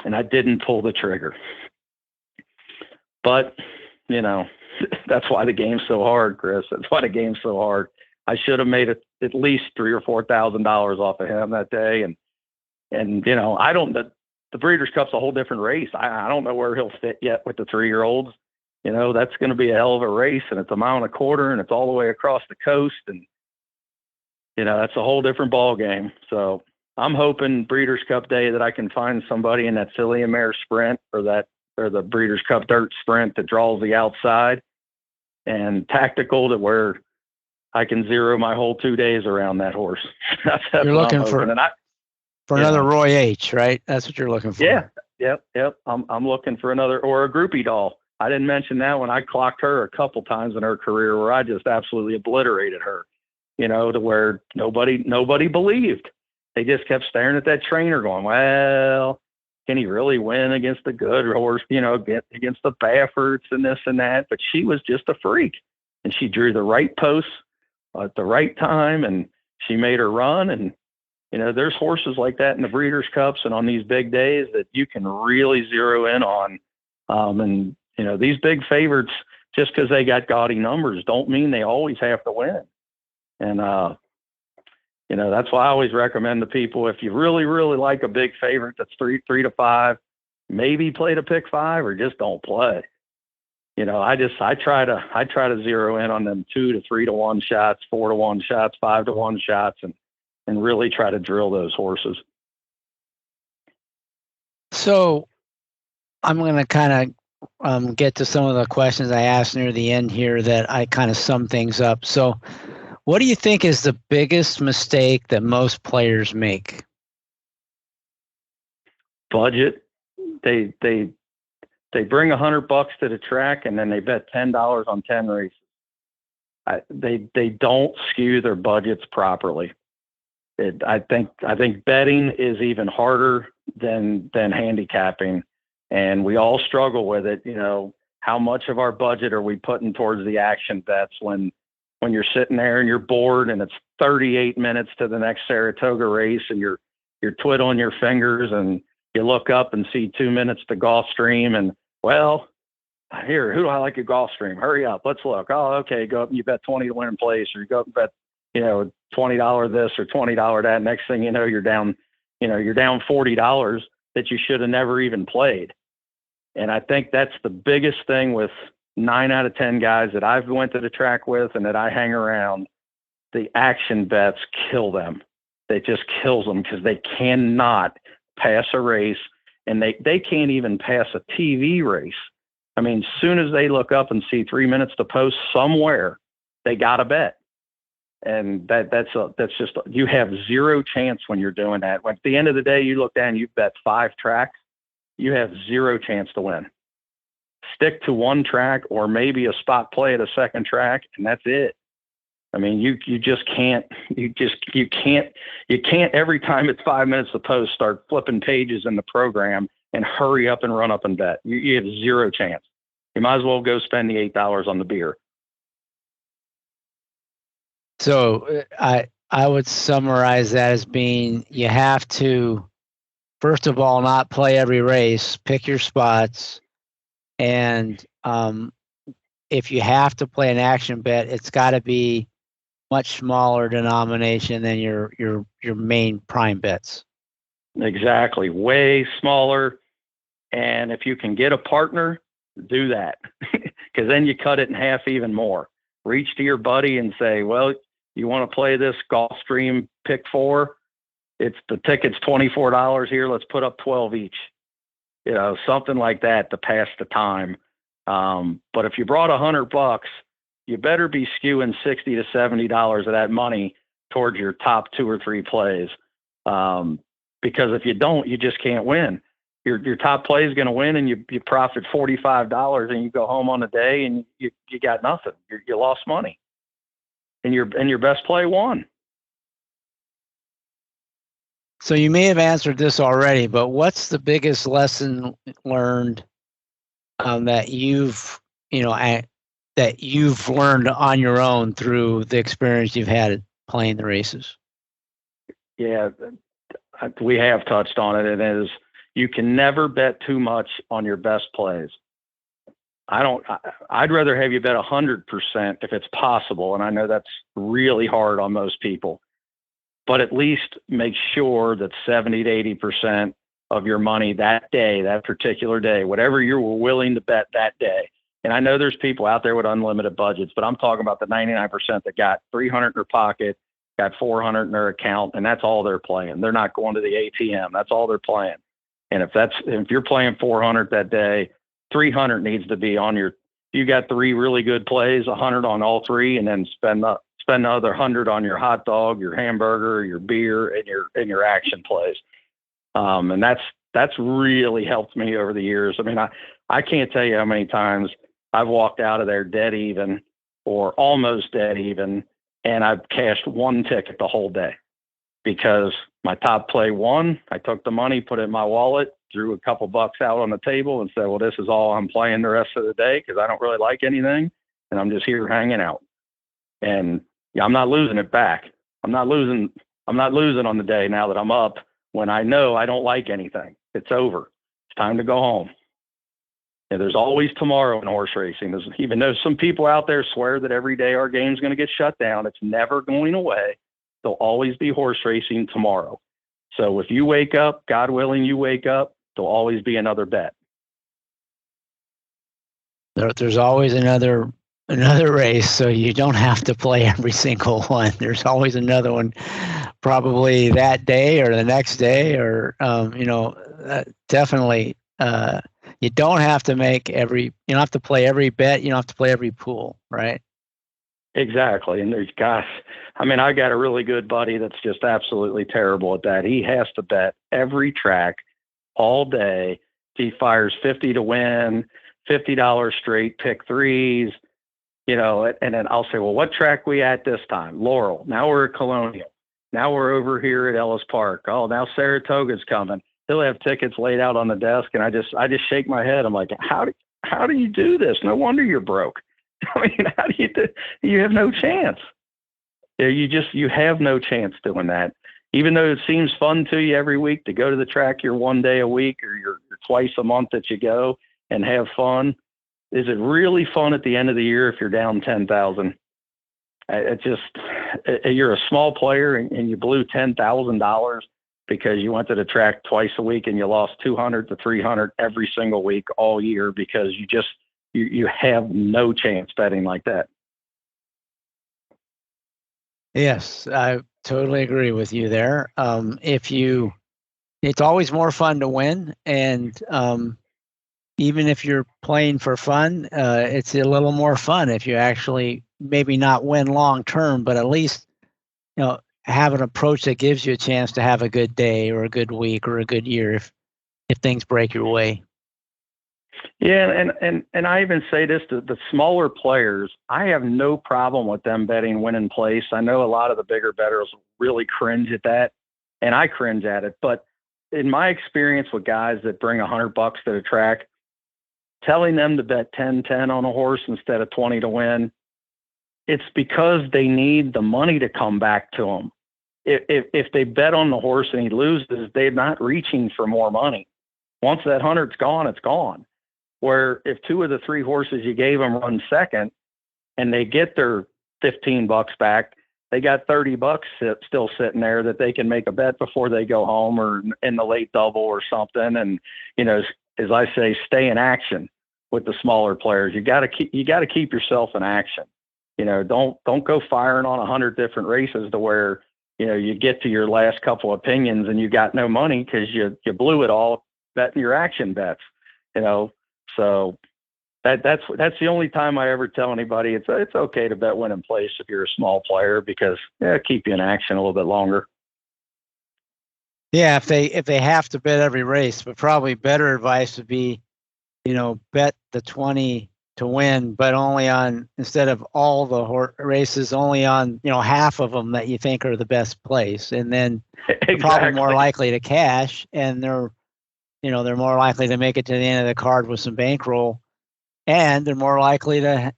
Speaker 3: and I didn't pull the trigger. But, that's why the game's so hard, Chris. That's why the game's so hard. I should have made at least $3,000 or $4,000 off of him that day. And I don't, the Breeders' Cup's a whole different race. I don't know where he'll fit yet with the 3-year-olds. You know, that's going to be a hell of a race, and it's a mile and a quarter, and it's all the way across the coast, and you know, that's a whole different ball game. So I'm hoping Breeders' Cup Day that I can find somebody in that filly and mare sprint or the Breeders' Cup Dirt sprint that draws the outside and tactical to where I can zero my whole 2 days around that horse. That's
Speaker 1: you're looking for another Roy H, right? That's what you're looking for.
Speaker 3: Yeah. Yep. I'm looking for another, or a groupie doll. I didn't mention that when I clocked her a couple times in her career where I just absolutely obliterated her, you know, to where nobody believed. They just kept staring at that trainer going, well, can he really win against the good horse, you know, against the Bafferts and this and that? But she was just a freak, and she drew the right posts at the right time, and she made her run. And, you know, there's horses like that in the Breeders' Cups and on these big days that you can really zero in on. And, you know, these big favorites, just because they got gaudy numbers, don't mean they always have to win. And, you know, that's why I always recommend to people, if you really, really like a big favorite that's 3 to 5, maybe play to pick 5 or just don't play. You know, I try to zero in on them 2 to 3 to 1 shots, 4 to 1 shots, 5 to 1 shots, and really try to drill those horses.
Speaker 1: So I'm going to kind of get to some of the questions I asked near the end here that I kind of sum things up. So what do you think is the biggest mistake that most players make?
Speaker 3: Budget. They bring $100 to the track and then they bet $10 on 10 races. They don't skew their budgets properly. I think betting is even harder than handicapping, and we all struggle with it. You know, how much of our budget are we putting towards the action bets when you're sitting there and you're bored and it's 38 minutes to the next Saratoga race and you're twiddling your fingers and you look up and see 2 minutes to Gulfstream and, well, here, who do I like at Gulfstream? Hurry up, let's look. Oh, okay, go up and you bet 20 to win in place, or you go up and bet, you know, $20 this or $20 that. Next thing you know, you're down $40 that you should have never even played. And I think that's the biggest thing with 9 out of 10 guys that I've went to the track with and that I hang around. The action bets kill them. It just kills them because they cannot pass a race, and they can't even pass a TV race. I mean, as soon as they look up and see 3 minutes to post somewhere, they got to bet. And that's just, you have zero chance when you're doing that. When at the end of the day, you look down, you bet 5 tracks, you have zero chance to win. Stick to one track or maybe a spot play at a second track, and that's it. I mean, you just can't, you can't every time it's 5 minutes to post, start flipping pages in the program and hurry up and run up and bet. You have zero chance. You might as well go spend the $8 on the beer.
Speaker 1: So I would summarize that as being, you have to, first of all, not play every race, pick your spots. And if you have to play an action bet, it's got to be much smaller denomination than your main prime bets.
Speaker 3: Exactly. Way smaller. And if you can get a partner, do that, because then you cut it in half even more. Reach to your buddy and say, well, you want to play this Gulfstream pick 4? The ticket's $24 here. Let's put up 12 each. You know, something like that to pass the time. But if you brought $100, you better be skewing $60 to $70 of that money towards your top 2 or 3 plays. Because if you don't, you just can't win. Your top play is going to win, and you profit $45, and you go home on the day and you got nothing. You lost money, and your best play won.
Speaker 1: So you may have answered this already, but what's the biggest lesson learned that you've learned on your own through the experience you've had playing the races? Yeah,
Speaker 3: we have touched on it. It is, you can never bet too much on your best plays. I'd rather have you bet 100% if it's possible. And I know that's really hard on most people, but at least make sure that 70 to 80% of your money that day, that particular day, whatever you were willing to bet that day. And I know there's people out there with unlimited budgets, but I'm talking about the 99% that got 300 in their pocket, got 400 in their account, and that's all they're playing. They're not going to the ATM. That's all they're playing. And if you're playing 400 that day, 300 needs to be on your. You got 3 really good plays, 100 on all 3, and then spend another 100 on your hot dog, your hamburger, your beer, and your action plays. And that's really helped me over the years. I mean, I can't tell you how many times I've walked out of there dead even or almost dead even, and I've cashed 1 ticket the whole day because my top play won. I took the money, put it in my wallet, drew a couple bucks out on the table and said, well, this is all I'm playing the rest of the day because I don't really like anything, and I'm just here hanging out. And yeah, I'm not losing it back. I'm not losing on the day now that I'm up when I know I don't like anything. It's over. It's time to go home. And there's always tomorrow in horse racing. Even though some people out there swear that every day our game's going to get shut down, it's never going away. There'll always be horse racing tomorrow. So if you wake up, God willing, you wake up, there'll always be another bet.
Speaker 1: There's always another race, so you don't have to play every single one. There's always another one, probably that day or the next day, or definitely. You don't have to you don't have to play every bet. You don't have to play every pool, right? Exactly.
Speaker 3: And I got a really good buddy that's just absolutely terrible at that. He has to bet every track all day. He fires 50 to win, $50 straight pick threes, and then I'll say, well, what track we at this time? Laurel. Now we're at Colonial. Now we're over here at Ellis Park. Oh, now Saratoga's coming. He'll have tickets laid out on the desk, and I just shake my head. I'm like, how do you do this? No wonder you're broke. I mean, how do you do? You have no chance. You have no chance doing that. Even though it seems fun to you every week to go to the track your 1 day a week or your twice a month that you go and have fun, is it really fun at the end of the year if you're down 10,000? You're a small player and you blew $10,000 because you went to the track twice a week and you lost 200 to 300 every single week all year because you have no chance betting like that.
Speaker 1: Yes, I totally agree with you there. It's always more fun to win, and even if you're playing for fun, it's a little more fun if you actually maybe not win long term, but at least have an approach that gives you a chance to have a good day or a good week or a good year if things break your way.
Speaker 3: Yeah, and I even say this to the smaller players. I have no problem with them betting win in place. I know a lot of the bigger bettors really cringe at that, and I cringe at it. But in my experience with guys that bring $100 to the track, telling them to bet 10-10 on a horse instead of 20 to win, it's because they need the money to come back to them. If they bet on the horse and he loses, they're not reaching for more money. Once that 100's gone, it's gone. Where if 2 of the 3 horses you gave them run second and they get their $15 back, they got $30 still sitting there that they can make a bet before they go home or in the late double or something. And, as I say, stay in action with the smaller players. You got to keep yourself in action. Don't go firing on 100 different races to where, you get to your last couple opinions and you got no money because you blew it all betting your action bets, So that's the only time I ever tell anybody it's okay to bet win in place if you're a small player because keep you in action a little bit longer.
Speaker 1: Yeah, if they have to bet every race, but probably better advice would be, bet the 20 to win, but only on, instead of all the races, only on half of them that you think are the best place, and then
Speaker 3: Exactly.
Speaker 1: They're probably more likely to cash, and they're more likely to make it to the end of the card with some bankroll, and they're more likely to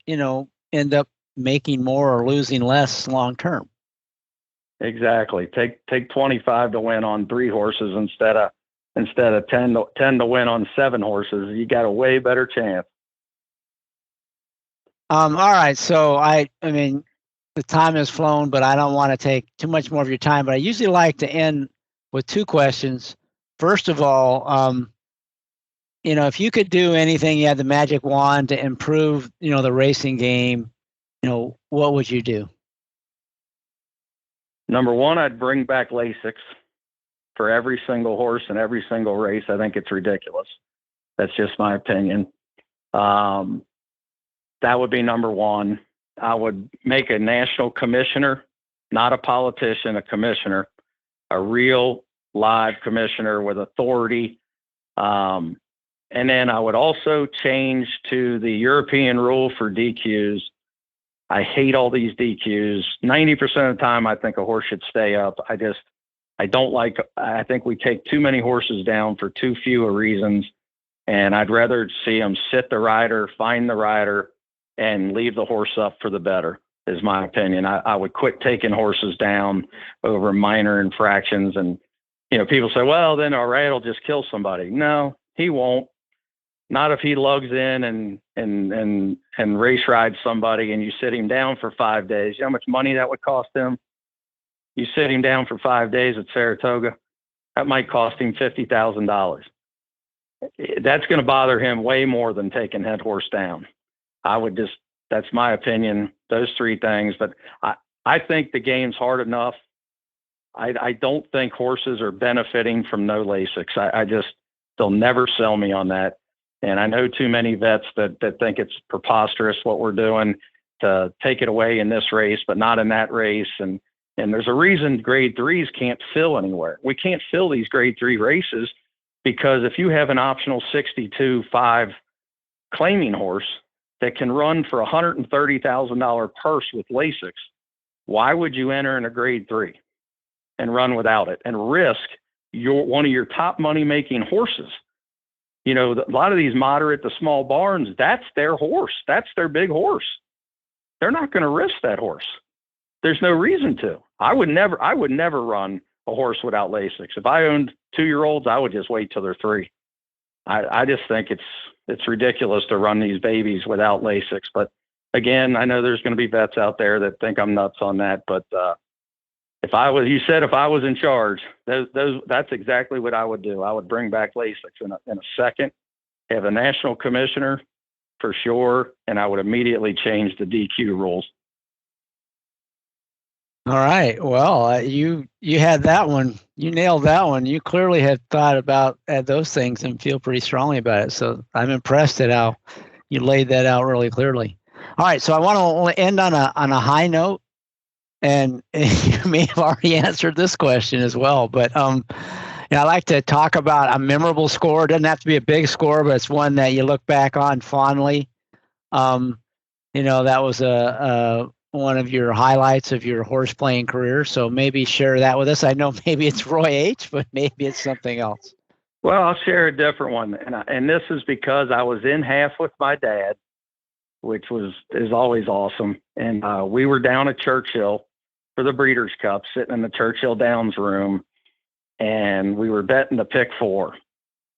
Speaker 1: end up making more or losing less long term.
Speaker 3: Exactly. Take 25 to win on 3 horses instead of 10 to win on 7 horses. You got a way better chance.
Speaker 1: All right. So I mean, the time has flown, but I don't want to take too much more of your time. But I usually like to end with 2 questions. first of all, if you could do anything, you had the magic wand to improve, the racing game, what would you do?
Speaker 3: Number one, I'd bring back Lasix for every single horse and every single race. I think it's ridiculous. That's just my opinion. That would be number one. I would make a national commissioner, not a politician, a commissioner, a real live commissioner with authority. And then I would also change to the European rule for DQs. I hate all these DQs. 90% of the time, I think a horse should stay up. I think we take too many horses down for too few reasons. And I'd rather see them sit the rider, find the rider, and leave the horse up for the better, is my opinion. I would quit taking horses down over minor infractions. And, people say, well, then all right, it'll just kill somebody. No, he won't. Not if he lugs in and race rides somebody and you sit him down for 5 days. You know how much money that would cost him? You sit him down for 5 days at Saratoga, that might cost him $50,000. That's going to bother him way more than taking head horse down. That's my opinion, those three things. But I think the game's hard enough. I don't think horses are benefiting from no Lasix. They'll never sell me on that. And I know too many vets that think it's preposterous what we're doing to take it away in this race, but not in that race. And there's a reason grade threes can't fill anywhere. We can't fill these grade three races because if you have an optional 62.5 claiming horse that can run for $130,000 purse with Lasix, why would you enter in a grade three and run without it and risk one of your top money making horses? A lot of these moderate to small barns, that's their horse. That's their big horse. They're not going to risk that horse. There's no reason to. I would never run a horse without Lasix. If I owned 2-year-olds, I would just wait till they're 3. I just think it's ridiculous to run these babies without Lasix. But again, I know there's going to be vets out there that think I'm nuts on that. But if I was in charge, that's exactly what I would do. I would bring back Lasix in a second, have a national commissioner for sure, and I would immediately change the DQ rules.
Speaker 1: All right. Well, you had that one. You nailed that one. You clearly had thought about those things and feel pretty strongly about it. So I'm impressed at how you laid that out really clearly. All right. So I want to end on a high note. And you may have already answered this question as well, but I like to talk about a memorable score. It doesn't have to be a big score, but it's one that you look back on fondly. That was one of your highlights of your horse playing career. So maybe share that with us. I know maybe it's Roy H., but maybe it's something else.
Speaker 3: Well, I'll share a different one, and this is because I was in half with my dad, which is always awesome, and we were down at Churchill for the Breeders' Cup, sitting in the Churchill Downs room, and we were betting the pick 4,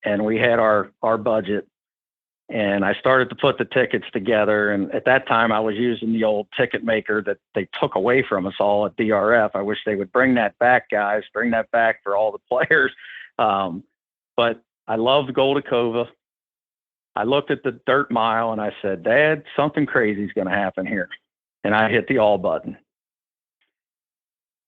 Speaker 3: and we had our budget, and I started to put the tickets together. And at that time I was using the old ticket maker that they took away from us all at DRF. I wish they would bring that back, guys, bring that back for all the players. But I loved Goldacova. I looked at the dirt mile and I said, Dad, something crazy is going to happen here. And I hit the all button.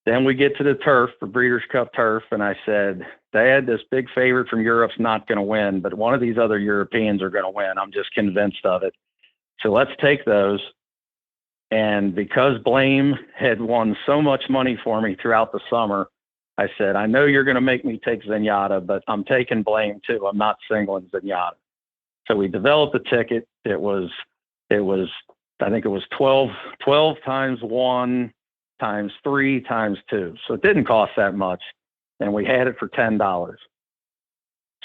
Speaker 3: Then we get to the turf, the Breeders' Cup turf, and I said, Dad, this big favorite from Europe's not going to win, but one of these other Europeans are going to win. I'm just convinced of it. So let's take those. And because Blame had won so much money for me throughout the summer, I said, I know you're going to make me take Zenyatta, but I'm taking Blame too. I'm not singling Zenyatta. So we developed the ticket. It was, I think it was 12 times 1 times 3 times 2. So it didn't cost that much. And we had it for $10.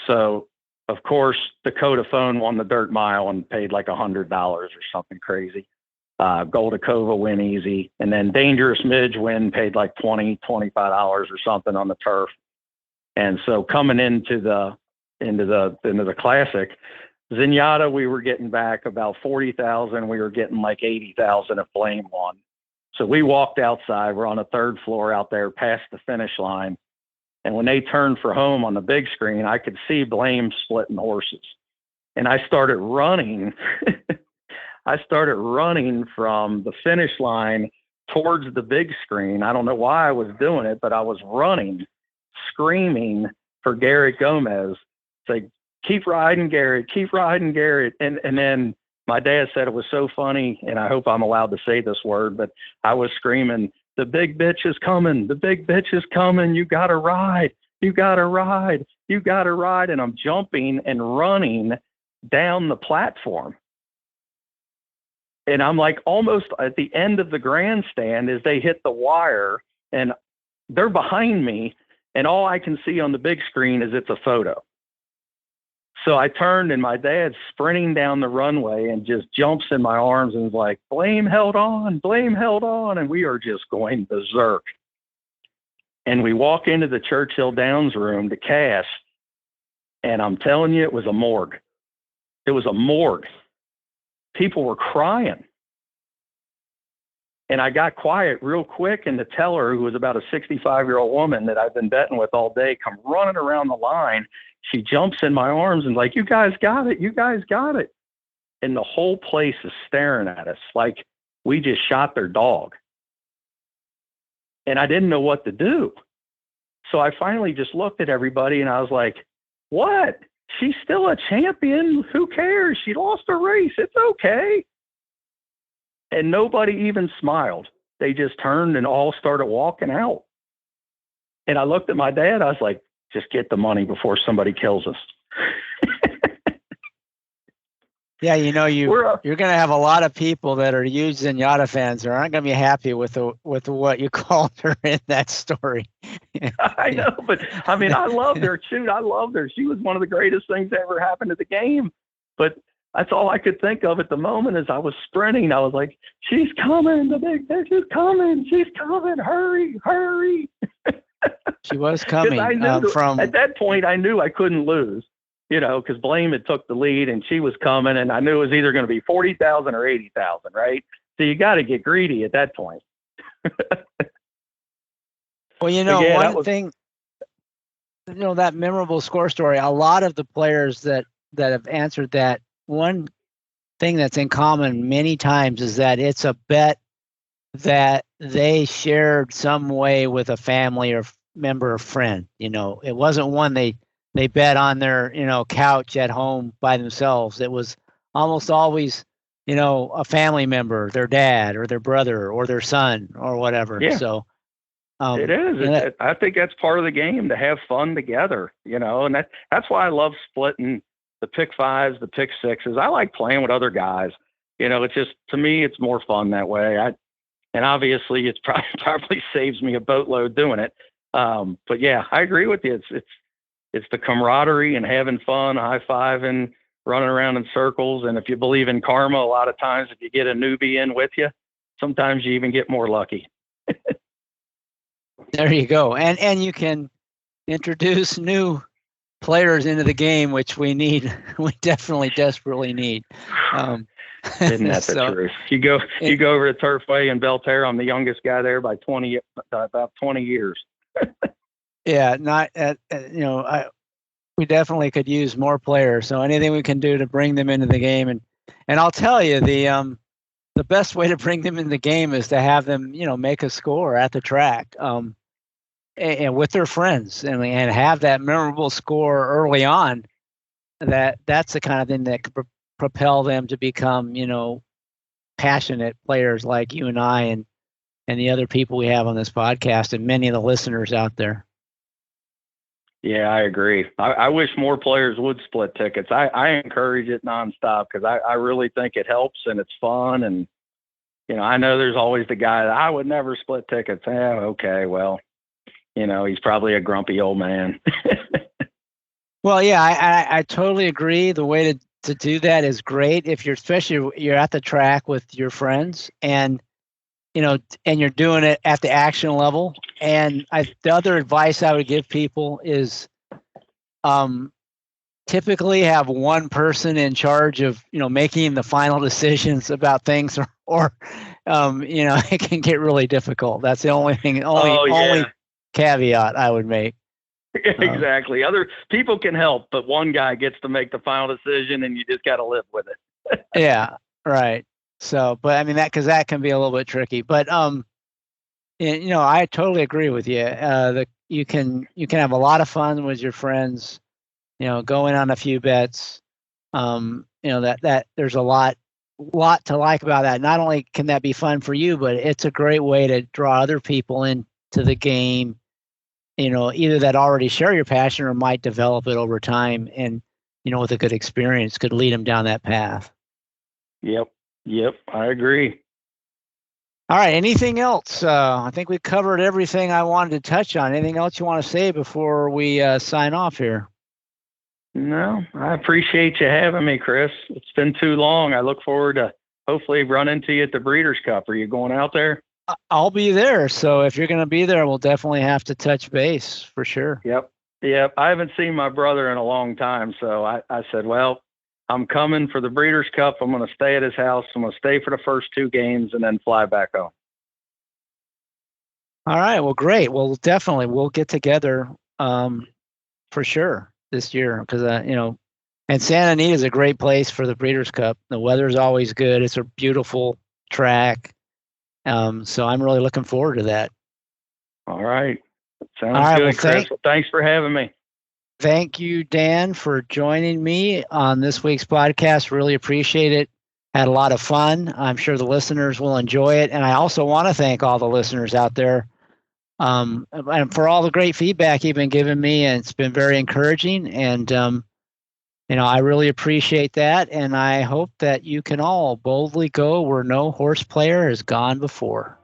Speaker 3: So of course, Dakota Phone won the dirt mile and paid like $100 or something crazy. Goldacova win easy. And then Dangerous Midge win paid like $20, $25 or something on the turf. And so coming into the classic, Zenyatta, we were getting back about 40,000. We were getting like 80,000 if Blame won. So we walked outside. We're on the 3rd floor out there past the finish line. And when they turned for home on the big screen, I could see Blame splitting horses. And I started running. I started running from the finish line towards the big screen. I don't know why I was doing it, but I was running, screaming for Garrett Gomez. Say, keep riding, Garrett, keep riding, Garrett. And then my dad said it was so funny, and I hope I'm allowed to say this word, but I was screaming, the big bitch is coming. The big bitch is coming. You got to ride. You got to ride. You got to ride. And I'm jumping and running down the platform. And I'm like almost at the end of the grandstand as they hit the wire, and they're behind me, and all I can see on the big screen is it's a photo. So I turned, and my dad's sprinting down the runway and just jumps in my arms and is like, Blame held on, Blame held on. And we are just going berserk. And we walk into the Churchill Downs room to cast, and I'm telling you, it was a morgue. It was a morgue. People were crying. And I got quiet real quick, and the teller, who was about a 65-year-old woman that I've been betting with all day, come running around the line. She jumps in my arms and like, you guys got it. You guys got it. And the whole place is staring at us like we just shot their dog. And I didn't know what to do. So I finally just looked at everybody and I was like, what? She's still a champion. Who cares? She lost a race. It's okay. And nobody even smiled. They just turned and all started walking out. And I looked at my dad. I was like, just get the money before somebody kills us.
Speaker 1: Yeah, you're going to have a lot of people that are huge Zenyatta fans that aren't going to be happy with what you called her in that story.
Speaker 3: I know, but I mean, I loved her. Shoot, I loved her. She was one of the greatest things that ever happened to the game. But that's all I could think of at the moment as I was sprinting. I was like, she's coming. The big bitch is coming. She's coming. Hurry, hurry.
Speaker 1: She was coming.
Speaker 3: At that point, I knew I couldn't lose. Because Blame had took the lead and she was coming, and I knew it was either going to be 40,000 or 80,000, right? So you got to get greedy at that point.
Speaker 1: Well, one thing, that memorable score story, a lot of the players that have answered that, one thing that's in common many times is that it's a bet that they shared some way with a family or member or friend. It wasn't one they bet on their, couch at home by themselves. It was almost always, a family member, their dad or their brother or their son or whatever.
Speaker 3: Yeah.
Speaker 1: So
Speaker 3: it is. I think that's part of the game, to have fun together, and that's why I love splitting the pick fives, the pick sixes. I like playing with other guys. It's just, to me, it's more fun that way. And obviously it's probably saves me a boatload doing it. But yeah, I agree with you. It's the camaraderie and having fun, high-fiving, running around in circles. And if you believe in karma, a lot of times if you get a newbie in with you, sometimes you even get more lucky.
Speaker 1: There you go. And you can introduce new players into the game, which we need. We definitely desperately need.
Speaker 3: Isn't that the truth? You go over to Turfway in Belterre. I'm the youngest guy there by about 20 years.
Speaker 1: Yeah, we definitely could use more players. So anything we can do to bring them into the game, and I'll tell you, the best way to bring them into the game is to have them, make a score at the track, and with their friends, and have that memorable score early on. That's the kind of thing that could propel them to become, passionate players like you and I and the other people we have on this podcast and many of the listeners out there.
Speaker 3: Yeah, I agree. I wish more players would split tickets. I encourage it nonstop because I really think it helps and it's fun. And, I know there's always the guy that I would never split tickets. Okay, well, he's probably a grumpy old man.
Speaker 1: Well, yeah, I totally agree. The way to do that is great if you're at the track with your friends and you're doing it at the action level. And the other advice I would give people is typically have one person in charge of, making the final decisions about things or it can get really difficult. That's the only thing, only caveat I would make.
Speaker 3: Exactly. Other people can help, but one guy gets to make the final decision, and you just got to live with it.
Speaker 1: Yeah, right. So, but I mean because that can be a little bit tricky. But I totally agree with you. You can have a lot of fun with your friends. Going on a few bets. That there's a lot to like about that. Not only can that be fun for you, but it's a great way to draw other people into the game. Either that already share your passion or might develop it over time, and with a good experience could lead them down that path.
Speaker 3: Yep, I agree.
Speaker 1: All right, anything else? I think we covered everything I wanted to touch on. Anything else you want to say before we sign off here?
Speaker 3: No, I appreciate you having me, Chris. It's been too long. I look forward to hopefully run into you at the Breeders' Cup. Are you going out there?
Speaker 1: I'll be there. So if you're going to be there, we'll definitely have to touch base for sure.
Speaker 3: Yep. I haven't seen my brother in a long time. So I said, well, I'm coming for the Breeders' Cup. I'm going to stay at his house. I'm going to stay for the first 2 games and then fly back home.
Speaker 1: All right. Well, great. Well, definitely we'll get together for sure this year because, and Santa Anita is a great place for the Breeders' Cup. The weather's always good. It's a beautiful track. So I'm really looking forward to that.
Speaker 3: All right. Sounds good, Chris. Well, thanks for having me.
Speaker 1: Thank you, Dan, for joining me on this week's podcast. Really appreciate it. Had a lot of fun. I'm sure the listeners will enjoy it. And I also want to thank all the listeners out there and for all the great feedback you've been giving me. And it's been very encouraging. And, I really appreciate that. And I hope that you can all boldly go where no horse player has gone before.